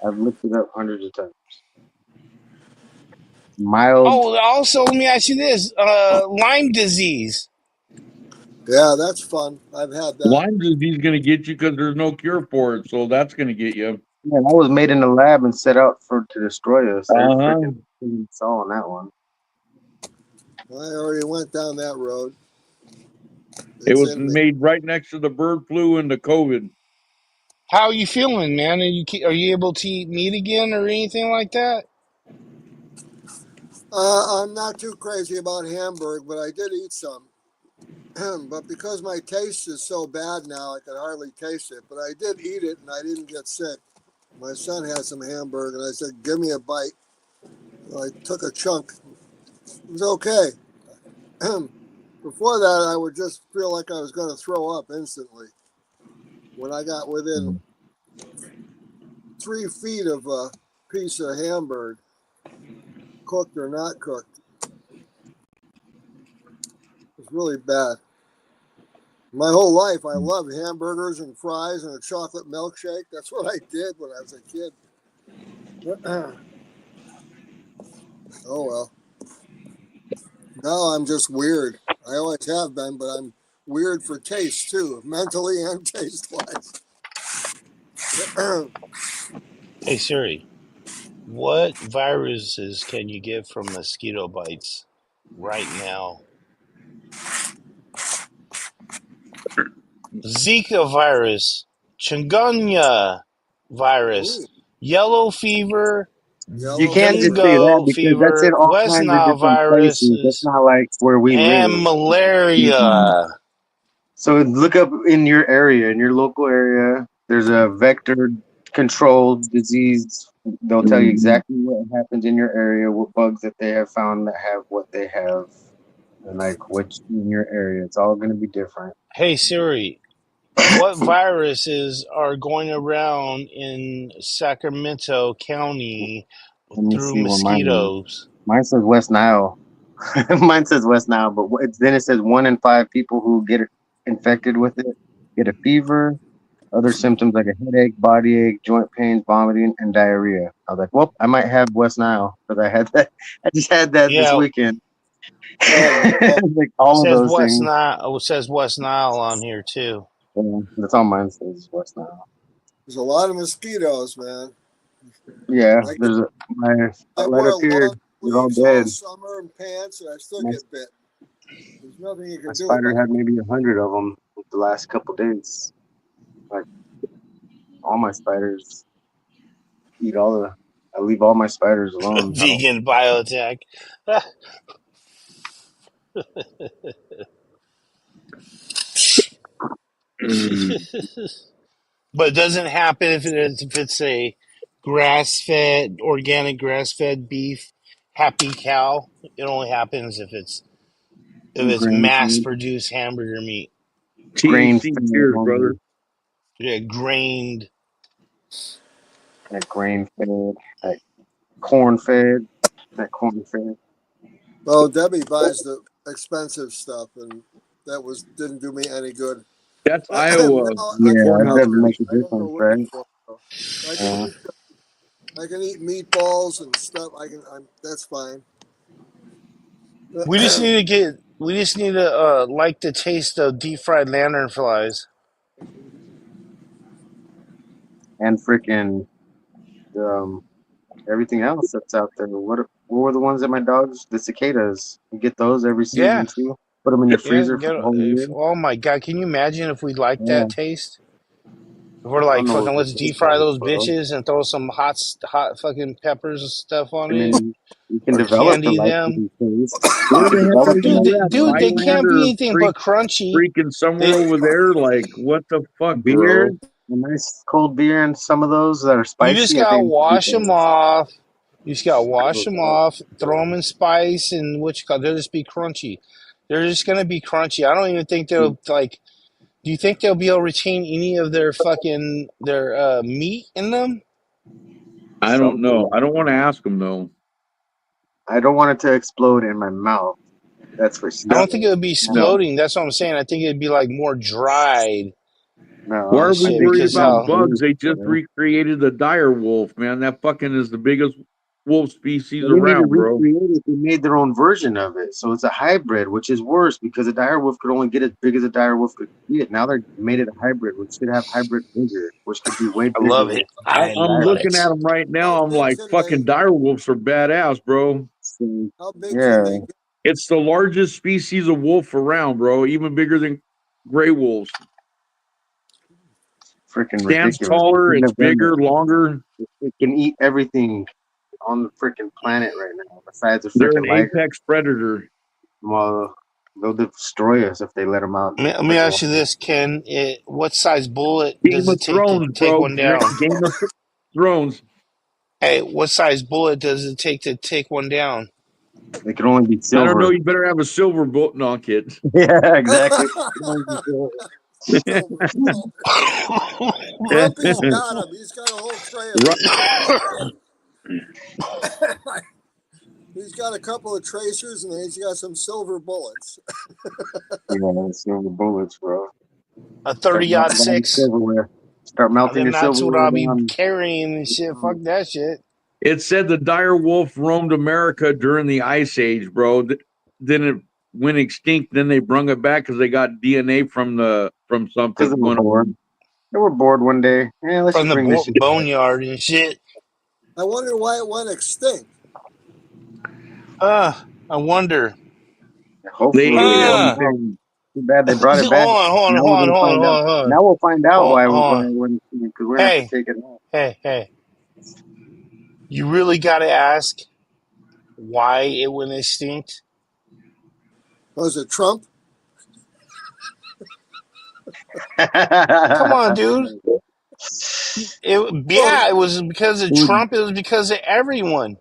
I've looked it up hundreds of times. Mild. Oh, also, let me ask you this: Lyme disease. Yeah, that's fun. I've had that. Lyme disease is going to get you because there's no cure for it, so that's going to get you. Yeah, that was made in the lab and set out to destroy us. They're Uh-huh. freaking saw on that one. I already went down that road. It It's was in me. made right next to the bird flu and the COVID. How are you feeling, man? Are you able to eat meat again or anything like that? I'm not too crazy about Hamburg, but I did eat some. But because my taste is so bad now, I can hardly taste it. But I did eat it, and I didn't get sick. My son had some Hamburg, and I said, "Give me a bite." I took a chunk. It was okay. Before that, I would just feel like I was going to throw up instantly. When I got within 3 feet of a piece of Hamburg, cooked or not cooked, it was really bad. My whole life, I loved hamburgers and fries and a chocolate milkshake. That's what I did when I was a kid. Oh well. Now I'm just weird. I always have been, but I'm weird for taste too, mentally and taste wise. Hey Siri, what viruses can you get from mosquito bites right now? Zika virus, chikungunya virus, Ooh, yellow fever, You yellow can't just fever. say that dingo because that's in fever, all West kinds of Nile different places. That's viruses, not like where we and live. Mhm. malaria. So look up in your area, in your local area. There's a vector controlled disease. They'll tell you exactly what happens in your area, what bugs that they have found that have what they have, and like which in your area. It's all going to be different. Hey Siri, what viruses are going around in Sacramento County Let me through see where mine is. mosquitoes? Mine says West Nile. Mine says West Nile, but then it says 1 in 5 people who get infected with it get a fever, other symptoms like a headache, body ache, joint pains, vomiting, and diarrhea. I was like, well, I might have West Nile because I had that. I just had that this Yeah, weekend. Oh no, Like all of those things. It says West Nile on here too. Yeah, that's all mine says West Nile. there's a lot of mosquitoes, man. Yeah, I get, there's my I right up wear here. long They're all sleeves all dead. summer and pants, and I still My get bit. There's nothing you my can do spider about had maybe 100 of them the last couple days. Like all my spiders eat all the. I leave all my spiders alone. I don't. Vegan biotech. But it doesn't happen if it's a grass fed, organic grass fed beef, happy cow. It only happens if it's Grain mass fed, produced hamburger meat. grain THC fed cheers, brother. only. Yeah, grained. That grain fed, that corn fed, that corn fed. Well, Debbie buys the expensive stuff, and that was didn't do me any good. That's Now Iowa I can Yeah, eat it poorhouse doesn't make burgers. a I don't go difference, right? looking for them. I can Yeah. eat. I can eat meatballs and stuff. That's fine. We just need to like the taste of deep fried lantern flies. And freaking everything else that's out there. What were the ones that my dogs? The cicadas. You get those every Yeah, season too. Put them in your yeah. freezer for the whole year. Oh my god, can you imagine if we liked Yeah, that taste? If we're I don't like know fucking, what the let's taste deep fry buds, those bro. bitches and throw some hot fucking peppers and stuff on I it, mean, you can or develop the candy liking them. taste. Where You the can hell develop are the Dude, you at? they liking. can't be Thailand or anything but crunchy. freaking somewhere They, over there? Like, what the fuck, Beer, bro? a nice cold beer, and some of those that are you just spicy. I gotta think it's wash them ridiculous. off. You just gotta wash Those them are- off, throw them in spice, and they'll just be crunchy. They're just gonna be crunchy. I don't even think they'll like. Do you think they'll be able to retain any of their meat in them? I don't know. Something. I don't want to ask them though. I don't want it to explode in my mouth. That's for I No, don't think sure. it would be no. exploding. That's what I'm saying. I think it'd be like more dried Why No, and are we I shit think worried because it's gonna about how bugs? taste They just better. recreated the dire wolf, man. That fucking is the biggest. wolf species They need to around, bro. recreate it. They made their own version of it, so it's a hybrid, which is worse because a dire wolf could only get as big as a dire wolf could get. Now they made it a hybrid, which should have hybrid bigger, which could be way I bigger love than it. I'm, I I'm love looking it. at them right How now. I'm big like, can they? fucking dire wolves are badass, bro. so, How big can yeah, they get? It's the largest species of wolf around, bro. Even bigger than gray wolves. freaking Stands ridiculous. taller. It's Shouldn't have done bigger, that. longer. It can eat everything on the freaking planet right now, besides a They're an freaking liger. apex predator. Well, they'll destroy us if they let them out. Let me ask you this, Ken. What size bullet Game does of it take to Thrones, take bro. one down? Game of Thrones. Hey, what size bullet does it take to take one down? They can only be I don't know. silver. You better have a silver bullet. No, kid. Yeah, exactly. Silver bullet. Grumpy's got him. He's got a whole tray of Right. them. He's got a couple of tracers, and then he's got some silver bullets. Yeah, silver bullets, bro. A Start 30 melting down your six. silverware. Start melting Then your that's what silverware I'll be down. carrying and shit. Fuck that shit. It said the dire wolf roamed America during the Ice Age, bro. Then it went extinct. Then they brung it back because they got DNA from Because they something. were One of bored. them. They were bored one day. Yeah, let's From just the bring this shit back. boneyard and shit. I wonder why it went extinct. I wonder. They Hopefully ate it went Ah, everything. too bad they brought it hold back. on, Now we're gonna find out. hold on. Now we'll find out why Hold on. it went extinct because we're gonna have Hey, to take it out. hey. You really got to ask why it went extinct? Was it Trump? Come on, dude. It was because of Trump. It was because of everyone.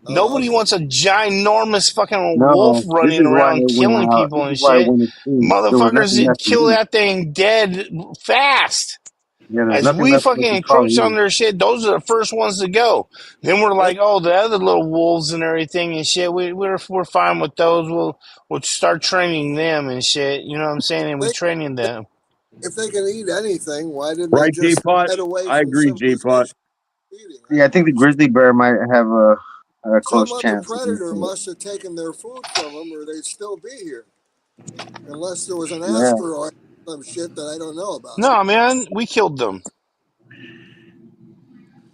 Nobody Okay. wants a ginormous fucking wolf No, this running is why around it went killing out. people This is and why it shit. went extinct. There was Motherfuckers nothing did left to kill eat. that thing dead fast. Yeah, there's As nothing we left for fucking them to encroach probably on eat. their shit, those are the first ones to go. Then we're They, like, oh, the other little wolves and everything and shit. We're fine with those. We'll start training them and shit. You know what I'm saying? And we they, training them. if they can eat anything, why didn't they Right, J just Pot? head away I from agree, J Pot. civilization eating? Yeah, I think the grizzly bear might have a Some close other chance against predator it. must have taken their food from them, or they'd still be here. Unless there was an Yeah. asteroid, some shit that I don't know about. No, man, we killed them.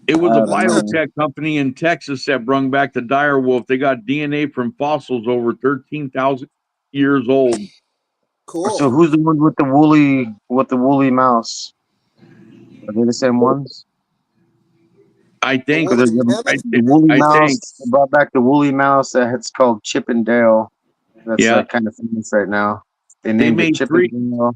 It was a I don't know. biotech company in Texas that brung back the dire wolf. They got DNA from fossils over 13,000 years old. So Cool. who's the one with the woolly mouse? Are they the same ones? I The think. So there's woolly mammoth? the woolly I think. mouse. They brought back the woolly mouse. It's called Chip and Dale. That's Yeah. like kind of famous right now. They They named it made Chip and three. Dale,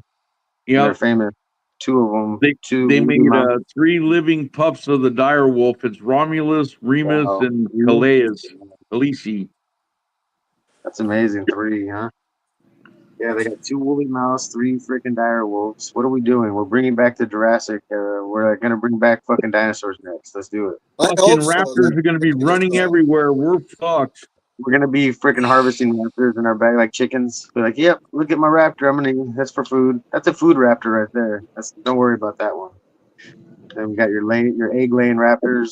and they're Yeah. famous. Two of them. They Two they woolly made mouse. three living pups of the dire wolf. It's Romulus, Remus, Wow. and Three? Calais. Khaleesi. That's amazing. Three, huh? Yeah, they got two woolly mouse, three freaking dire wolves. What are we doing? We're bringing back the Jurassic era. We're gonna bring back fucking dinosaurs next. Let's do it. I Fucking hope so. That's raptors are going to be the case, running though. everywhere. We're fucked. We're gonna be freaking harvesting raptors in our bag like chickens. Be like, yep, look at my raptor. I'm gonna eat. That's for food. That's a food raptor right there. Don't worry about that one. Then we got your egg laying raptors,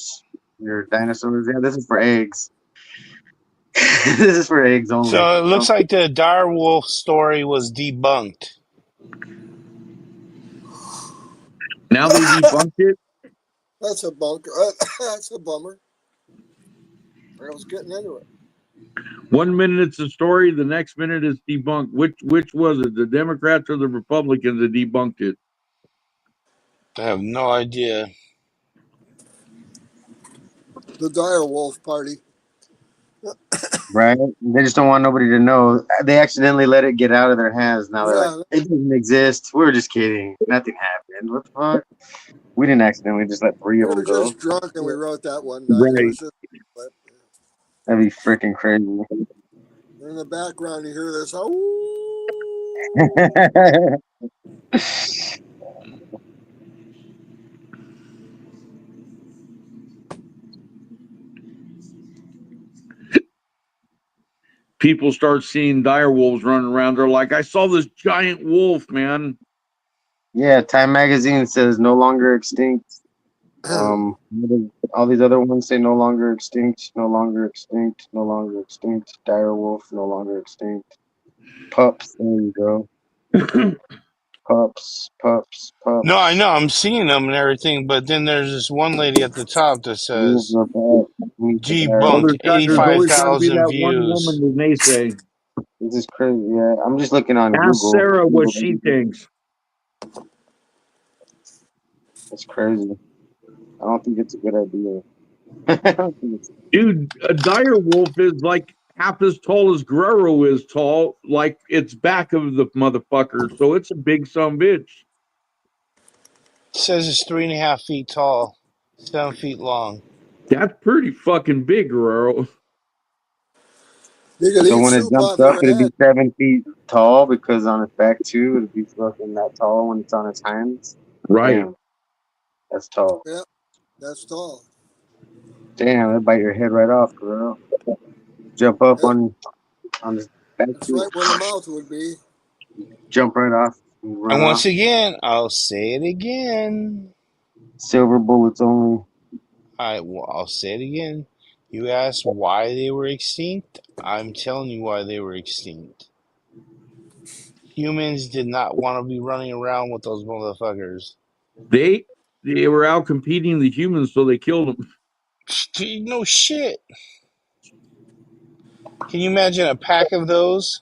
your dinosaurs. Yeah, this is for eggs. This is for eggs only. So it looks like the dire wolf story was debunked. Now they debunked it. That's a bunker. That's a bummer. I was getting into it. 1 minute it's a story, the next minute it's debunked. Which was it? The Democrats or the Republicans that debunked it? I have no idea. The dire wolf party. Right? They just don't want nobody to know. They accidentally let it get out of their hands. Now they're like, Yeah, it doesn't exist. We were just kidding. Nothing happened. What the fuck? We didn't accidentally just let three we of them were go. just drunk and we wrote that one night. It Right. was just, but That'd be freaking crazy. in the background, you hear this. Oh, People start seeing dire wolves running around. They're like, I saw this giant wolf, man. Yeah, Time Magazine says no longer extinct. All these other ones say no longer extinct, no longer extinct, no longer extinct. Dire wolf, no longer extinct. Pups, there you go. Pups, pups, No, I pups. know. I'm seeing them and everything, but then there's this one lady at the top that Wolves says, are back. Meet the dire Well, "Debunked, there's wolf. there's always got to be 85,000 that one woman views." that they say. This is crazy. Yeah, I'm just looking on Ask Google. Sarah what Google she everything. thinks. It's crazy. I don't think it's a good idea. I don't think it's- Dude, a dire wolf is like half as tall as Guerrero is tall, like it's back of the motherfucker. So it's a big son bitch. It says it's 3.5 feet tall, 7 feet long. That's pretty fucking big, Guerrero. You could so eat when it soup jumps off up, your it'll be head. 7 feet tall because on its back too, it'll be fucking that tall when it's on its hinds. Right. Damn, that's tall. Yeah, that's tall. Damn, it'll bite your head right off, girl. Jump up Yep, on his back that's too. right where the mouth would be. Jump right off and run And off. once again, I'll say it again. Silver bullets only. I'll say it again. You asked why they were extinct. I'm telling you why they were extinct. Humans did not want to be running around with those motherfuckers. They they were out competing the humans, so they killed them. No shit. Can you imagine a pack of those?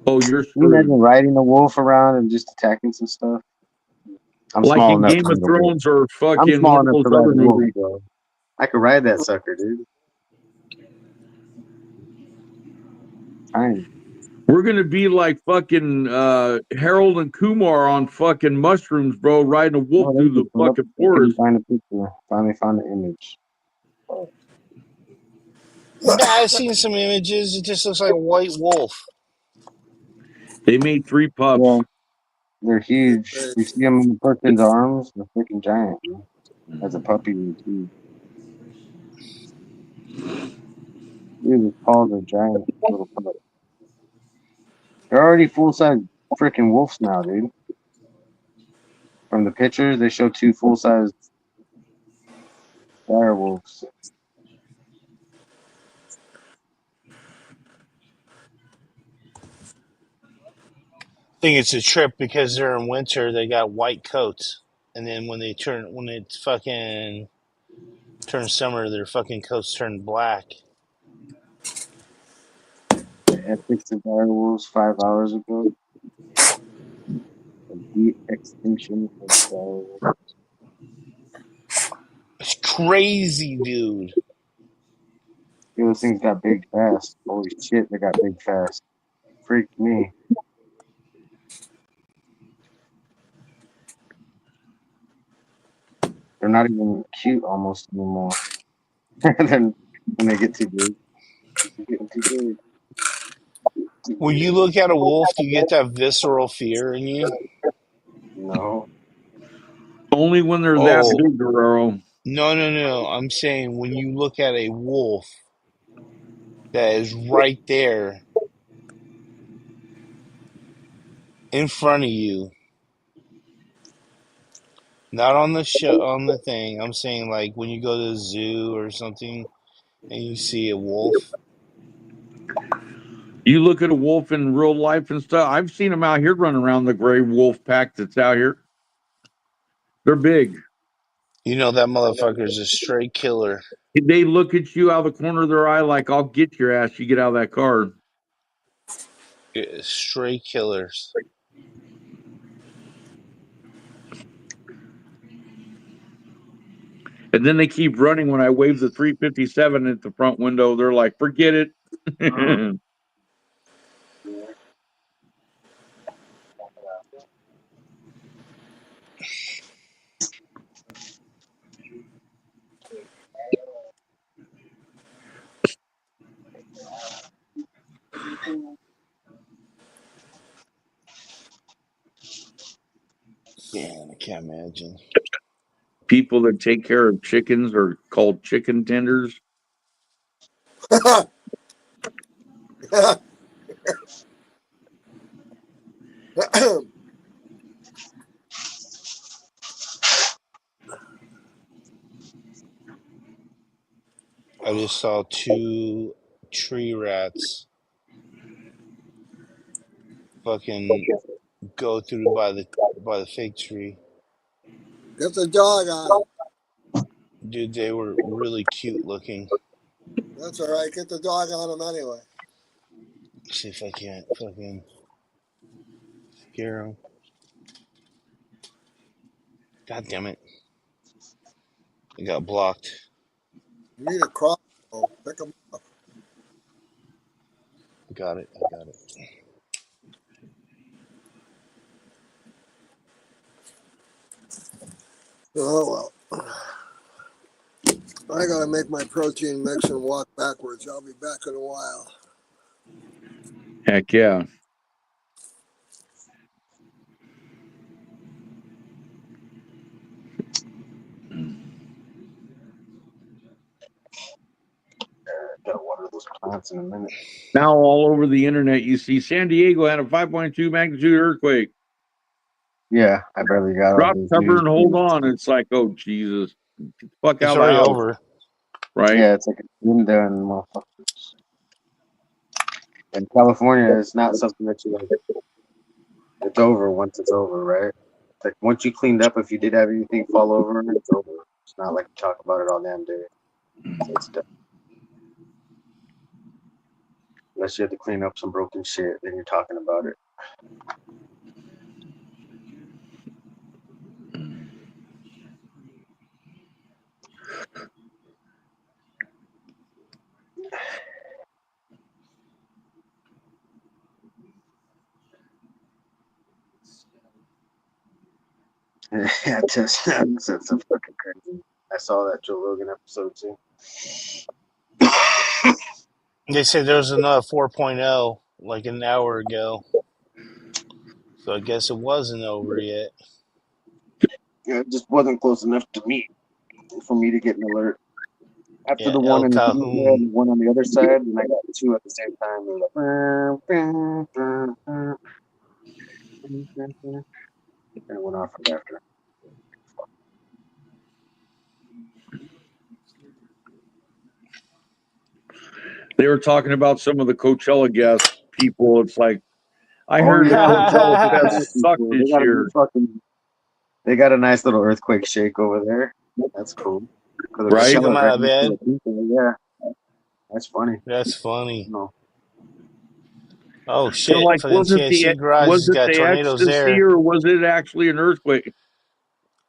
Oh, you're Can you imagine screwed. riding a wolf around and just attacking some stuff? I'm Like small in enough to Game of ride a wolf. Thrones or I'm fucking small one of enough those to ride other a wolf, movies. bro. I could ride that sucker, dude. Fine. We're gonna be like fucking Harold and Kumar on fucking mushrooms, bro, riding a wolf Oh, through there's the a pull up. fucking I couldn't forest. find a picture. Finally found the image. Yeah, I've seen some images. It just looks like a white wolf. They made 3 pups. Yeah, they're huge. They, You see them in the person's arms? They're freaking giant. Man. As a puppy, they're huge. Dude, his paws are giant. Little pup. They're already full size freaking wolves now, dude. From the pictures, they show 2 full size dire wolves. I think it's a trip because they're in winter. They got white coats, and then when it's fucking turns summer, their fucking coats turn black. The ethics of dire wolves 5 hours ago. The de-extinction of dire wolves. It's crazy, dude. Dude, those things got big fast. Holy shit, they got big fast. Freaked me. They're not even cute almost anymore. Then when they get too big, they're getting too big. Too When you big. look at a wolf, do you get that visceral fear in you? No. Only when they're that Oh, big, Guerrero. no, no, no. I'm saying when you look at a wolf that is right there in front of you, not on the show, on the thing. I'm saying like when you go to the zoo or something and you see a wolf. You look at a wolf in real life and stuff. I've seen them out here running around the gray wolf pack that's out here. They're big. You know that motherfucker is a straight killer. They look at you out of the corner of their eye like, I'll get your ass. You get out of that car. Straight killers. And then they keep running when I wave the 357 at the front window. They're like, forget it. Man, I can't imagine. People that take care of chickens are called chicken tenders. saw 2 tree rats fucking go through by the fig tree. Get the dog on him. Dude, they were really cute looking. That's all right. Get the dog on him anyway. See if I can't fucking scare them. God damn it. I got blocked. You need a crossbow. Pick him up. I got it. Oh well. I gotta make my protein mix and walk backwards. I'll be back in a while. Heck yeah. Gotta water those plants in a minute. Now all over the internet, you see San Diego had a 5.2 magnitude earthquake. Yeah, I barely got all Drop those cover news. and hold on. It's like, oh Jesus, get the fuck It's out of the already house, over. right? Yeah, it's like it's been done, motherfuckers. In California, it's not something that you like. It's over once it's over, right? It's like once you cleaned up, if you did have anything fall over, it's over. It's not like you talk about it all damn day. So it's done. Unless you have to clean up some broken shit, then you're talking about it. Yeah, that's so fucking crazy. I saw that Joe Rogan episode too. They said there was another 4.0 like an hour ago. So I guess it wasn't over yet. Yeah, it just wasn't close enough to me for me to get an alert. After Yeah, the one El in the beginning there and Cajon. the one on the other side, and I got two at the same time. They were like, and it went off right after. They were talking about some of the Coachella guest people. It's like I Oh heard the yeah, the Coachella Coachella Fest sucked people. They this got a new year, fucking. They got a nice little earthquake shake over there. That's cool. Because the right? Shook him Coachella is right out of next to bed. the people. Yeah, that's funny. That's funny. No, Oh They're shit! like, Fucking TNC Garage was has it got the tornadoes ecstasy there. or was it actually an earthquake?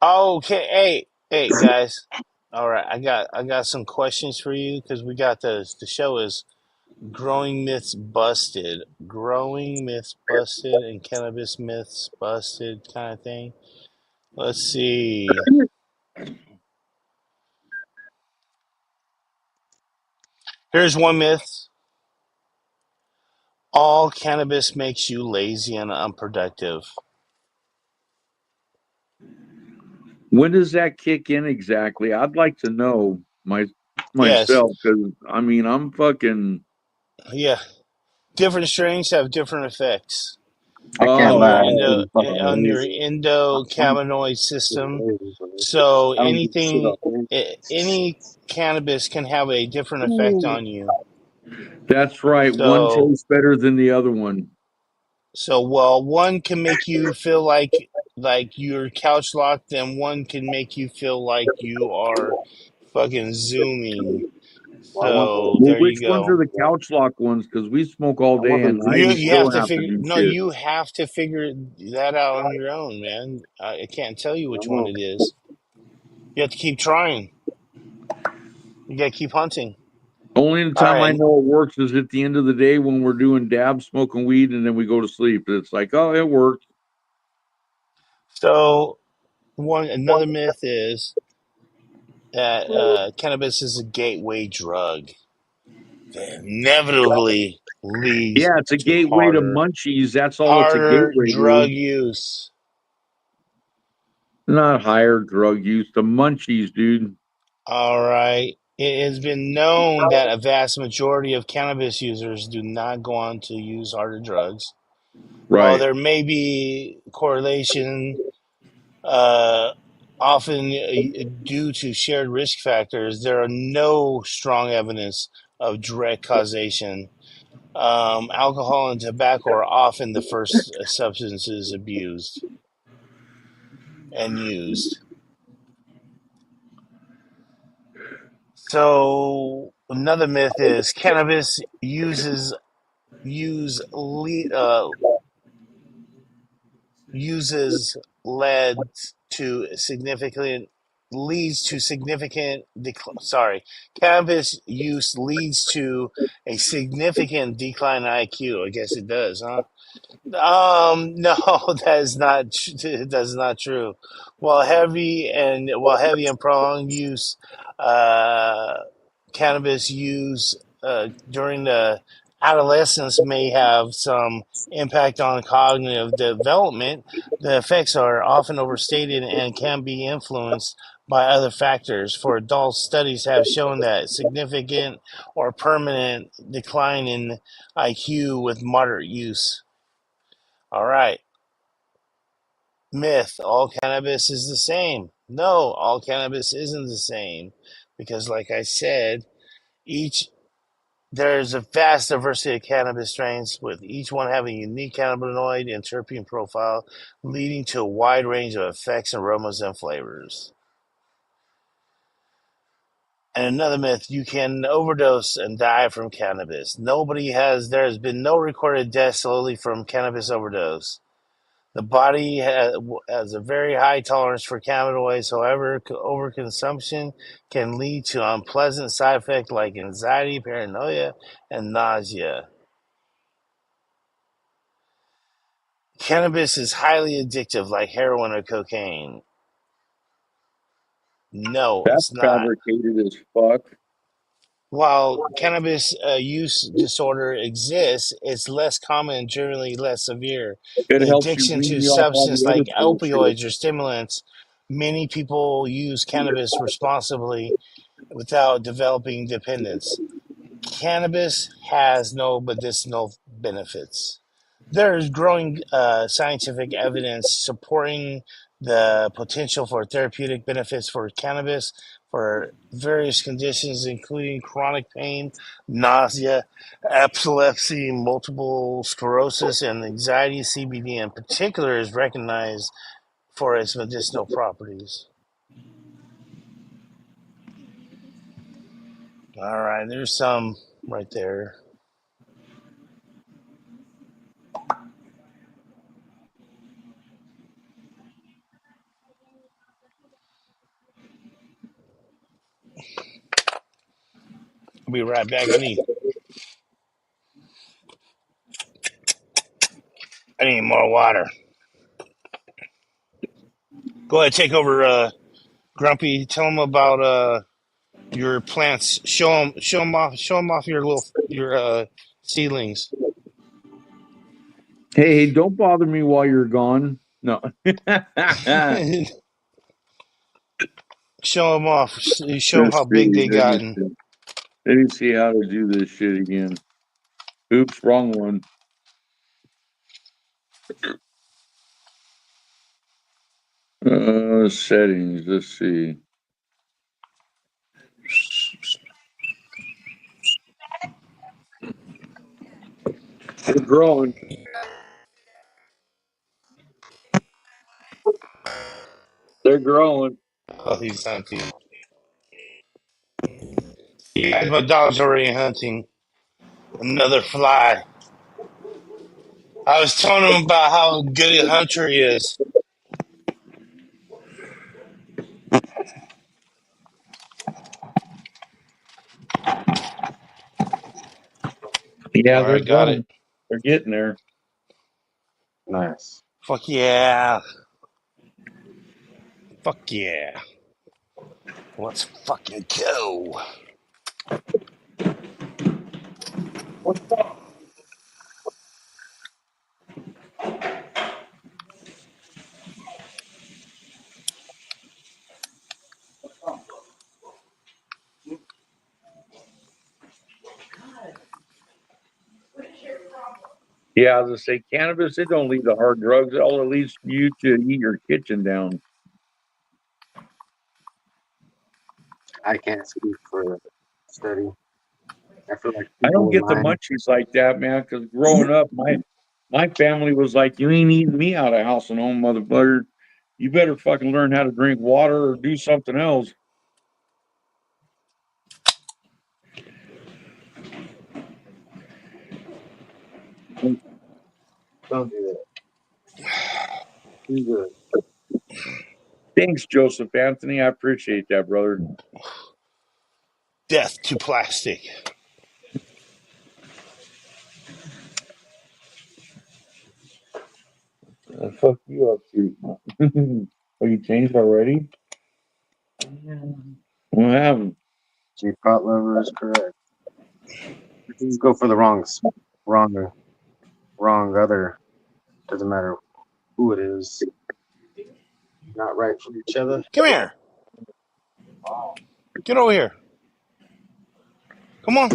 Oh, okay, hey guys. All right, I got some questions for you because we got the show is growing myths busted, and cannabis myths busted kind of thing. Let's see. Here's one myth: all cannabis makes you lazy and unproductive. When does that kick in exactly? I'd like to know Yes, myself because I mean I'm fucking. yeah. Different strains have different effects I can't on Oh, your lie. I oh, feel fucking lazy. I'm endocannabinoid getting system. lazy for this. So I don't do shit all day. any cannabis can have a different effect on you. that's right. One So tastes better than the other one. well, one can make you feel like you're couch locked, and one can make you feel like you are fucking zooming. Well, I want the. So Well, there which you ones are go. the couch lock ones? Because we smoke all I want day the and You I green. you have still to have to figure do no, shit. you have to figure that out on your own, man. I can't tell you which one No, it is. You have to keep trying. You got to keep hunting. Only the All time I right. know it works is at the end of the day when we're doing dabs, smoking weed, and then we go to sleep. It's like, oh, it worked. So another myth is that cannabis is a gateway drug that inevitably leads Yeah, it's a to gateway to munchies. That's all it's a harder gateway drug to. use. Not higher drug use, the munchies, dude. All right. It has been known that a vast majority of cannabis users do not go on to use harder drugs. While Right. there may be correlation uh, Often, due to shared risk factors, there are no strong evidence of direct causation. Alcohol and tobacco are often the first substances abused and used. So another myth is cannabis use uses led to significant leads to significant sorry, cannabis use leads to a significant decline in IQ. I guess it does, huh? No, that is not. That is not true. While heavy and prolonged use, uh, cannabis use during the adolescence may have some impact on cognitive development. The effects are often overstated and can be influenced by other factors. For adults, studies have shown that significant or permanent decline in IQ with moderate use. All right. Myth, all cannabis is the same. No, all cannabis isn't the same because like I said, each there's a vast diversity of cannabis strains with each one having a unique cannabinoid and terpene profile leading to a wide range of effects, aromas and flavors. And another myth, you can overdose and die from cannabis. There has been no recorded death solely from cannabis overdose. The body has a very high tolerance for cannabinoids. However, overconsumption can lead to unpleasant side effects like anxiety, paranoia, and nausea. Cannabis is highly addictive, like heroin or cocaine. No, That's it's not. fabricated as fuck. While cannabis use disorder exists, it's less common and generally less severe. It The helps you addiction wean to me off all substance the other like bullshit. opioids or stimulants, many people use cannabis responsibly without developing dependence. Cannabis has no medicinal benefits. There is growing scientific evidence supporting the potential for therapeutic benefits for cannabis for various conditions, including chronic pain, nausea, epilepsy, multiple sclerosis, and anxiety. CBD in particular is recognized for its medicinal properties. All right, there's some right there. I'll be right back. I need more water. Go ahead, take over, Grumpy. Tell them about your plants. Show them off your seedlings. Hey, don't bother me while you're gone. No. Show them off. Show them Let's how see. big they gotten. Let me see how to do this shit again. Oops, wrong one. Settings. Let's see. They're growing. They're growing. Oh, he's hunting. Yeah, my dog's already hunting another fly. I was telling him about how good a hunter he is. Yeah, All they're right, got growing. it. They're getting there. Nice. Fuck yeah. Fuck yeah. Let's fucking go. Yeah, as I say, cannabis, it don't lead to hard drugs. All it leads you to eat your kitchen down. I can't speak for study. I feel like I don't people in get the mine. munchies like that, man. Because growing up, my family was like, "You ain't eating me out of house and home, motherfucker. You better fucking learn how to drink water or do something else." Don't do that. Too good. Thanks, Joseph Anthony. I appreciate that, brother. Death to plastic. Fuck you up to. Oh, you changed already? What happened? G pot lover is correct. Just go for the wrong, wrong other. Doesn't matter who it is. Not right for each other. Come here. Get over here. Come on.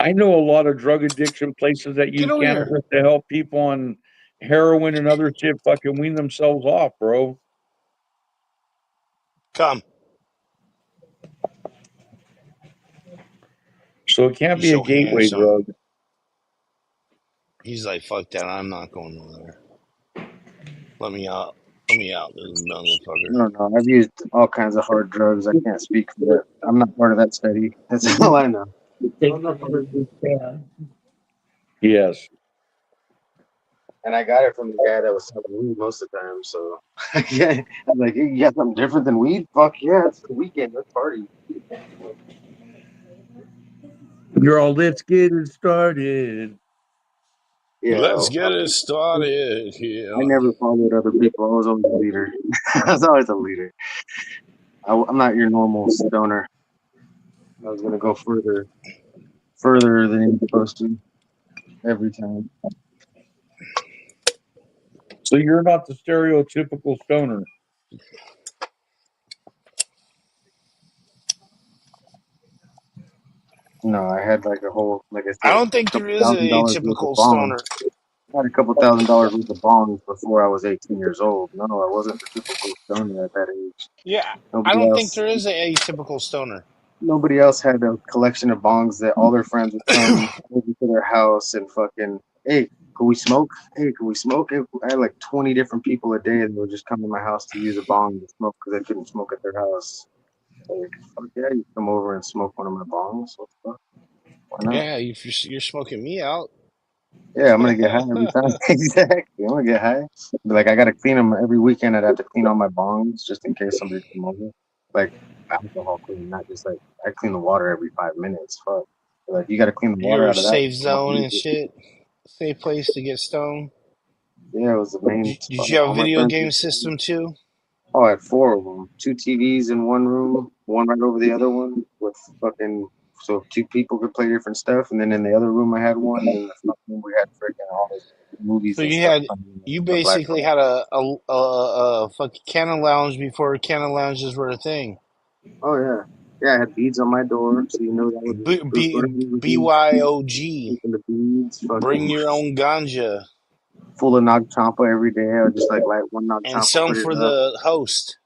I know a lot of drug addiction places that Get use over here. cannabis to help people on heroin and other shit fucking wean themselves off, bro. Come. So it can't You're be a so gateway handsome. drug. He's like, fuck that. I'm not going nowhere. Let me out. Let me out, this motherfucker. I don't know. I've used all kinds of hard drugs. I can't speak for that. I'm not part of that study. That's all I know. Yes. And I got it from the guy that was selling weed most of the time. So yeah, I'm like, hey, you got something different than weed? Fuck yeah, it's the weekend. Let's party. You're all, let's get it started. Yeah, Let's get it started. I Yeah. never followed other people. I was always a leader. I was always a leader. I'm not your normal stoner. I was gonna go further than you're supposed to every time. So you're not the stereotypical stoner. No, I had like a whole, like I I said, don't think a there couple is thousand a dollars worth of typical bongs. stoner. I had a couple $1,000s worth of bongs before I was 18 years old. No, I wasn't the typical stoner at that age. Yeah. I Nobody don't think else, there is a typical stoner. nobody else had a collection of bongs that all their friends would come over to their house and fucking, hey, can we smoke? Hey, can we smoke? I had like 20 different people a day that would just come to my house to use a bong to smoke because they couldn't smoke at their house. Like, fuck yeah, you come over and smoke one of my bongs. What the fuck? Why not? Yeah, if you're smoking me out. Yeah, I'm gonna get high every time. Exactly, I'm gonna get high. But like, I gotta clean them every weekend. I'd have to clean all my bongs just in case somebody come over. Like alcohol clean, not just like I clean the water every 5 minutes. Fuck. Like you gotta clean the water Your out of that. safe zone and shit. Safe place to get stoned. Yeah, it was the main Did spot. you have All a my video friends. game system too? Oh, I had four of them. Two TVs in one room, one right over the other one, with fucking so two people could play different stuff. And then in the other room, I had one. And in the front room, we had freaking all the movies So and stuff you on the black basically box. had a fucking Cannon Lounge before Cannon Lounges were a thing. Oh yeah, yeah. I had beads on my door, so you know that was whatever was BYOG. taking the beads, Bring fucking your own ganja full of Nag Champa every day. I would just like light one Nag and Champa, some put it for up, the host.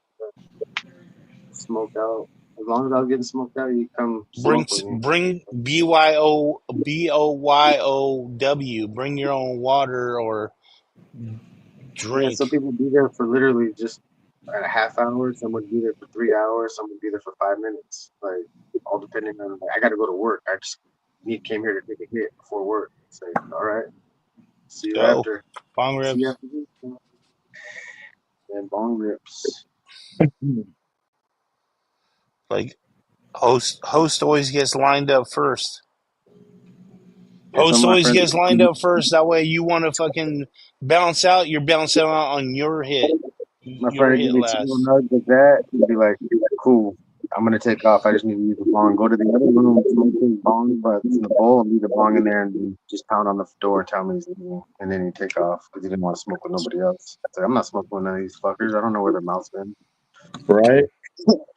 smoke out. As long as I was getting smoked out, you come smoke with me. Bring BYOW. Bring your own water or Yeah, drink. some people be there for literally just a half hour. Some would be there for 3 hours. Some would be there for 5 minutes. Like all depending on. Like, I got to go to work. I just came here to take a hit before work. Say, all right, see you Go. after. Bong See you rips. after this. And bong rips. Like host always gets lined up first. Yeah, some Host of my always friends. gets lined up first. That way you want to fucking bounce out. You're bouncing out on your hit. My Your friend would give hit me two little last. nugs like that. He'd be like, cool. I'm gonna take off. I just need to use the bong. Go to the other room, smoke his bong, but in the bowl, and leave the bong in there, and just pound on the door and tell me he's leaving, and then he'd take off because he didn't want to smoke with nobody else. I said, I'm not smoking with none of these fuckers. I don't know where their mouth's been. Right?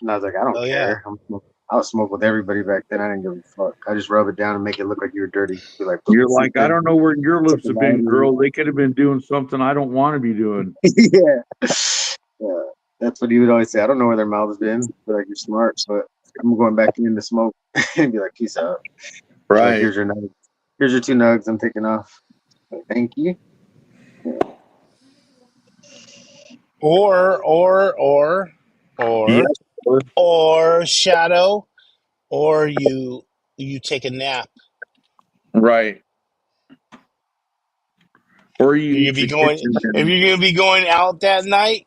And I was like, I don't Oh yeah. care. I'll smoke with everybody back then. I didn't give a fuck. I just rub it down and make it look like you were dirty. Be like, put You're some like, I don't know where your lips have been, girl. They could have been doing something I don't want to be doing. yeah. Yeah. That's what he would always say. I don't know where their mouth's been. But like, you're smart, but I'm going back in to smoke and be like, peace out. Like, Right. here's your nugs. Here's your 2 nugs. I'm taking off. Like, thank you. Or Yes. Sir. or shadow, or you take a nap. Right. Or you You use be the going kitchen if and you're gonna be going out that night.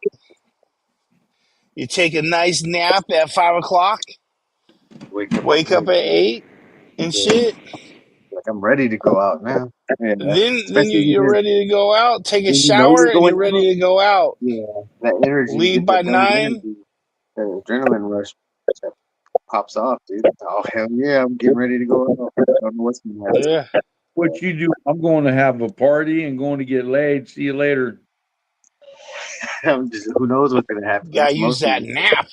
You take a nice nap at 5 o'clock. Wake up at Wake up 6. at 8 and Yeah. shit. Like, I'm ready to go out now. Yeah. Then Especially you're ready to go out. Take a when you know shower you're and going you're out. ready to go out. Yeah. That energy, you Leave get by that early 9. energy. That adrenaline rush that pops off, dude. Oh, hell yeah. I'm getting ready to go out. I don't know what's going to happen. Yeah, what you do. I'm going to have a party and going to get laid. See you later. I'm just, who knows what's going to happen. gotta It's use mostly, that nap.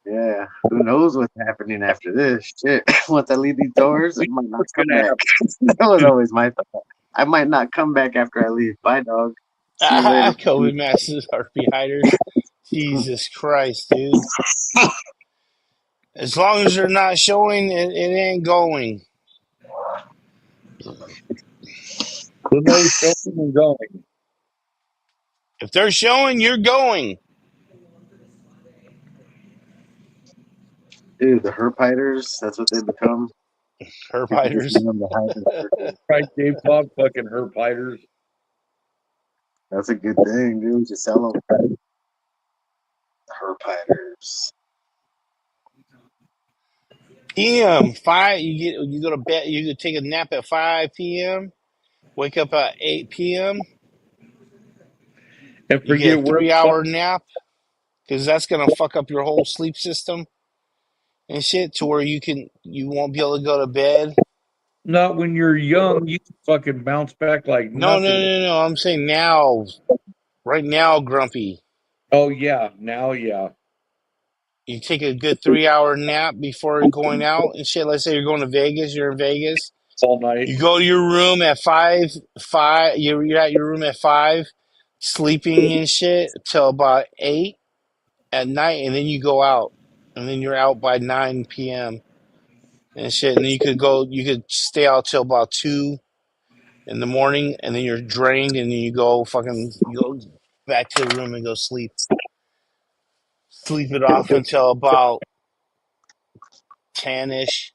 yeah. Who knows what's happening after this? Shit. Once I leave these doors, I We know might not what's come gonna back. That was always my thought. I might not come back after I leave. Bye, dog. See you later. COVID masks are behind us. Jesus Christ, dude. As long as they're not showing, it ain't going. happen. No showing and going. If they're showing, you're going. Dude, the herp hiders, that's what they become. Herb People just hiders. want them to hide in circles. Right, Dave Bob, fucking herp hiders. That's a good thing, dude. Just sell them. Herp hiders. PM 5. You go to bed. You could take a nap at 5 p.m. Wake up at 8 p.m. And You get forget a where the 3 hour fuck. nap because that's gonna fuck up your whole sleep system and shit to where you won't be able to go to bed. Not when you're young, you can fucking bounce back like No, no, nothing. no, no. I'm saying now, right now, Grumpy. Oh yeah, now yeah, You take a good 3 hour nap before going out and shit. Let's say you're going to Vegas. You're in Vegas. all night. You go to your room at 5. You're at your room at 5, sleeping and shit till about 8 at night, and then you go out, and then you're out by 9 p.m. and shit. And then you could stay out till about 2 in the morning, and then you're drained, and then you go back to the room and go sleep it off until about 10ish.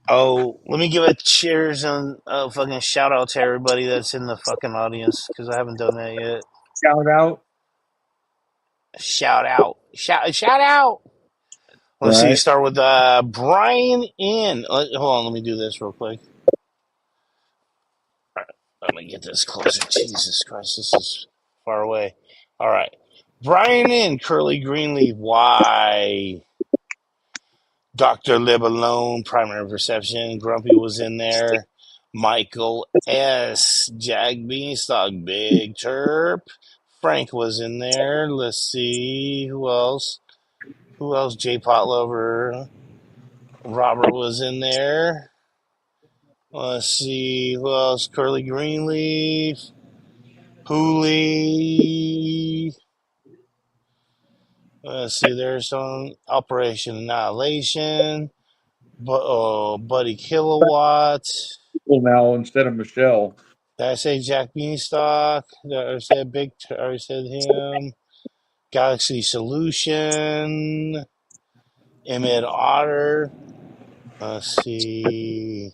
Oh, let me give a cheers and a fucking shout out to everybody that's in the fucking audience because I haven't done that yet. Shout out, Shout out, shout out. Let's see. right? Start with Brian in. Hold on, let me do this real quick. All right, let me get this closer. Jesus Christ, this is far away. All right, Brian in. Curly Greenleaf. Why? Dr. Live Alone, Primary Perception, Grumpy was in there. Michael S. Jack Beanstalk, Big Chirp. Frank was in there. Let's see. Who else? Who else? J Pot Lover. Robert was in there. Let's see. Who else? Curly Greenleaf. Hooley. Let's see. There's some Operation Annihilation. Buddy Kilowatt. Well, now instead of Michelle, Did I say Jack Beanstalk? Did I said I already said him. Galaxy Solution. Emmett Otter. Let's see.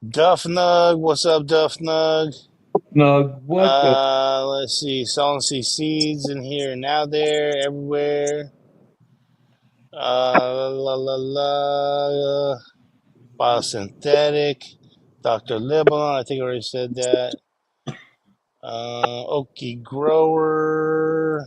Duff Nug. What's up, Duff Nug? no, what the Let's see. Solvency Seeds in here and out there, everywhere. La la la. Biosynthetic. Dr. Libalon. I think I already said that. Okie Grower.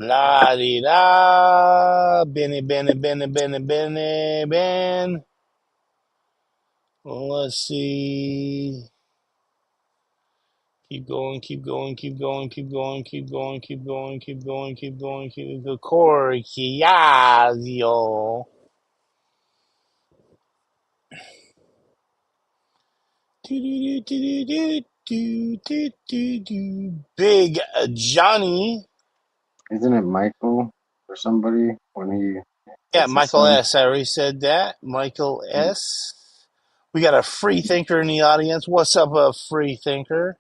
La di da. Benny, Benny, Benny, Benny, Benny, Ben. Let's see. Keep going, keep going, keep going, keep going, keep going, keep going, keep going, keep going, keep going. Corchiazio. Big Johnny. Isn't it Michael or somebody when he? Yeah, That's his Michael son. S. I already said that. Michael S. We got a free thinker in the audience. What's up, a free thinker?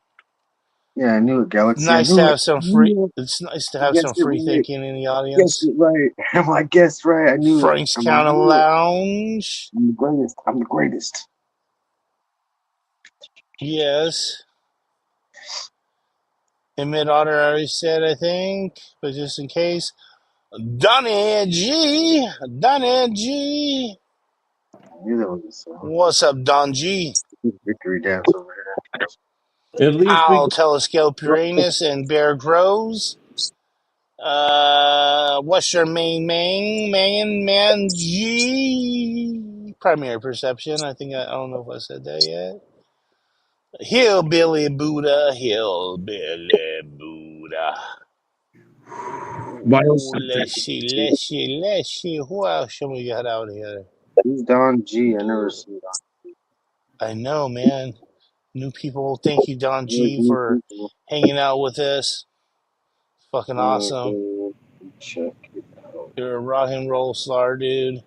Yeah, I knew it. Galaxy. I Nice to knew it. have some I free. knew it. It's nice to I have some guessed it free right. thinking in the Guessed audience. it right. I'm like, guessed right. I knew it. Frank's I'm like, I Counter knew it. Lounge. I'm the greatest. I'm the greatest. Yes. In mid order, I already said, I think, but just in case. Donnie G. Donnie G. I knew that was a song. What's up, Don G? Victory dance over here. At least we Owl can. Telescope Uranus and Bear Grows. What's your man G? Primary Perception. I don't know if I said that yet. Hillbilly Buddha, Hillbilly Buddha. Ooh, Biosynthetic. let's see. Who else should we got out here? Who's Don G? I never seen Don. I know, man. New people. Thank you, Don Where's G, new for people? hanging out with us. Fucking awesome. Go check it out. You're a rock and roll star, dude.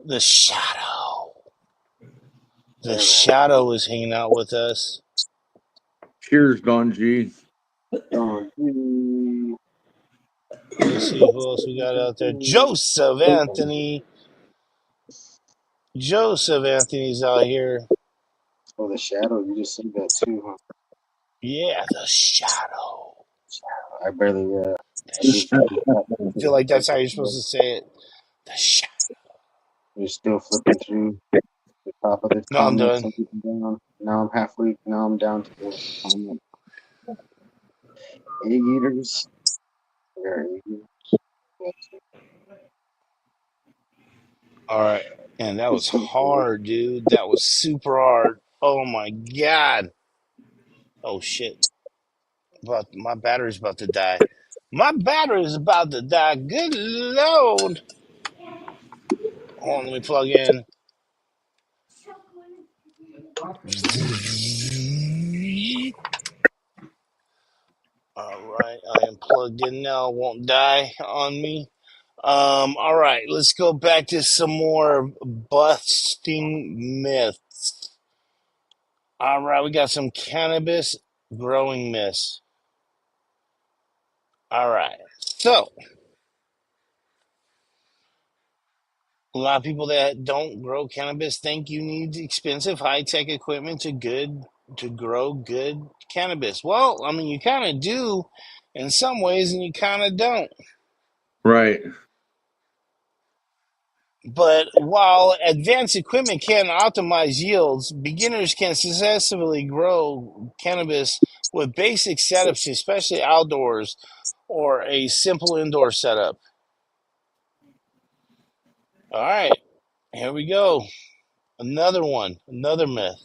The Shadow. The Yeah, man. Shadow is hanging out with us. Cheers, Don G. Don G. Let's see who else we got out there. Joseph Anthony. Joseph Anthony's out here. Oh, the shadow. You just said that too, huh? Yeah, the Shadow. I barely. The I just. Shadow. I feel like that's how you're supposed to say it. The Shadow. You're still flipping through the top of the No, I'm comments. done. I'm getting down. Now I'm halfway. Now I'm down to the comment. Egg eaters. They're egg eaters. All right. And that was It's so cool. hard, dude. That was super hard. Oh my God. Oh shit. But my battery's about to die. My battery's about to die. Good Lord. Hold on, let me plug in. All right, I am plugged in now. Won't die on me. All right, let's go back to some more busting myths. All right, we got some cannabis growing myths. All right, so a lot of people that don't grow cannabis think you need expensive high-tech equipment to grow good cannabis. Well, I mean, you kind of do in some ways, and you kind of don't. Right. But while advanced equipment can optimize yields, beginners can successfully grow cannabis with basic setups, especially outdoors or a simple indoor setup. All right, here we go. Another one, another myth.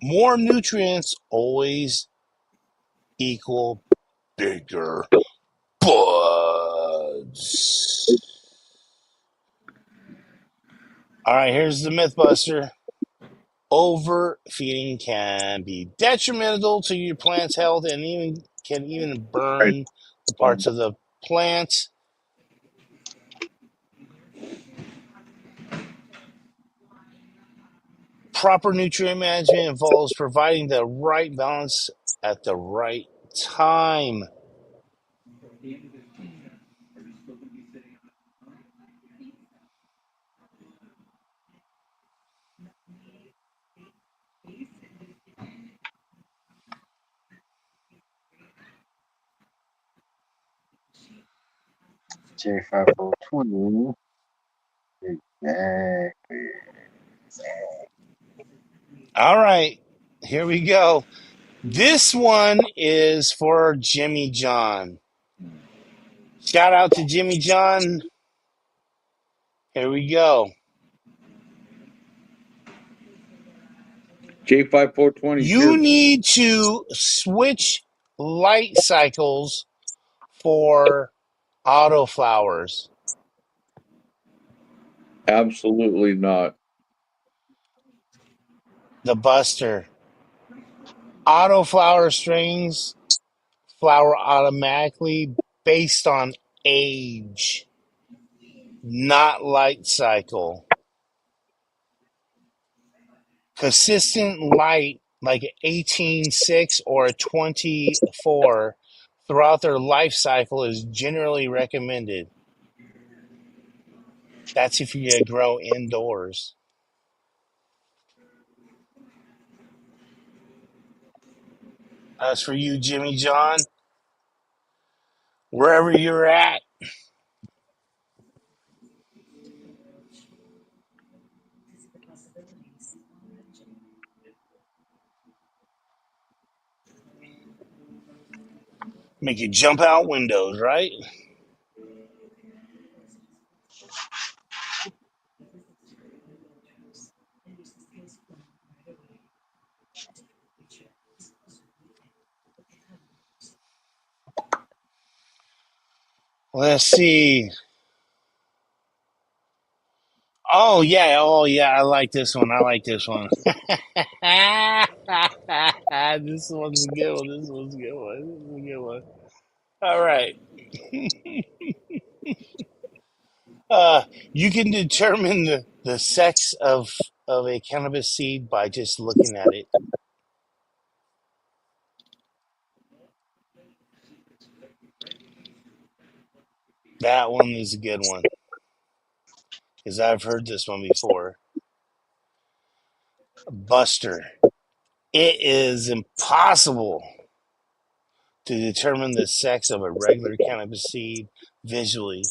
More nutrients always equal bigger buds. All right, here's the Mythbuster. Overfeeding can be detrimental to your plant's health and even Right. burn the parts of the plant. Proper nutrient management involves providing the right balance at the right time. J5020. Exactly. All right, here we go. This one is for Jimmy John. Shout out to Jimmy John. Here we go. J5422. You need to switch light cycles for autoflowers. Absolutely not. The Buster. Autoflower strings flower automatically based on age, not light cycle. Consistent light, like an 18.6 or a 24, throughout their life cycle is generally recommended. That's if you're going to grow indoors. As for you, Jimmy John, wherever you're at, make you jump out windows, right? Let's see. Oh yeah, I like this one. I like this one. This one's a good one. This one's a good one. This is a good one. All right. You can determine the sex of a cannabis seed by just looking at it. That one is a good one because I've heard this one before. Buster. It is impossible to determine the sex of a regular cannabis seed visually.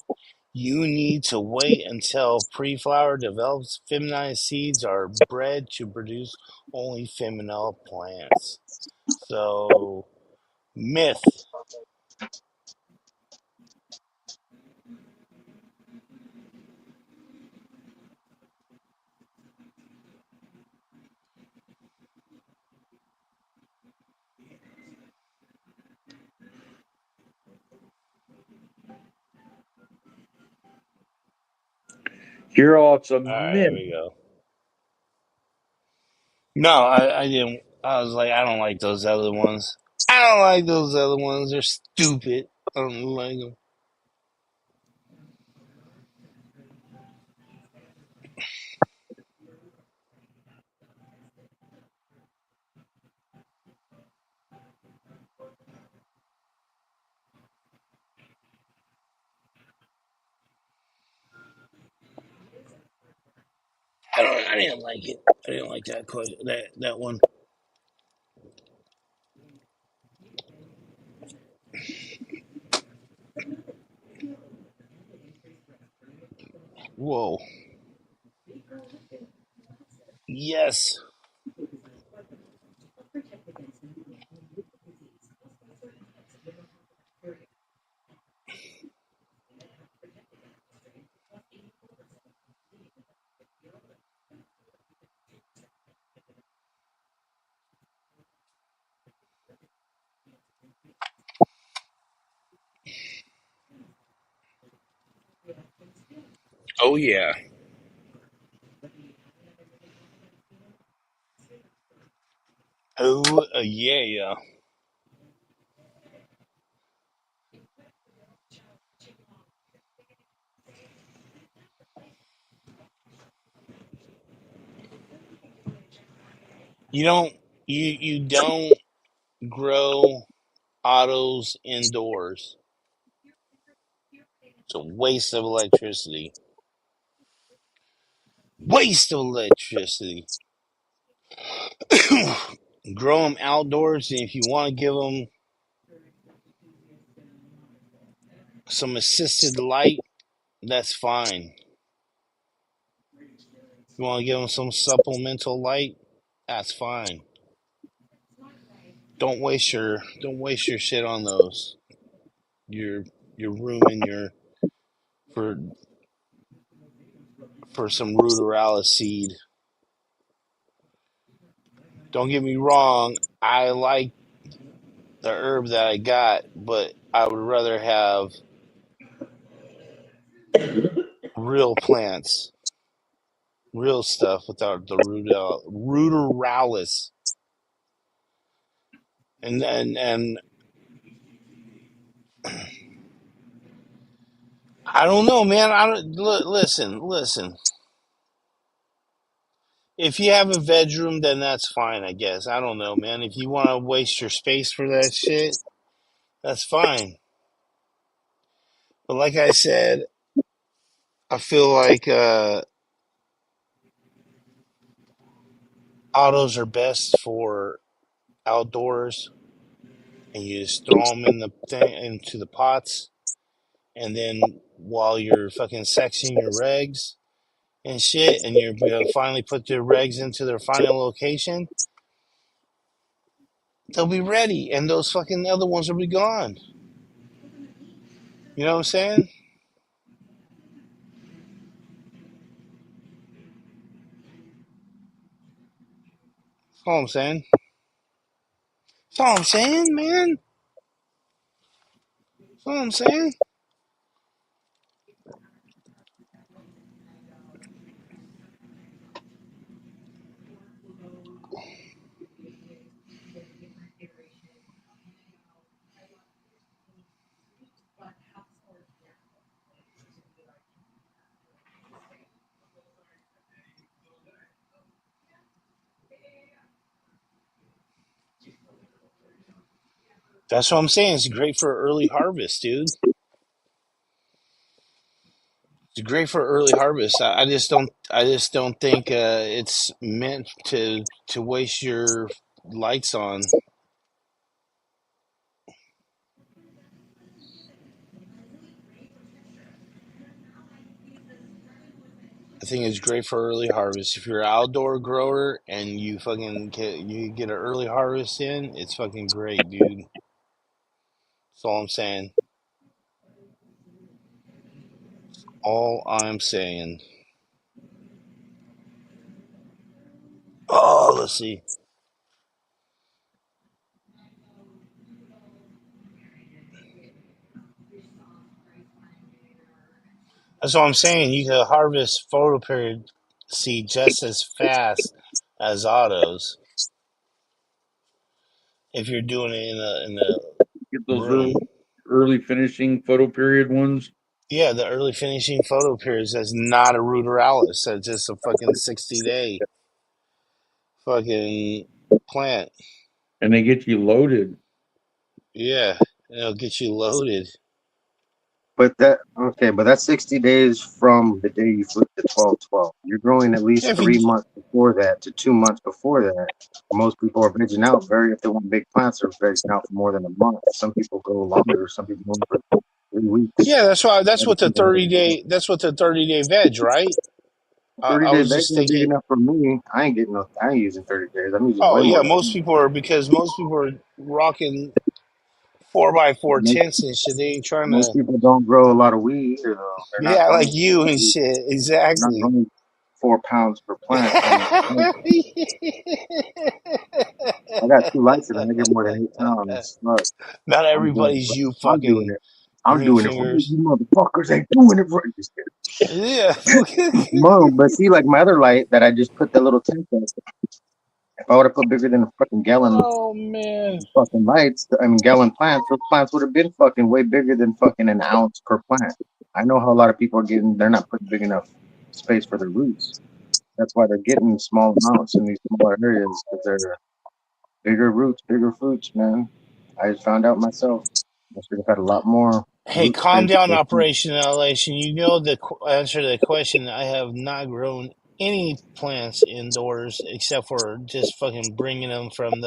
You need to wait until pre-flower develops. Feminized seeds are bred to produce only feminine plants. So, myth. You're all, it's a All right, here myth. we go. No, I didn't. I was like, I don't like those other ones. I don't like those other ones. They're stupid. I don't like them. I didn't like it. I didn't like that question. That one. Whoa. Yes. Oh yeah. Oh yeah. You don't. You don't grow autos indoors. It's a waste of electricity. Waste of electricity. Grow them outdoors, and if you want to give them some assisted light, that's fine. You want to give them some supplemental light, that's fine. don't waste your shit on those. You're rooming your for for some ruderalis seed. Don't get me wrong, I like the herb that I got, but I would rather have real plants, real stuff without the ruderalis. And I don't know, man. I don't listen. If you have a bedroom, then that's fine, I guess. I don't know, man. If you want to waste your space for that shit, that's fine. But like I said, I feel like autos are best for outdoors, and you just throw them in the thing into the pots, and then while you're fucking sexing your regs and shit, and you're gonna finally put your regs into their final location, they'll be ready, and those fucking other ones will be gone. You know what I'm saying? That's all I'm saying. That's all I'm saying, man. That's all I'm saying. That's what I'm saying. It's great for early harvest, dude. It's great for early harvest. I just don't. I just don't think it's meant to waste your lights on. I think it's great for early harvest. If you're an outdoor grower and you get an early harvest in, it's fucking great, dude. That's all I'm saying. All I'm saying. Oh, let's see. That's what I'm saying. You can harvest photoperiod seed just as fast as autos if you're doing it in a Get those room. early finishing photo period ones. Yeah, the early finishing photoperiod that's not a ruderalis. That's just a fucking 60-day fucking plant. And they get you loaded. Yeah, it'll get you loaded. But that's 60 days from the day you flip the 12-12. You're growing at Yeah, least if you 3 months before that to 2 months before that. Most people are vegging out if they want big plants, are vegging out for more than a month. Some people go longer. Some people go for 3 weeks. yeah, that's why that's That what the depends on how 30 they do day that's what the 30-day veg, right? it. I 30-day was veg just ain't big thinking, enough for me. I ain't using 30 days. I'm using oh way yeah, more most than people are because most people are rocking 4x4 that. tents and shit. They ain't trying Most to, people don't grow a lot of weed either, though. They're not yeah, like growing. you and shit. They're not Exactly. growing 4 pounds per plant. I got two lights and I get more than 8 pounds. Look, Not I'm doing it. everybody's you I'm doing fucking it. I'm green doing it for you. fingers. You motherfuckers ain't doing it for you. Yeah. Mom, but see, like my other light that I just put the little tank in. If I would have put bigger than a fucking gallon Oh man. fucking lights, I mean gallon plants, those plants would have been fucking way bigger than fucking an ounce per plant. I know how a lot of people are getting. They're not putting big enough space for their roots. That's why they're getting small amounts in these smaller areas because they're bigger roots, bigger fruits, man. I just found out myself. I should have had a lot more Hey, root calm space. down, Operation Elation. You know the answer to the question. I have not grown any plants indoors except for just fucking bringing them from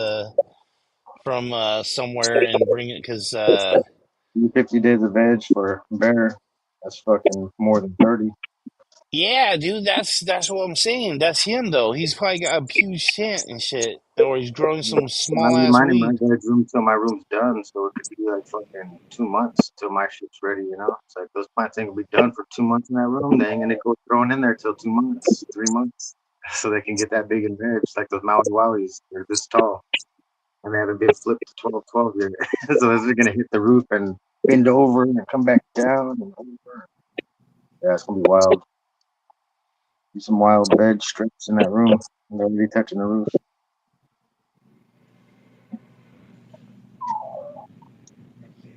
somewhere and bring it because 50 days of veg for bear. That's fucking more than 30. yeah, dude, that's what I'm saying. That's him though. He's probably got a huge tent and shit. or he's growing some And I small leave ass mine in my weed. bedroom till my room's done, so it could be like fucking 2 months till my shit's ready, you know? It's like those plants ain't gonna be done for 2 months in that room. They ain't gonna go thrown in there till 2 months, 3 months, so they can get that big in veg. It's like those Maui Wowies. They're this tall, and they haven't been flipped to 12 yet. So they're gonna hit the roof and bend over and come back down and over. Yeah, it's gonna be wild. Be some wild veg strips in that room. Nobody touching the roof.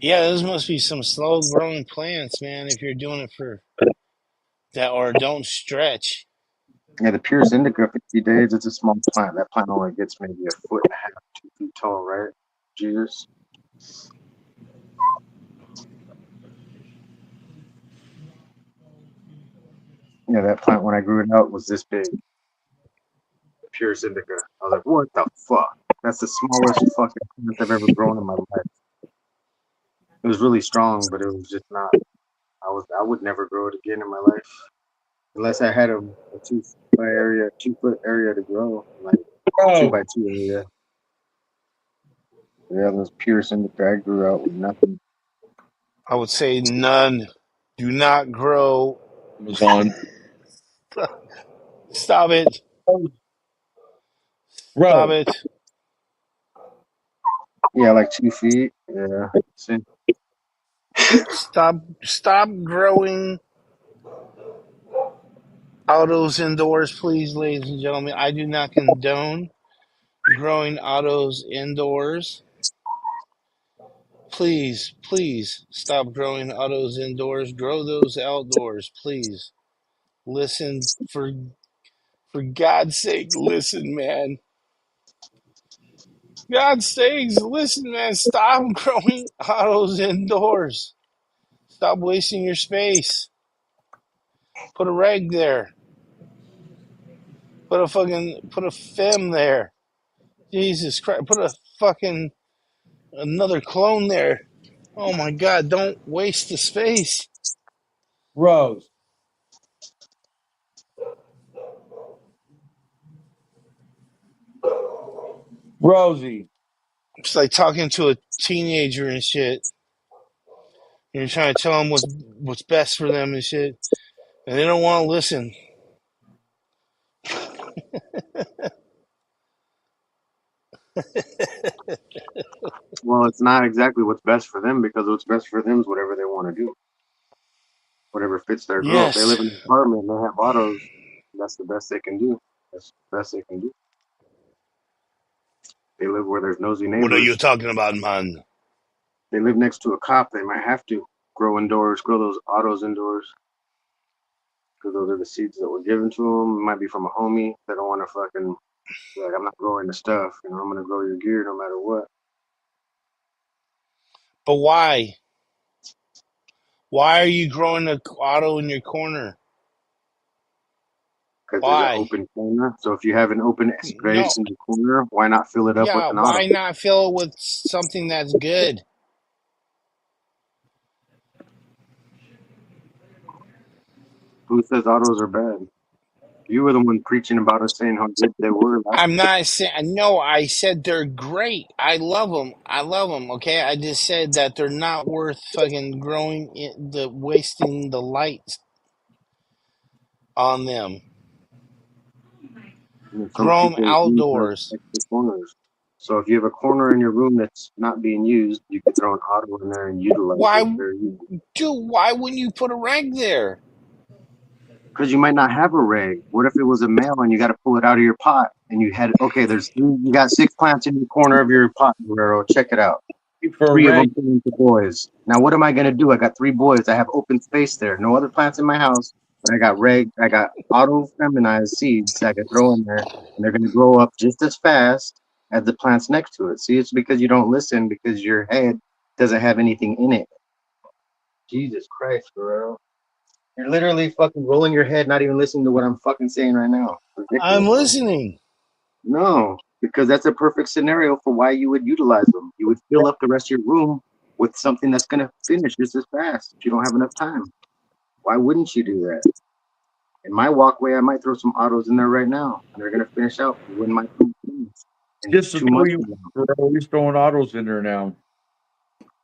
Yeah, those must be some slow growing plants, man. If you're doing it for that, or don't stretch. Yeah, the purest indica, 50 days, it's a small plant. That plant only gets maybe a foot and a half, 2 feet tall, right? Jesus. Yeah, that plant, when I grew it out, was this big. The purest indica. I was like, what the fuck? That's the smallest fucking plant I've ever grown in my life. It was really strong, but it was just not. I would never grow it again in my life. Unless I had a 2 foot area to grow, like 2 by 2 area. Yeah, those purest indica I grew out with nothing. I would say none. Do not grow. Amazon. Stop it. Stop Bro, it. Yeah, like 2 feet. Yeah. See? Stop growing autos indoors, please, ladies and gentlemen. I do not condone growing autos indoors. Please, please stop growing autos indoors. Grow those outdoors, please. Listen, for God's sake, listen, man. God's sakes, listen, man. Stop growing autos indoors. Stop wasting your space. Put a reg there. Put a fem there. Jesus Christ. Put a fucking another clone there. Oh my God, don't waste the space. Rose. Rosie. It's like talking to a teenager and shit. You're trying to tell them what's best for them and shit, and they don't want to listen. Well, it's not exactly what's best for them because what's best for them is whatever they want to do, whatever fits their growth. They Yes. live in an apartment, they have autos. That's the best they can do. That's the best they can do. They live where there's nosy What are you neighbors. talking about, man? They live next to a cop. They might have to grow indoors, grow those autos indoors because those are the seeds that were given to them. It might be from a homie. They don't want to fucking like, I'm not growing the stuff. You know, I'm gonna grow your gear no matter what. But why? Why are you growing an auto in your corner? Because there's an Why? open corner. So if you have an open No. space in the corner, why not fill it up with Yeah, an auto? why not fill it with something that's good? Who says autos are bad? You were the one preaching about us saying how good they were last I'm not saying, no, I said they're great. I love them. I love them, okay? I just said that they're not worth fucking wasting the light on them. year. Some Grow them people's rooms have outdoors. extra corners. So if you have a corner in your room that's not being used, you could throw an auto in there and utilize it. Why, dude, why wouldn't you put a reg there? Because you might not have a reg. What if it was a male and you got to pull it out of your pot and you had okay? You got 6 plants in the corner of your pot, Guerrero. Check it out. For a 3 of reg. them belong to boys. Now what am I gonna do? I got 3 boys. I have open space there. No other plants in my house. But I got auto feminized seeds I can throw in there, and they're gonna grow up just as fast as the plants next to it. See, it's because you don't listen because your head doesn't have anything in it. Jesus Christ, Guerrero. You're literally fucking rolling your head, not even listening to what I'm fucking saying right now. I'm Ridiculous, bro. listening. No, because that's a perfect scenario for why you would utilize them. You would fill up the rest of your room with something that's going to finish just as fast if you don't have enough time. Why wouldn't you do that? In my walkway, I might throw some autos in there right now, and they're going to finish out when my food finishes. in Just to 2 months. throw you, he's throwing autos in there now.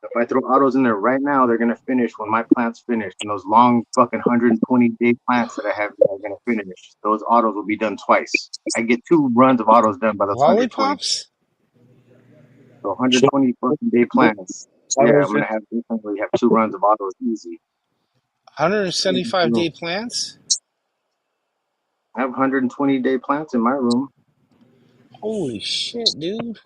If I throw autos in there right now, they're gonna finish when my plant's finished. And those long fucking 120-day plants that I have are gonna finish. Those autos will be done twice. I get 2 runs of autos done by those 120. Lollipops? So So 120 fucking day plants. Yeah, I'm autos in. gonna have definitely have 2 runs of autos easy. 175 day plants? I have 120-day plants in my room. Holy shit, dude.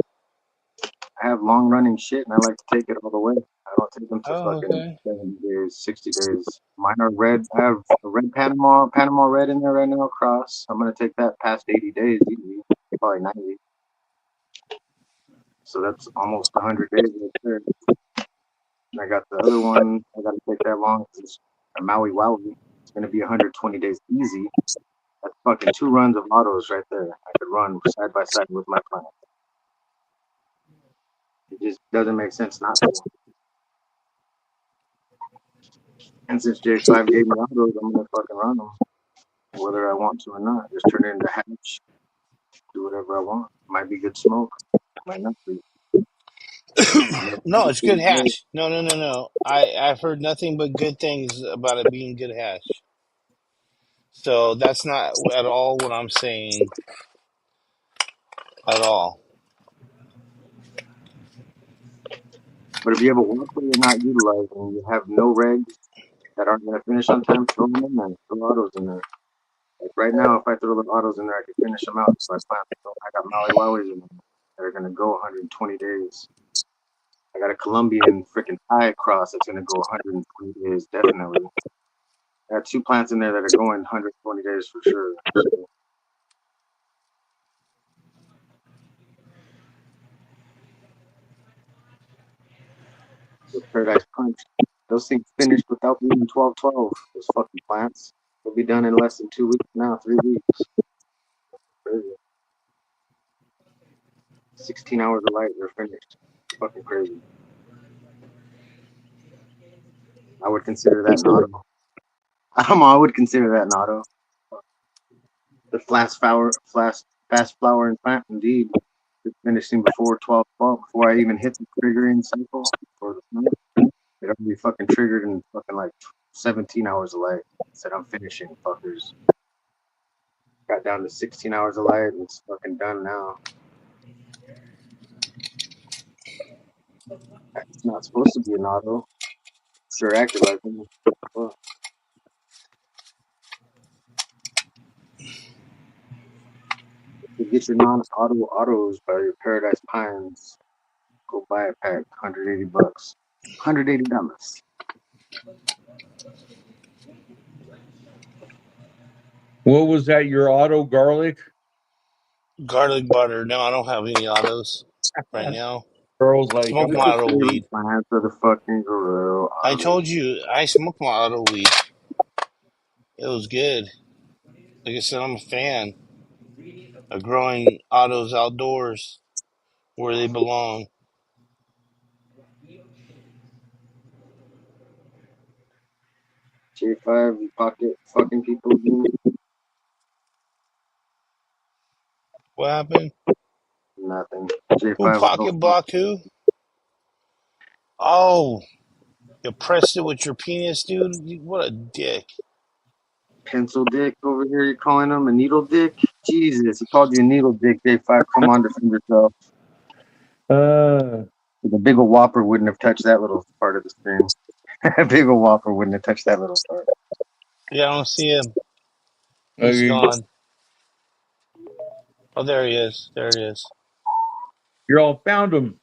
I have long running shit and I like to take it all the way. I don't take them to Oh, fucking okay. 70 days, 60 days. Mine are red. I have a red Panama red in there right now, cross. I'm gonna take that past 80 days easy, probably 90. So that's almost 100 days right there. And I got the other one. I gotta take that long because it's a Maui Wowie. It's gonna be 120 days easy. That's fucking 2 runs of autos right there. I could run side by side with my plant. It just doesn't make sense not to. And since J5 gave me autos, I'm gonna fucking run them, whether I want to or not. Just turn it into hatch, do whatever I want. Might be good smoke, might not be. No, it's good hash. No, no, no, no. I've heard nothing but good things about it being good hash. So that's not at all what I'm saying at all. But if you have a walkway you're not utilizing, you have no regs that aren't gonna finish on time, throw them in there. Throw autos in there. Like right now, if I throw the autos in there, I could finish them out. So I got Maui Wowies in there that are gonna go 120 days. I got a Colombian freaking Thai cross that's gonna go 120 days definitely. I got 2 plants in there that are going 120 days for sure. So with Paradise Punch, those things finished without even 12/12. Those fucking plants. They'll be done in less than 2 weeks now, 3 weeks. Crazy. 16 hours of light, they're finished. Fucking crazy. I would consider that an auto. I would consider that an auto. The fast flowering plant, indeed. It's finishing before 12/12, before I even hit the triggering cycle for the plant. It'll be fucking triggered in fucking like 17 hours of light. Said I'm finishing, fuckers. Got down to 16 hours of light and it's fucking done now. It's not supposed to be an auto. Sure acted like one. Well, you get your non-auto autos by your Paradise Pines. Go buy a pack, $180. $180. What was that? Your auto garlic? Garlic butter. No, I don't have any autos right now. Girls like, Smoke I'm my not. auto weed. Favorite plants are the fucking Guerrero I autos. told you I smoked my auto weed. It was good. Like I said, I'm a fan of growing autos outdoors where they belong. J5, you pocket fucking people again? What happened? Nothing. Who J5, I pocket don't fuck. blocked who? Oh, you pressed it with your penis, dude? What a dick. Pencil dick over here, you're calling him a needle dick? Jesus, he called you a needle dick, J5. Come on, defend yourself. Uh, The big ol' whopper wouldn't have touched that little part of the screen. A big ol' whopper wouldn't have touched that little part. Yeah, I don't see him. He's okay, gone. Oh, there he is. There he is. you're all found them.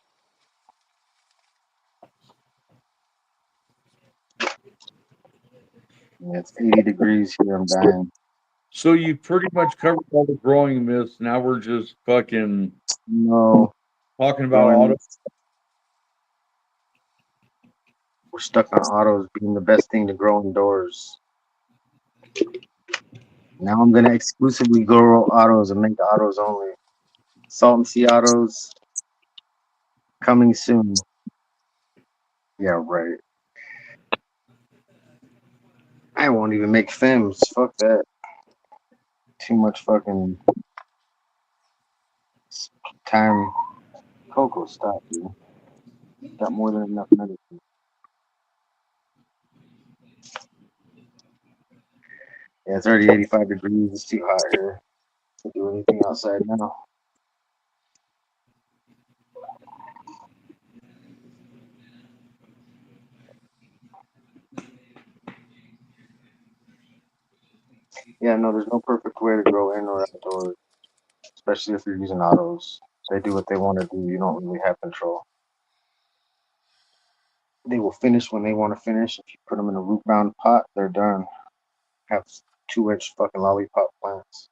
Yeah, it's 80 degrees here. I'm dying. So you pretty much covered all the growing myths. Now we're just fucking No, talking about growing. auto. We're stuck on autos being the best thing to grow indoors. Now I'm gonna exclusively grow autos and make the autos only. Salt and sea autos coming soon. Yeah, right. I won't even make films. Fuck that. Too much fucking time. Coco, stop, dude. Got more than enough medicine. Yeah, it's already 85 degrees. It's too hot here to do anything outside now. Yeah, no, there's no perfect way to grow in or outdoors, especially if you're using autos. They do what they want to do. You don't really have control. They will finish when they want to finish. If you put them in a root bound pot, they're done. Have 2-inch fucking lollipop plants.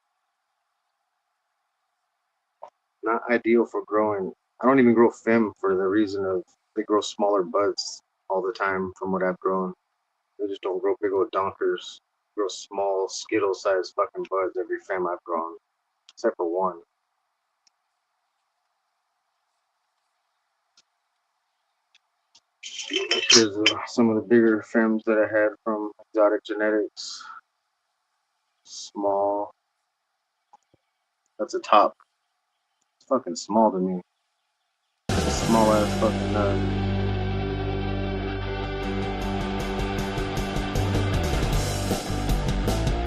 Not ideal for growing. I don't even grow fem for the reason of they grow smaller buds all the time from what I've grown. They just don't grow big old donkers. They grow small skittle sized fucking buds every fem I've grown, except for one. Here's some of the bigger fems that I had from exotic genetics. Small. That's a top. It's fucking small to me. Small ass fucking nut.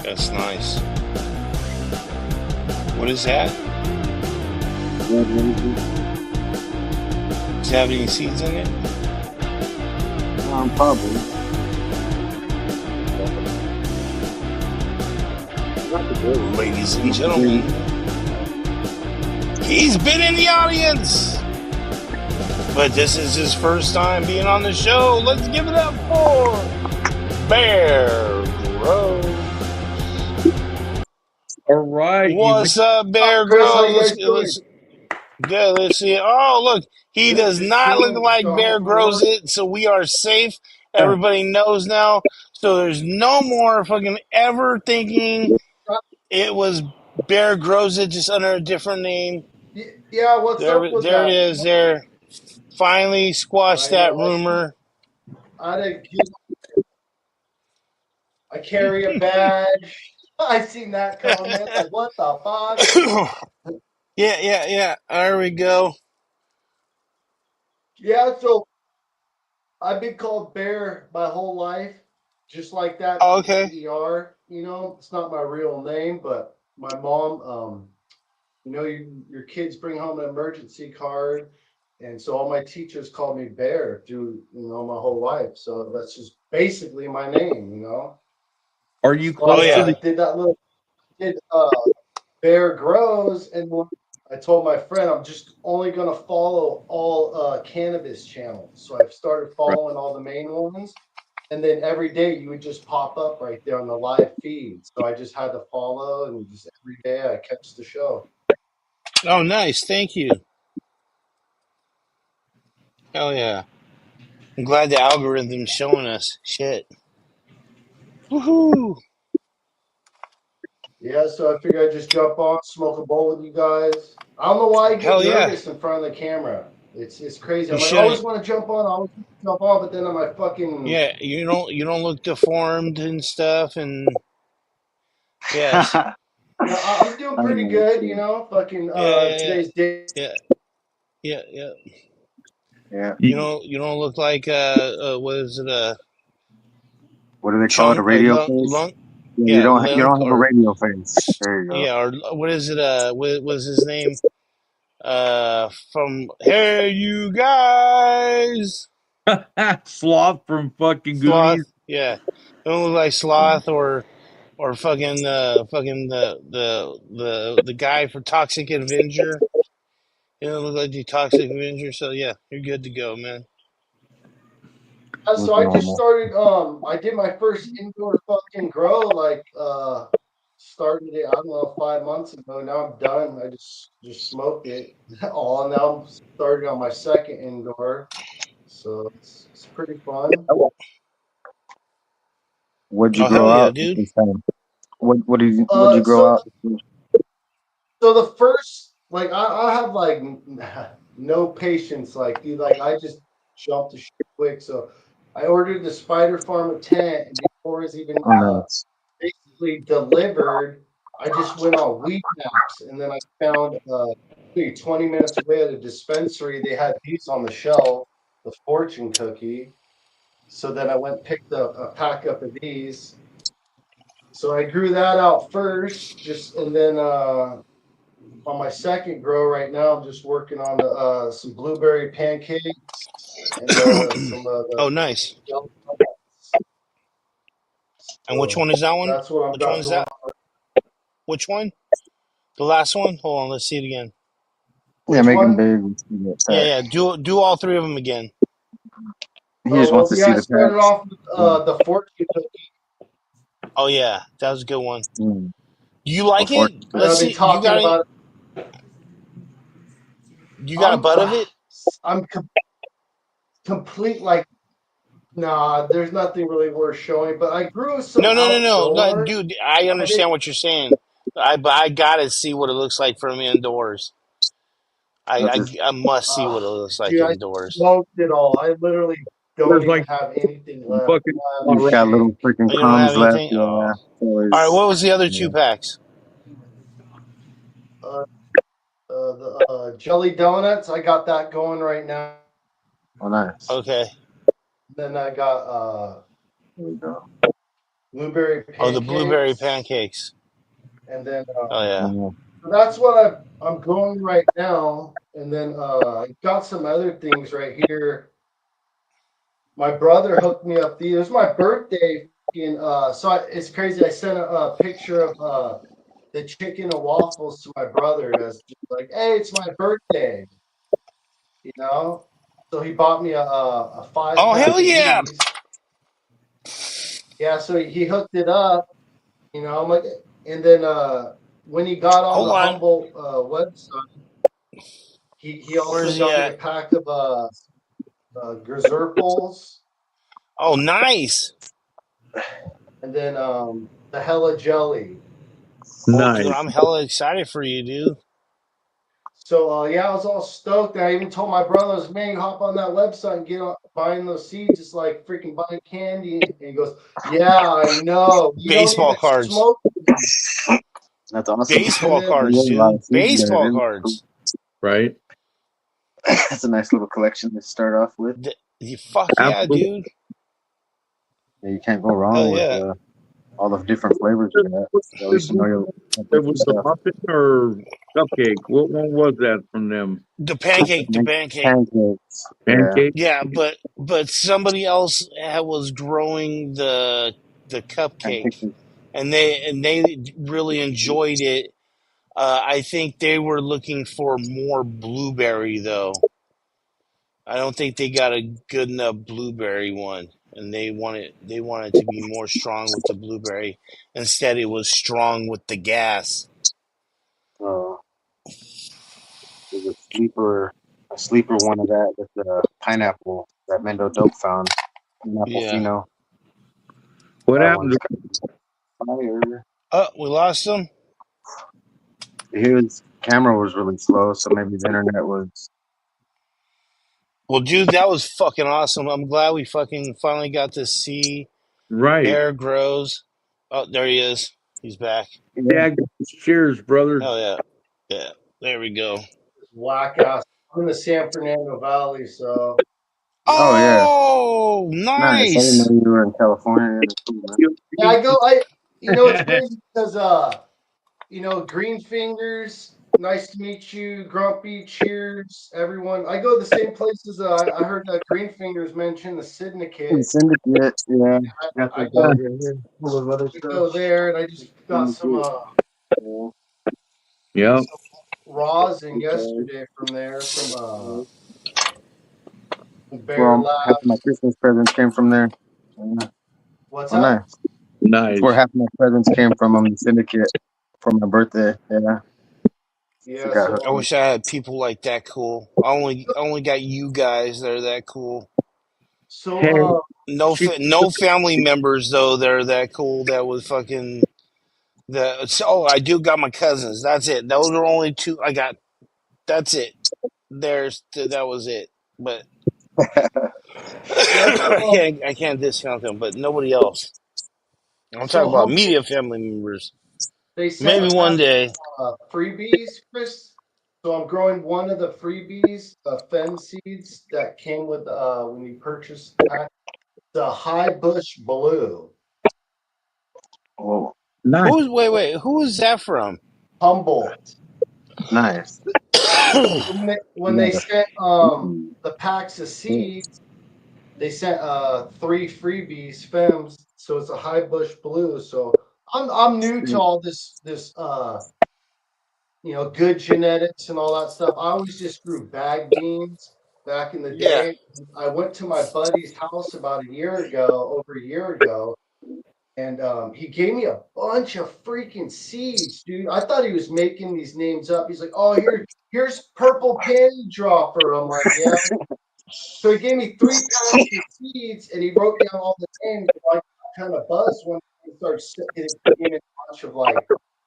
That's nice. What is that? Does it have any seeds in it? Probably. Ladies and gentlemen, he's been in the audience, but this is his first time being on the show. Let's give it up for Bear Grows. All right. What's up, Bear Chris, how you Grows? guys doing? Good, let's see. Oh, look, he does Just not look chilling, like just got Bear home from Grows work. it, so we are safe. Everybody knows now. So there's no more fucking ever thinking it was Bear Grows it just under a different name. Yeah, what's up with There it that? is. There, finally squashed I that know. rumor. I didn't. I carry a badge. I seen that comment. Like, what the fuck? Yeah. There we go. Yeah, so I've been called Bear my whole life, just like that. Oh, okay. BER. You know, it's not my real name, but my mom. You know, your kids bring home an emergency card. And so all my teachers called me Bear through, my whole life. So that's just basically my name. Are you But close to the? did that little did Bear Grows, and I told my friend I'm just only gonna follow all cannabis channels. So I've started following all the main ones, and then every day you would just pop up right there on the live feed. So I just had to follow, and just every day I catch the show. Oh, nice. Thank you. Hell yeah. I'm glad the algorithm's showing us. Shit. Woohoo. Yeah, so I figured I'd just jump on, smoke a bowl with you guys. I don't know why I get Hell yeah. nervous in front of the camera. It's crazy. You I'm like, I always shouldn't. want to jump on, I always want to jump on, but then I'm like fucking. Yeah, you don't look deformed and stuff, and yes. No, I'm doing pretty good, Fucking Yeah. today's day. Yeah. Yeah. You don't look like what is it, What do they call it? A chunk, radio face? Yeah, you lunk, don't have a or radio face. There you go. yeah, or what is it, what was his name, from Hey You Guys, Sloth from fucking Sloth. Goonies? Yeah, don't look like Sloth, or fucking the guy for Toxic Avenger. You don't look like the Toxic Avenger. So yeah, you're good to go, man. So I just started. I did my first indoor fucking grow started it. I don't know 5 months ago. Now I'm done. I just smoked it all. Now I'm starting on my second indoor. So it's pretty fun. What'd you Oh grow hell yeah, out dude. this time? What'd you grow out? So the first, I have no patience like you. Like I just jumped the shit quick. So I ordered the Spider Pharma tent, and before it was even basically delivered, I just went on weed maps, and then I found 20 minutes away at a dispensary. They had these on the shelf, the fortune cookie. So then I went and picked a pack up of these. So I grew that out first, and then on my second grow right now, I'm just working on some blueberry pancakes and some of the Oh, nice. jelly. And which So one is that one? that's what I've Which one got is going that? on. Which one? The last one? Hold on, let's see it again. Yeah, Which make him one? big and see the Yeah, pack. yeah. Do all three of them again. He Oh just wants well, to yeah. see I the started packs. off with the fortune cookie. Oh yeah, that was a good one. Mm. Do you like Before. it? And Let's I've been see. You talking got it? about. You got a I'm butt of it? I'm complete like nah. There's nothing really worth showing. But I grew some No, outdoor dude. I of it. understand what you're saying. But I gotta see what it looks like from indoors. That's his, I must see what it looks like Dude, I indoors. smoked it all. I literally don't There's even like have anything left. fucking I have a he's got little shake. freaking Oh, you don't have crumbs left. anything? Yeah. Oh. So All right. always, What was the other yeah. two packs? Uh, the jelly donuts. I got that going right now. Oh, nice. Okay. Then I got There we go. blueberry Oh, the blueberry pancakes, pancakes. and then Oh yeah. so that's what I'm growing right now. And then I got some other things right here. My brother hooked me up. It was my birthday. It's crazy. I sent a picture of the chicken and waffles to my brother as just like, hey, it's my birthday, you know. So he bought me a five Oh pack hell of yeah! these. Yeah, so he hooked it up, you know. I'm like, and then when he got on Hold the on. Humble website, he also Where's he got me a at? pack of Gazerples, Oh, nice. and then the Hella Jelly. Well, dude, nice. I'm hella excited for you, dude. So yeah, I was all stoked. I even told my brothers, man, you hop on that website and get on buying those seeds. It's like freaking buying candy. And he goes, yeah, I know. You don't Baseball even cards. smoke. That's awesome. And Baseball then Yeah, cards, a lot dude. of seeds there. Baseball It is cool. cards. Right? That's a nice little collection to start off with. Fuck yeah, Absolutely. dude. Yeah, you can't go Hell wrong with yeah. all the different flavors you got. So at least you know you'll have It different was the stuff. muffin or cupcake. What one was that from them? The pancake. Pancakes. Yeah. Pancake? Yeah, but somebody else was growing the cupcake, Pancakes. and they really enjoyed it. I think they were looking for more blueberry though. I don't think they got a good enough blueberry one, and they wanted to be more strong with the blueberry. Instead, it was strong with the gas. Uh, there's a sleeper one of that with the pineapple that Mendo Dope found. Pineapple Yeah. Fino. What That happened one's to got fire. Oh, we lost them. His camera was really slow, so maybe the internet was. Well, dude, that was fucking awesome. I'm glad we fucking finally got to see right? Bear Grows. Oh, there he is. He's back. Yeah. Dad, cheers, brother. Hell yeah. Yeah. There we go. whack ass. I'm in the San Fernando Valley, so Oh yeah, Oh, nice. I didn't know nice. you were in California. That's cool, man. yeah, it's crazy because Green Fingers, nice to meet you. Grumpy, cheers, everyone. I go to the same places. I heard Green Fingers mention the The Syndicate. Syndicate, yeah. Got I the go, bag right here full of other I stuff. go there, and I just got some Syndicate. Yeah. Yeah. rosin Okay. yesterday from there from Bear Well, half of my Labs. Christmas presents came from there. Yeah. What's Oh, up? nice. That's where Nice. half of my presents came from. The Syndicate for my birthday. Yeah. So Yeah, got so I hooked up. wish I had people like that cool. I only got you guys that are that cool. Hey, No, she, no family members though. They're that cool. That was fucking. I do got my cousins. That's it. Those are only two I got. That's it. That was it. But yeah, I can't discount them. But nobody else. I'm so talking about Humble, immediate family members. they sent Maybe a one pack day. of freebies, Chris. So I'm growing one of the freebies, fem seeds that came with when you purchased the pack, the high bush blue. Oh, Nice. Wait, who is that from? Humboldt. nice. When Yeah. they sent Mm. the packs of seeds, they sent 3 freebies, fems. So it's a high bush blue. So I'm new to all this good genetics and all that stuff. I always just grew bag beans back in the Yeah. day. I went to my buddy's house about over a year ago, and he gave me a bunch of freaking seeds, dude. I thought he was making these names up. He's like, "Oh, here's purple panty dropper." I'm like, "Yeah." So he gave me 3 packs of seeds, and he wrote down all the names. And I kind of buzzed when he started getting a bunch of like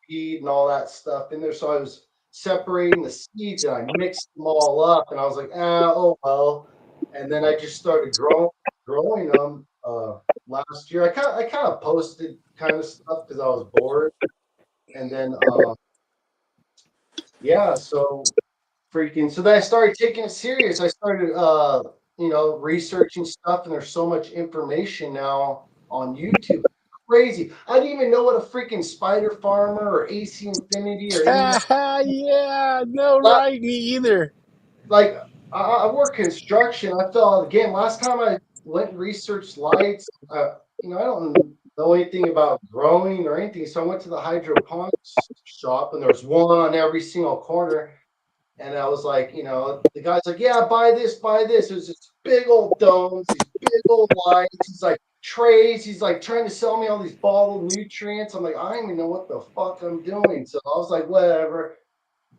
feed and all that stuff in there. So I was separating the seeds, and I mixed them all up, and I was like, oh well. And then I just started growing them last year. I kind of posted kind of stuff because I was bored, and then yeah, so freaking so then I started taking it serious. I started researching stuff, and there's so much information now on YouTube. Crazy. I didn't even know what a freaking spider farmer or AC Infinity or any of Yeah, no, that. right, me either. Like I work construction. I fell again last time I went and researched lights. I don't know anything about growing or anything, so I went to the hydroponics shop, and there was one on every single corner. And I was like, the guy's like, yeah, buy this, buy this. There's this big old domes, these big old lights. He's like, trays. He's like trying to sell me all these bottled nutrients. I'm like, I don't even know what the fuck I'm doing. So I was like, whatever.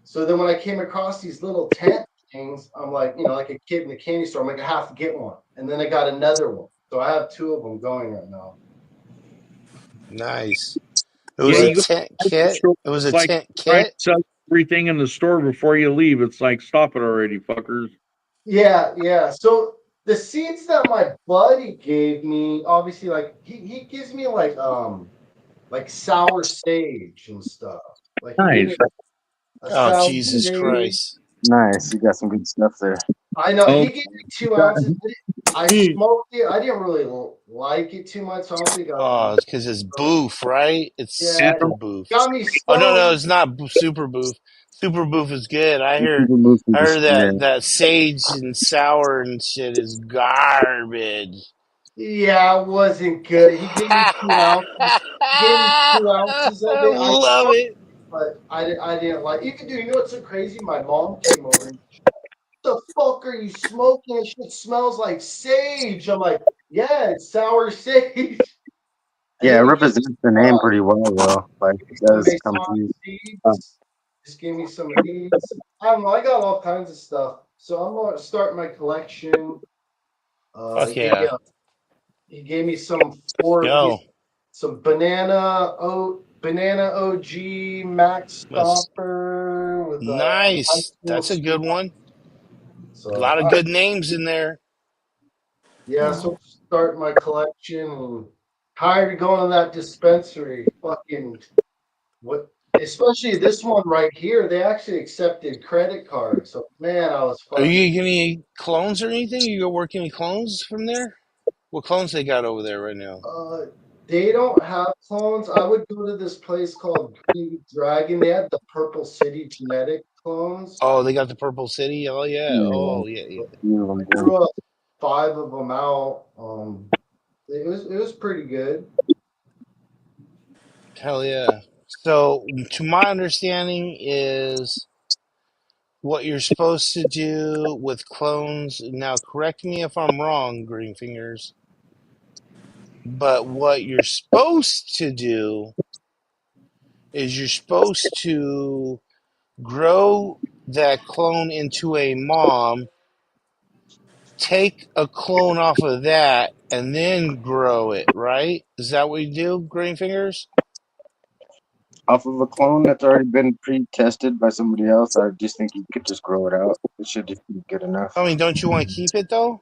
So then when I came across these little tent things, I'm like, like a kid in the candy store, I'm like, I have to get one. And then I got another one. So I have 2 of them going right now. Nice. It Yeah, was a But you go tent to the kit. store. It was It's a like tent trying to kit. sell everything in the store before you leave. It's like, stop it already, fuckers. yeah. So the seeds that my buddy gave me, obviously, like he gives me like sour sage and stuff. Like he gave me Nice. a Oh, sour Jesus sage. Christ. Nice. You got some good stuff there. I know Oh, he gave me 2 ounces. I smoked it. I didn't really like it too much. So I don't think I Oh, would. it's because it's boof, right? It's Yeah, super it boof. got me Oh no, stoned. it's not super boof. Super boof is good. People move to I the heard yeah. that sage and sour and shit is garbage. Yeah, it wasn't good. He gave me 2 ounces. He gave me 2 ounces of I it. I love smoked, it. but I didn't like. Even dude, you know what's so crazy? My mom came over and the fuck are you smoking? It shit smells like sage. I'm like, yeah, it's sour sage. And Yeah, it then he gave me represents the name pretty well though. Like it some does come Mason through. seeds. Just gave me some of these. I don't know. I got all kinds of stuff. So I'm gonna start my collection. Fuck yeah. He gave me some four Yo, these some banana OG Max that's Stomper with high nice. school That's a good sweet. one. A So lot of good names in there. yeah, so start my collection and tired of going to that dispensary. Fucking what? Especially this one right here, they actually accepted credit cards. So man, I was Are you fucking. getting any clones or anything? You go work any clones from there? What clones they got over there right now? Uh, they don't have clones. I would go to this place called Green Dragon. They had the Purple City genetic clones. Oh, they got the Purple City. Oh yeah. Yeah, Oh yeah. Yeah. few of I them do. threw up 5 of them out. It was pretty good. Hell yeah. So, to my understanding, is what you're supposed to do with clones. Now, correct me if I'm wrong, Green Fingers, but what you're supposed to do is you're supposed to grow that clone into a mom, take a clone off of that, and then grow it, right? Is that what you do, Green Fingers? Off of a clone that's already been pre-tested by somebody else, I just think you could just grow it out. It should just be good enough. I mean, don't you want to keep it though?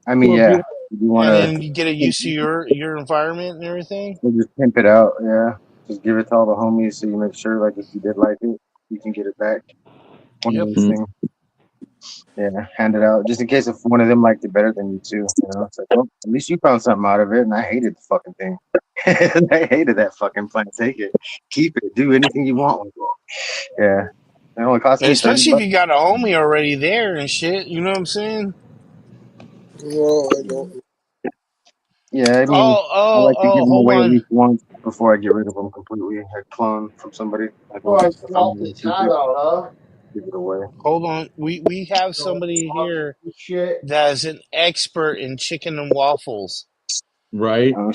I mean, well, if yeah, you if you And want then you get it to used to your environment and everything? just pimp it out, yeah. Just give it to all the homies so you make sure, like, if you did like it, you can get it back. one of Yep. those things. Yeah, hand it out just in case if one of them liked it better than you too. You know, it's like, well, at least you found something out of it, and I hated the fucking thing. I hated that fucking plant. Take it, keep it, do anything you want with it. Yeah, it only cost me 30 Especially if bucks. you got a homie already there and shit. You know what I'm saying? No, I don't. Yeah, I mean, Oh, I oh, like to give oh, them hold away at on. least once before I get rid of them completely. I clone from somebody. I Oh, go, I if I'm swapped the gonna keep tab it, out, huh? give it away. Hold on. We have So somebody here shit. that is an expert in chicken and waffles. Right. Um,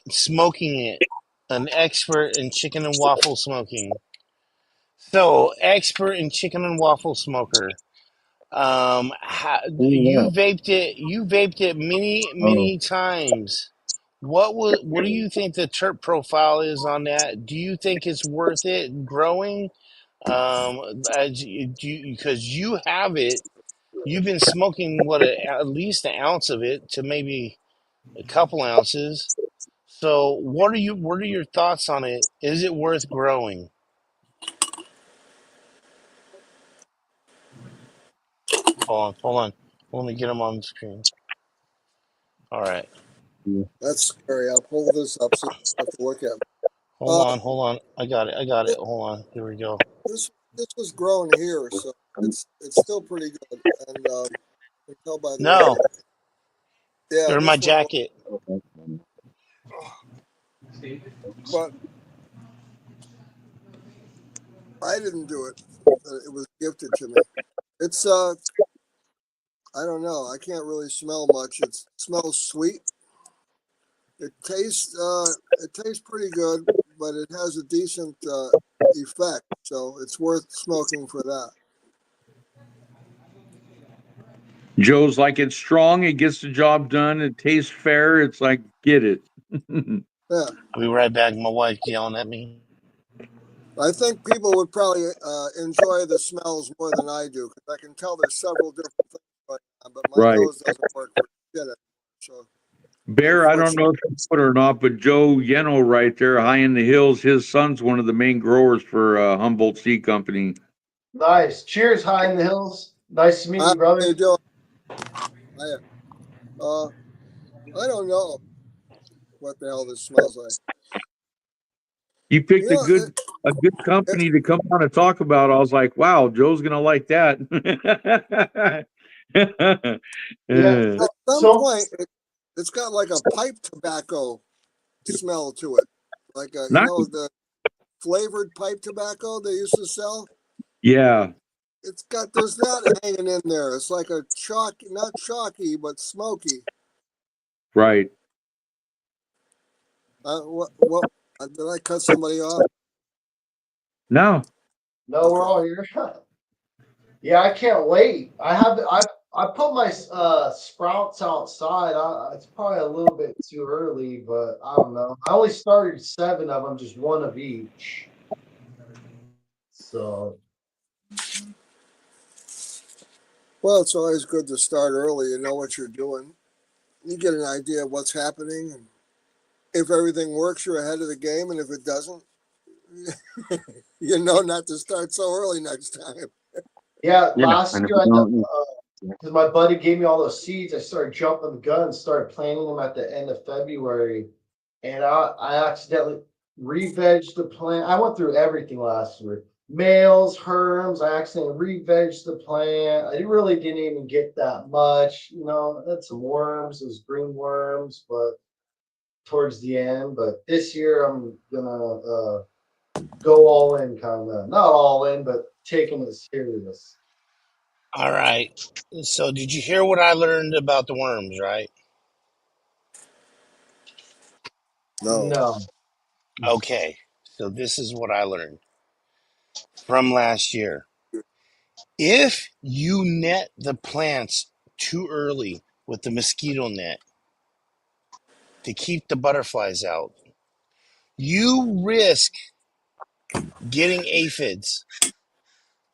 Smoking it. An expert in chicken and waffle smoking. So, expert in chicken and waffle smoker. yeah. You vaped it Oh, many times. What do you think the terp profile is on that? Do you think it's worth it growing? Because you have it, you've been smoking at least an ounce of it to maybe a couple ounces. So what are your thoughts on it? Is it worth growing? Hold on. Let me get them on the screen. All right. yeah. That's scary. I'll pull this up so you have to look at. Hold on. I got it. I got it. It, Hold on. Here we go. this was grown here, so it's still pretty good, and you can tell by the No, writing. Yeah, they're in my this one was, jacket. but I didn't do it. It was gifted to me. It's I don't know. I can't really smell much. It smells sweet. It tastes pretty good, but it has a decent effect. So it's worth smoking for that. Joe's like it's strong, it gets the job done, it tastes fair. It's like get it. Yeah, I'll be right back. My wife's yelling at me. I think people would probably enjoy the smells more than I do because I can tell there's several different things going on, but my Right. nose doesn't work for shit. So Bear, I don't unfortunately, know if you put it or not, but Joe Yeno right there, high in the hills, his son's one of the main growers for Humboldt Seed Company. Nice. Cheers, High in the Hills. Nice to meet how you, brother. you doing? I, uh, I don't know what the hell this smells like. You You picked know, a good it, company to come on and talk about. I was like, wow, Joe's gonna like that. Yeah. Uh, at some So point, it's got like a pipe tobacco smell to it, like Nice. the flavored pipe tobacco they used to sell. Yeah, There's that hanging in there. It's like a chalk, not chalky, but smoky. right. What did I cut somebody off? No, no, we're Okay. all here. Yeah, I can't wait. I put my sprouts outside. It's probably a little bit too early, but I don't know. I only started 7 of them, just one of each. So Well, it's always good to start early. You know what you're doing. You get an idea of what's happening, and if everything works, you're ahead of the game, and if it doesn't, you know not to start so early next time. yeah, Yeah, last and if year you I don't, because my buddy gave me all those seeds. I started jumping the gun and started planting them at the end of February. And I accidentally re-vegged the plant. I went through everything last year. Males, herms, I accidentally re-vegged the plant. I really didn't even get that much. I had some worms, those green worms, but towards the end. But this year I'm gonna go all in, kind of. Not all in, but taking it serious. All right. So did you hear what I learned about the worms, right? No. No. Okay. So this is what I learned from last year. If you net the plants too early with the mosquito net to keep the butterflies out, you risk getting aphids.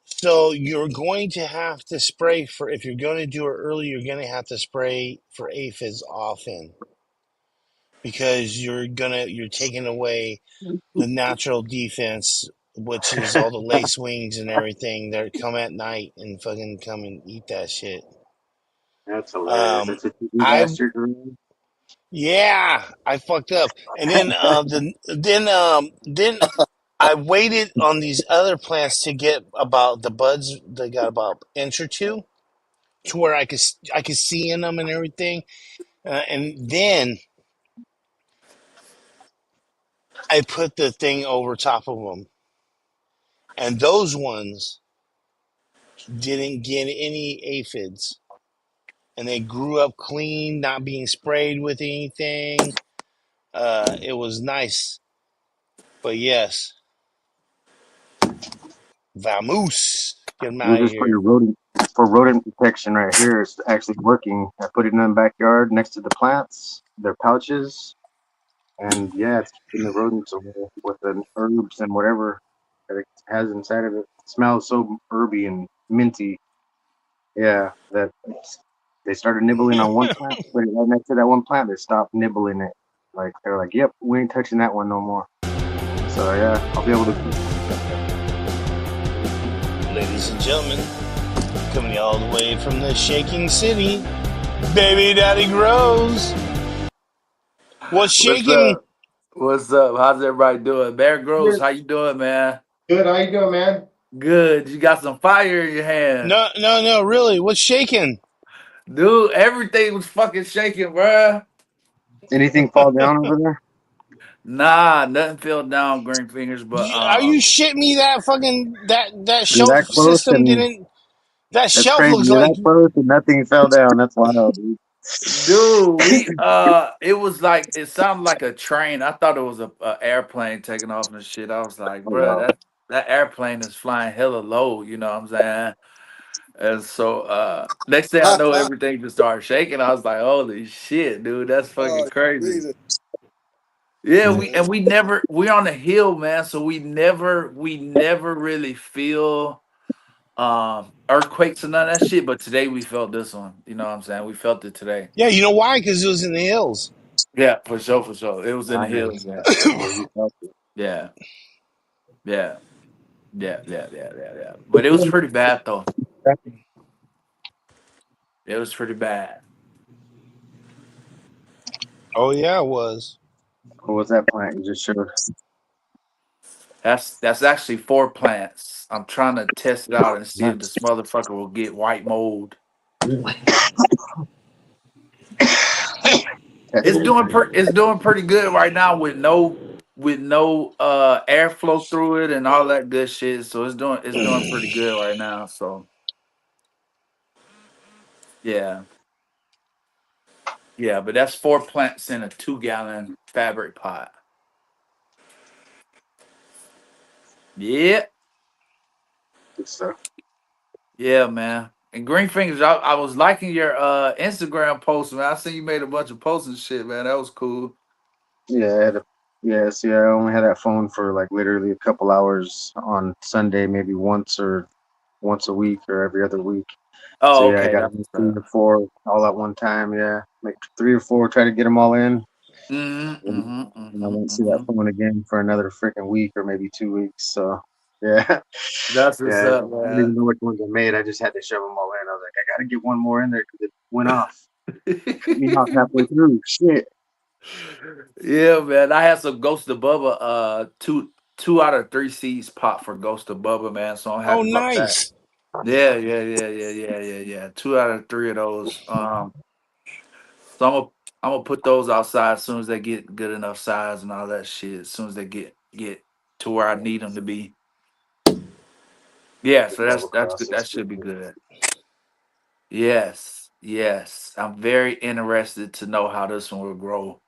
So you're going to have to spray for, if you're going to do it early, you're going to have to spray for aphids often because you're taking away the natural defense which is all the lace wings and everything. They come at night and fucking come and eat that shit. That's hilarious. Um, That's what you do I last year, Guerrero? yeah, I fucked up, and then I waited on these other plants to get about the buds. They got about inch or two to where I could see in them and everything, and then I put the thing over top of them, and those ones didn't get any aphids, and they grew up clean, not being sprayed with anything. It was nice, but yes, vamoose, get them out This of is for here. your rodent for rodent protection right here. It's actually working. I put it in the backyard next to the plants, their pouches, and yeah, it's keeping the rodents away with the herbs and whatever that it has inside of it. It smells so herby and minty. Yeah, that they started nibbling on one plant, put it right next to that one plant. They stopped nibbling it. Like they're like, "Yep, we ain't touching that one no more." So yeah, I'll be able to. Ladies and gentlemen, coming all the way from the shaking city, baby daddy grows. What's What's shaking? up? What's up? How's everybody doing? Bear Grylls, how you doing, man? Good. How you doing, man? Good. You got some fire in your hand. No, no, no, really. What's shaking? Dude, everything was fucking shaking, bruh. Anything fall down over there? Nah, nothing fell down, green fingers, but Are you shitting me? That fucking that You're shelf that close, system and didn't. That that's shelf crazy. looks You're like. that close, and nothing fell down. That's wild, dude. dude, we it was like it sounded like a train. I thought it was a airplane taking off and shit. I was like, Oh bruh, wow. that airplane is flying hella low, you know what I'm saying? And so next thing I know, everything just started shaking. I was like, "Holy shit, dude, that's fucking Oh, crazy." Jesus. Yeah, Yeah. we're on the hill, man. So we never really feel earthquakes and none of that shit. But today we felt this one. You know what I'm saying? We felt it today. Yeah, you know why? Because it was in the hills. Yeah, for sure, for sure. It was in the hills, Nice. man. Yeah, you felt it. Yeah, yeah, yeah. But it was pretty bad though. It was pretty bad. Oh yeah, it was. What was that plant you just showed? That's actually 4 plants. I'm trying to test it out and see if Nice. this motherfucker will get white mold. That's It's doing pretty good right now with no airflow through it and all that good shit. So it's doing pretty good right now. So yeah. Yeah, but that's 4 plants in a 2-gallon fabric pot. Yeah, good stuff. yeah, man. And Green Fingers, I was liking your Instagram post, man. I see you made a bunch of posts and shit, man. That was cool. Yeah, yeah. See, I only had that phone for like literally a couple hours on Sunday, maybe once a week or every other week. So Oh, yeah, I okay, got that's to make what's three up. or four all at one time. Yeah, make 3 or 4, try to get them all in. Mm-hmm, And mm-hmm, I mm-hmm, won't see that mm-hmm. phone again for another freaking week or maybe 2 weeks. So yeah, That's what's yeah. I up, don't even man. know which ones I made. I just had to shove them all in. I was like, I got to get one more in there because it went off. Cut me off halfway through. Shit. Yeah, man. I had some Ghost of Bubba, two out of 3 seeds pop for Ghost of Bubba, man. So I'm Oh, happy about that. nice. Yeah. 2 out of 3 of those. So I'm gonna put those outside as soon as they get good enough size and all that shit. As soon as they get to where I need them to be. Yeah, The so bubble that's good. process. That should be good. Yes. I'm very interested to know how this one will grow.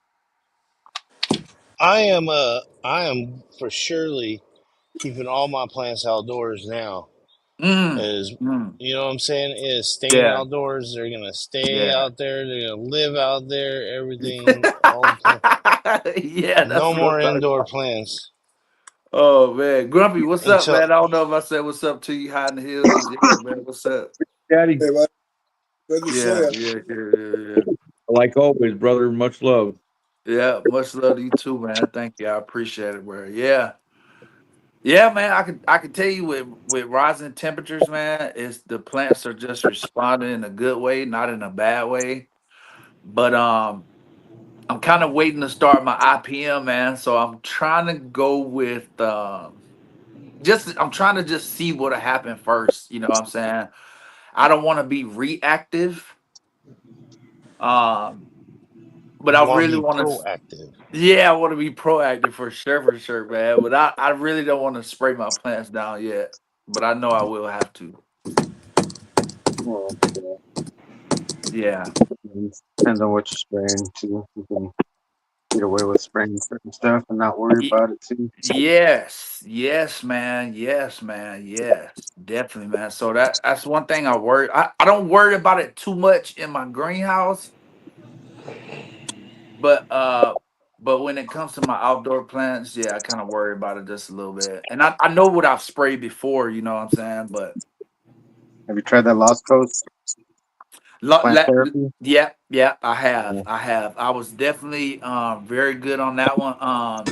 I am for surely keeping all my plants outdoors now. Mm, Is mm, you know what I'm saying? Is staying yeah, outdoors. They're gonna stay yeah. out there. They're gonna live out there. Everything, all the plants. Yeah, that's No what I'm more talking indoor about. plants Oh man, Grumpy, what's up, until. man? I don't know if I said what's up to you high in the hills. Yeah, man, what's up? Daddy, Hey, bud. Good to see Yeah, you. yeah. like always, brother, much love. Yeah, much love to you too, man. Thank you. I appreciate it, bro. Yeah. Yeah, man, I could tell you with rising temperatures, man, is the plants are just responding in a good way, not in a bad way. But I'm kind of waiting to start my IPM, man. So I'm trying to go with just I'm trying to just see what'll happen first. You know what I'm saying? I don't want to be reactive. Um, but You I want to really be want to. proactive. Yeah, I want to be proactive for sure, man. But I really don't want to spray my plants down yet. But I know I will have to. Well, yeah. Yeah. Depends on what you're spraying too. You can get away with spraying certain stuff and not worry Y- about it too. Yes. Yes, man. Yes, man. Yes. Definitely, man. So that's one thing I worry. I don't worry about it too much in my greenhouse, but when it comes to my outdoor plants, yeah, I kind of worry about it just a little bit. And I know what I've sprayed before, you know what I'm saying? But Have you tried that Lost Coast Lo- plant le- therapy? yeah, yeah, I have. Yeah. I have. I was definitely very good on that one.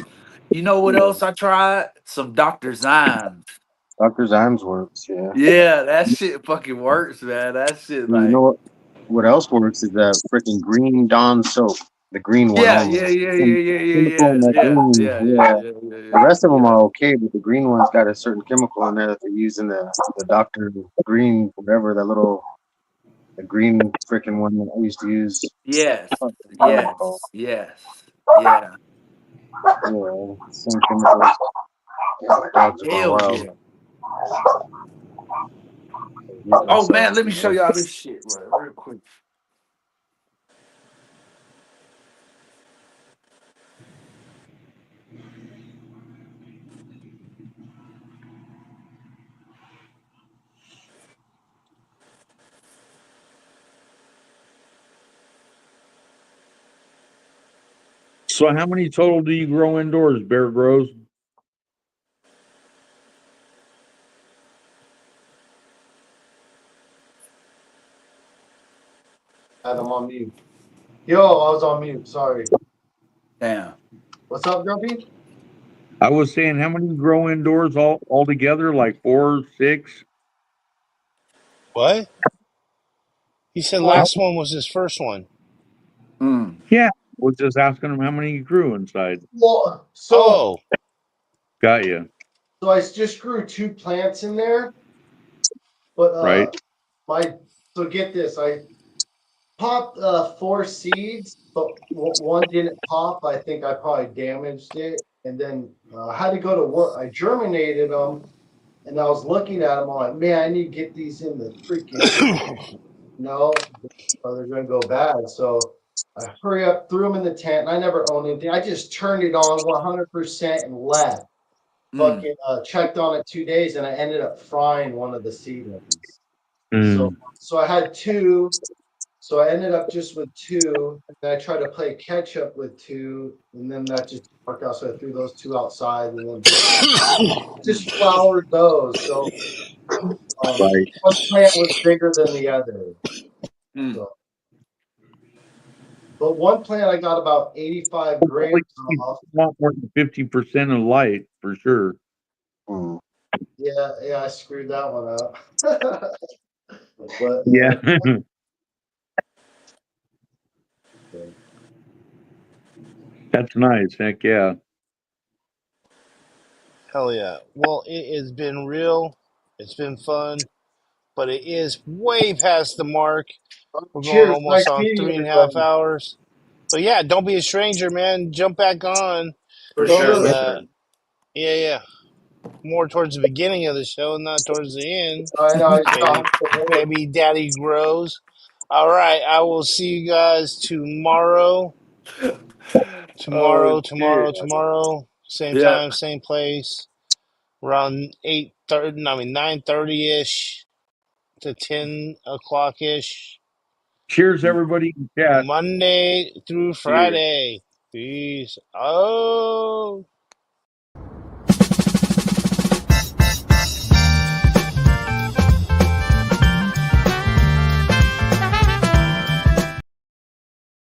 You know what Yeah. else I tried? Some Dr. Zymes. Dr. Zymes works. Yeah. Yeah, that shit fucking works, man. That shit You know like what else works is that freaking green Dawn soap, the green one yeah, only. yeah, yeah, Some yeah, yeah, chemical in yeah, that yeah, green. yeah, yeah, Yeah. yeah, yeah, The yeah, rest of them yeah. are okay, but the green one's got a certain chemical in there that they use in the Dr. Green, whatever, that little, the green freaking one that I used to use. Yes, What the hell is it called? yes, yes, yeah. Yeah, same chemicals. Yeah, my dogs are going Hell wild. yeah. Mute Oh myself man, let too, me show man. y'all this shit real quick. So how many total do you grow indoors, Bear Grows? And I'm on mute. Yo, I was on mute. Sorry. Damn. What's up, Grumpy? I was saying how many grow indoors all together, like 4, 6? What? He said Well, last one was his first one. Mm. Yeah. Was just asking him how many you grew inside. well, so Oh, Got you. so I just grew 2 plants in there, but Right. my so get this, I popped 4 seeds, but one didn't pop. I think I probably damaged it, and then I had to go to work. I germinated them, and I was looking at them. I'm like, man, I need to get these in the freaking no, or they're gonna go bad. So I hurry up, threw them in the tent. And I never owned anything. I just turned it on 100% and left. Mm. Fucking checked on it 2 days, and I ended up frying one of the seedlings. So Mm. so I had two. So I ended up just with two. And I tried to play catch up with two, and then that just worked out. So I threw those two outside, and then just flowered those. So Right. one plant was bigger than the other. Mm. So, but one plant I got about 85 grams Probably needs off. a lot more than 50% of light for sure. Hmm. Yeah, I screwed that one up. But Yeah. That's nice. Heck yeah. hell yeah. Well, it has been real. It's been fun, but it is way past the mark. We're going cheers, almost nice on meeting 3.5 everybody. hours. But yeah, don't be a stranger, man. Jump back on. For Will sure, And for do. sure. yeah, yeah. More towards the beginning of the show, not towards the end. I know I saw Baby, the word. baby daddy grows. All right. I will see you guys tomorrow. Oh shit. Tomorrow. Same Yeah. time, same place. Around 8:30, I mean 9:30 ish to 10 o'clock ish. Cheers, everybody in chat. Monday through Cheers. Friday. Peace. Oh.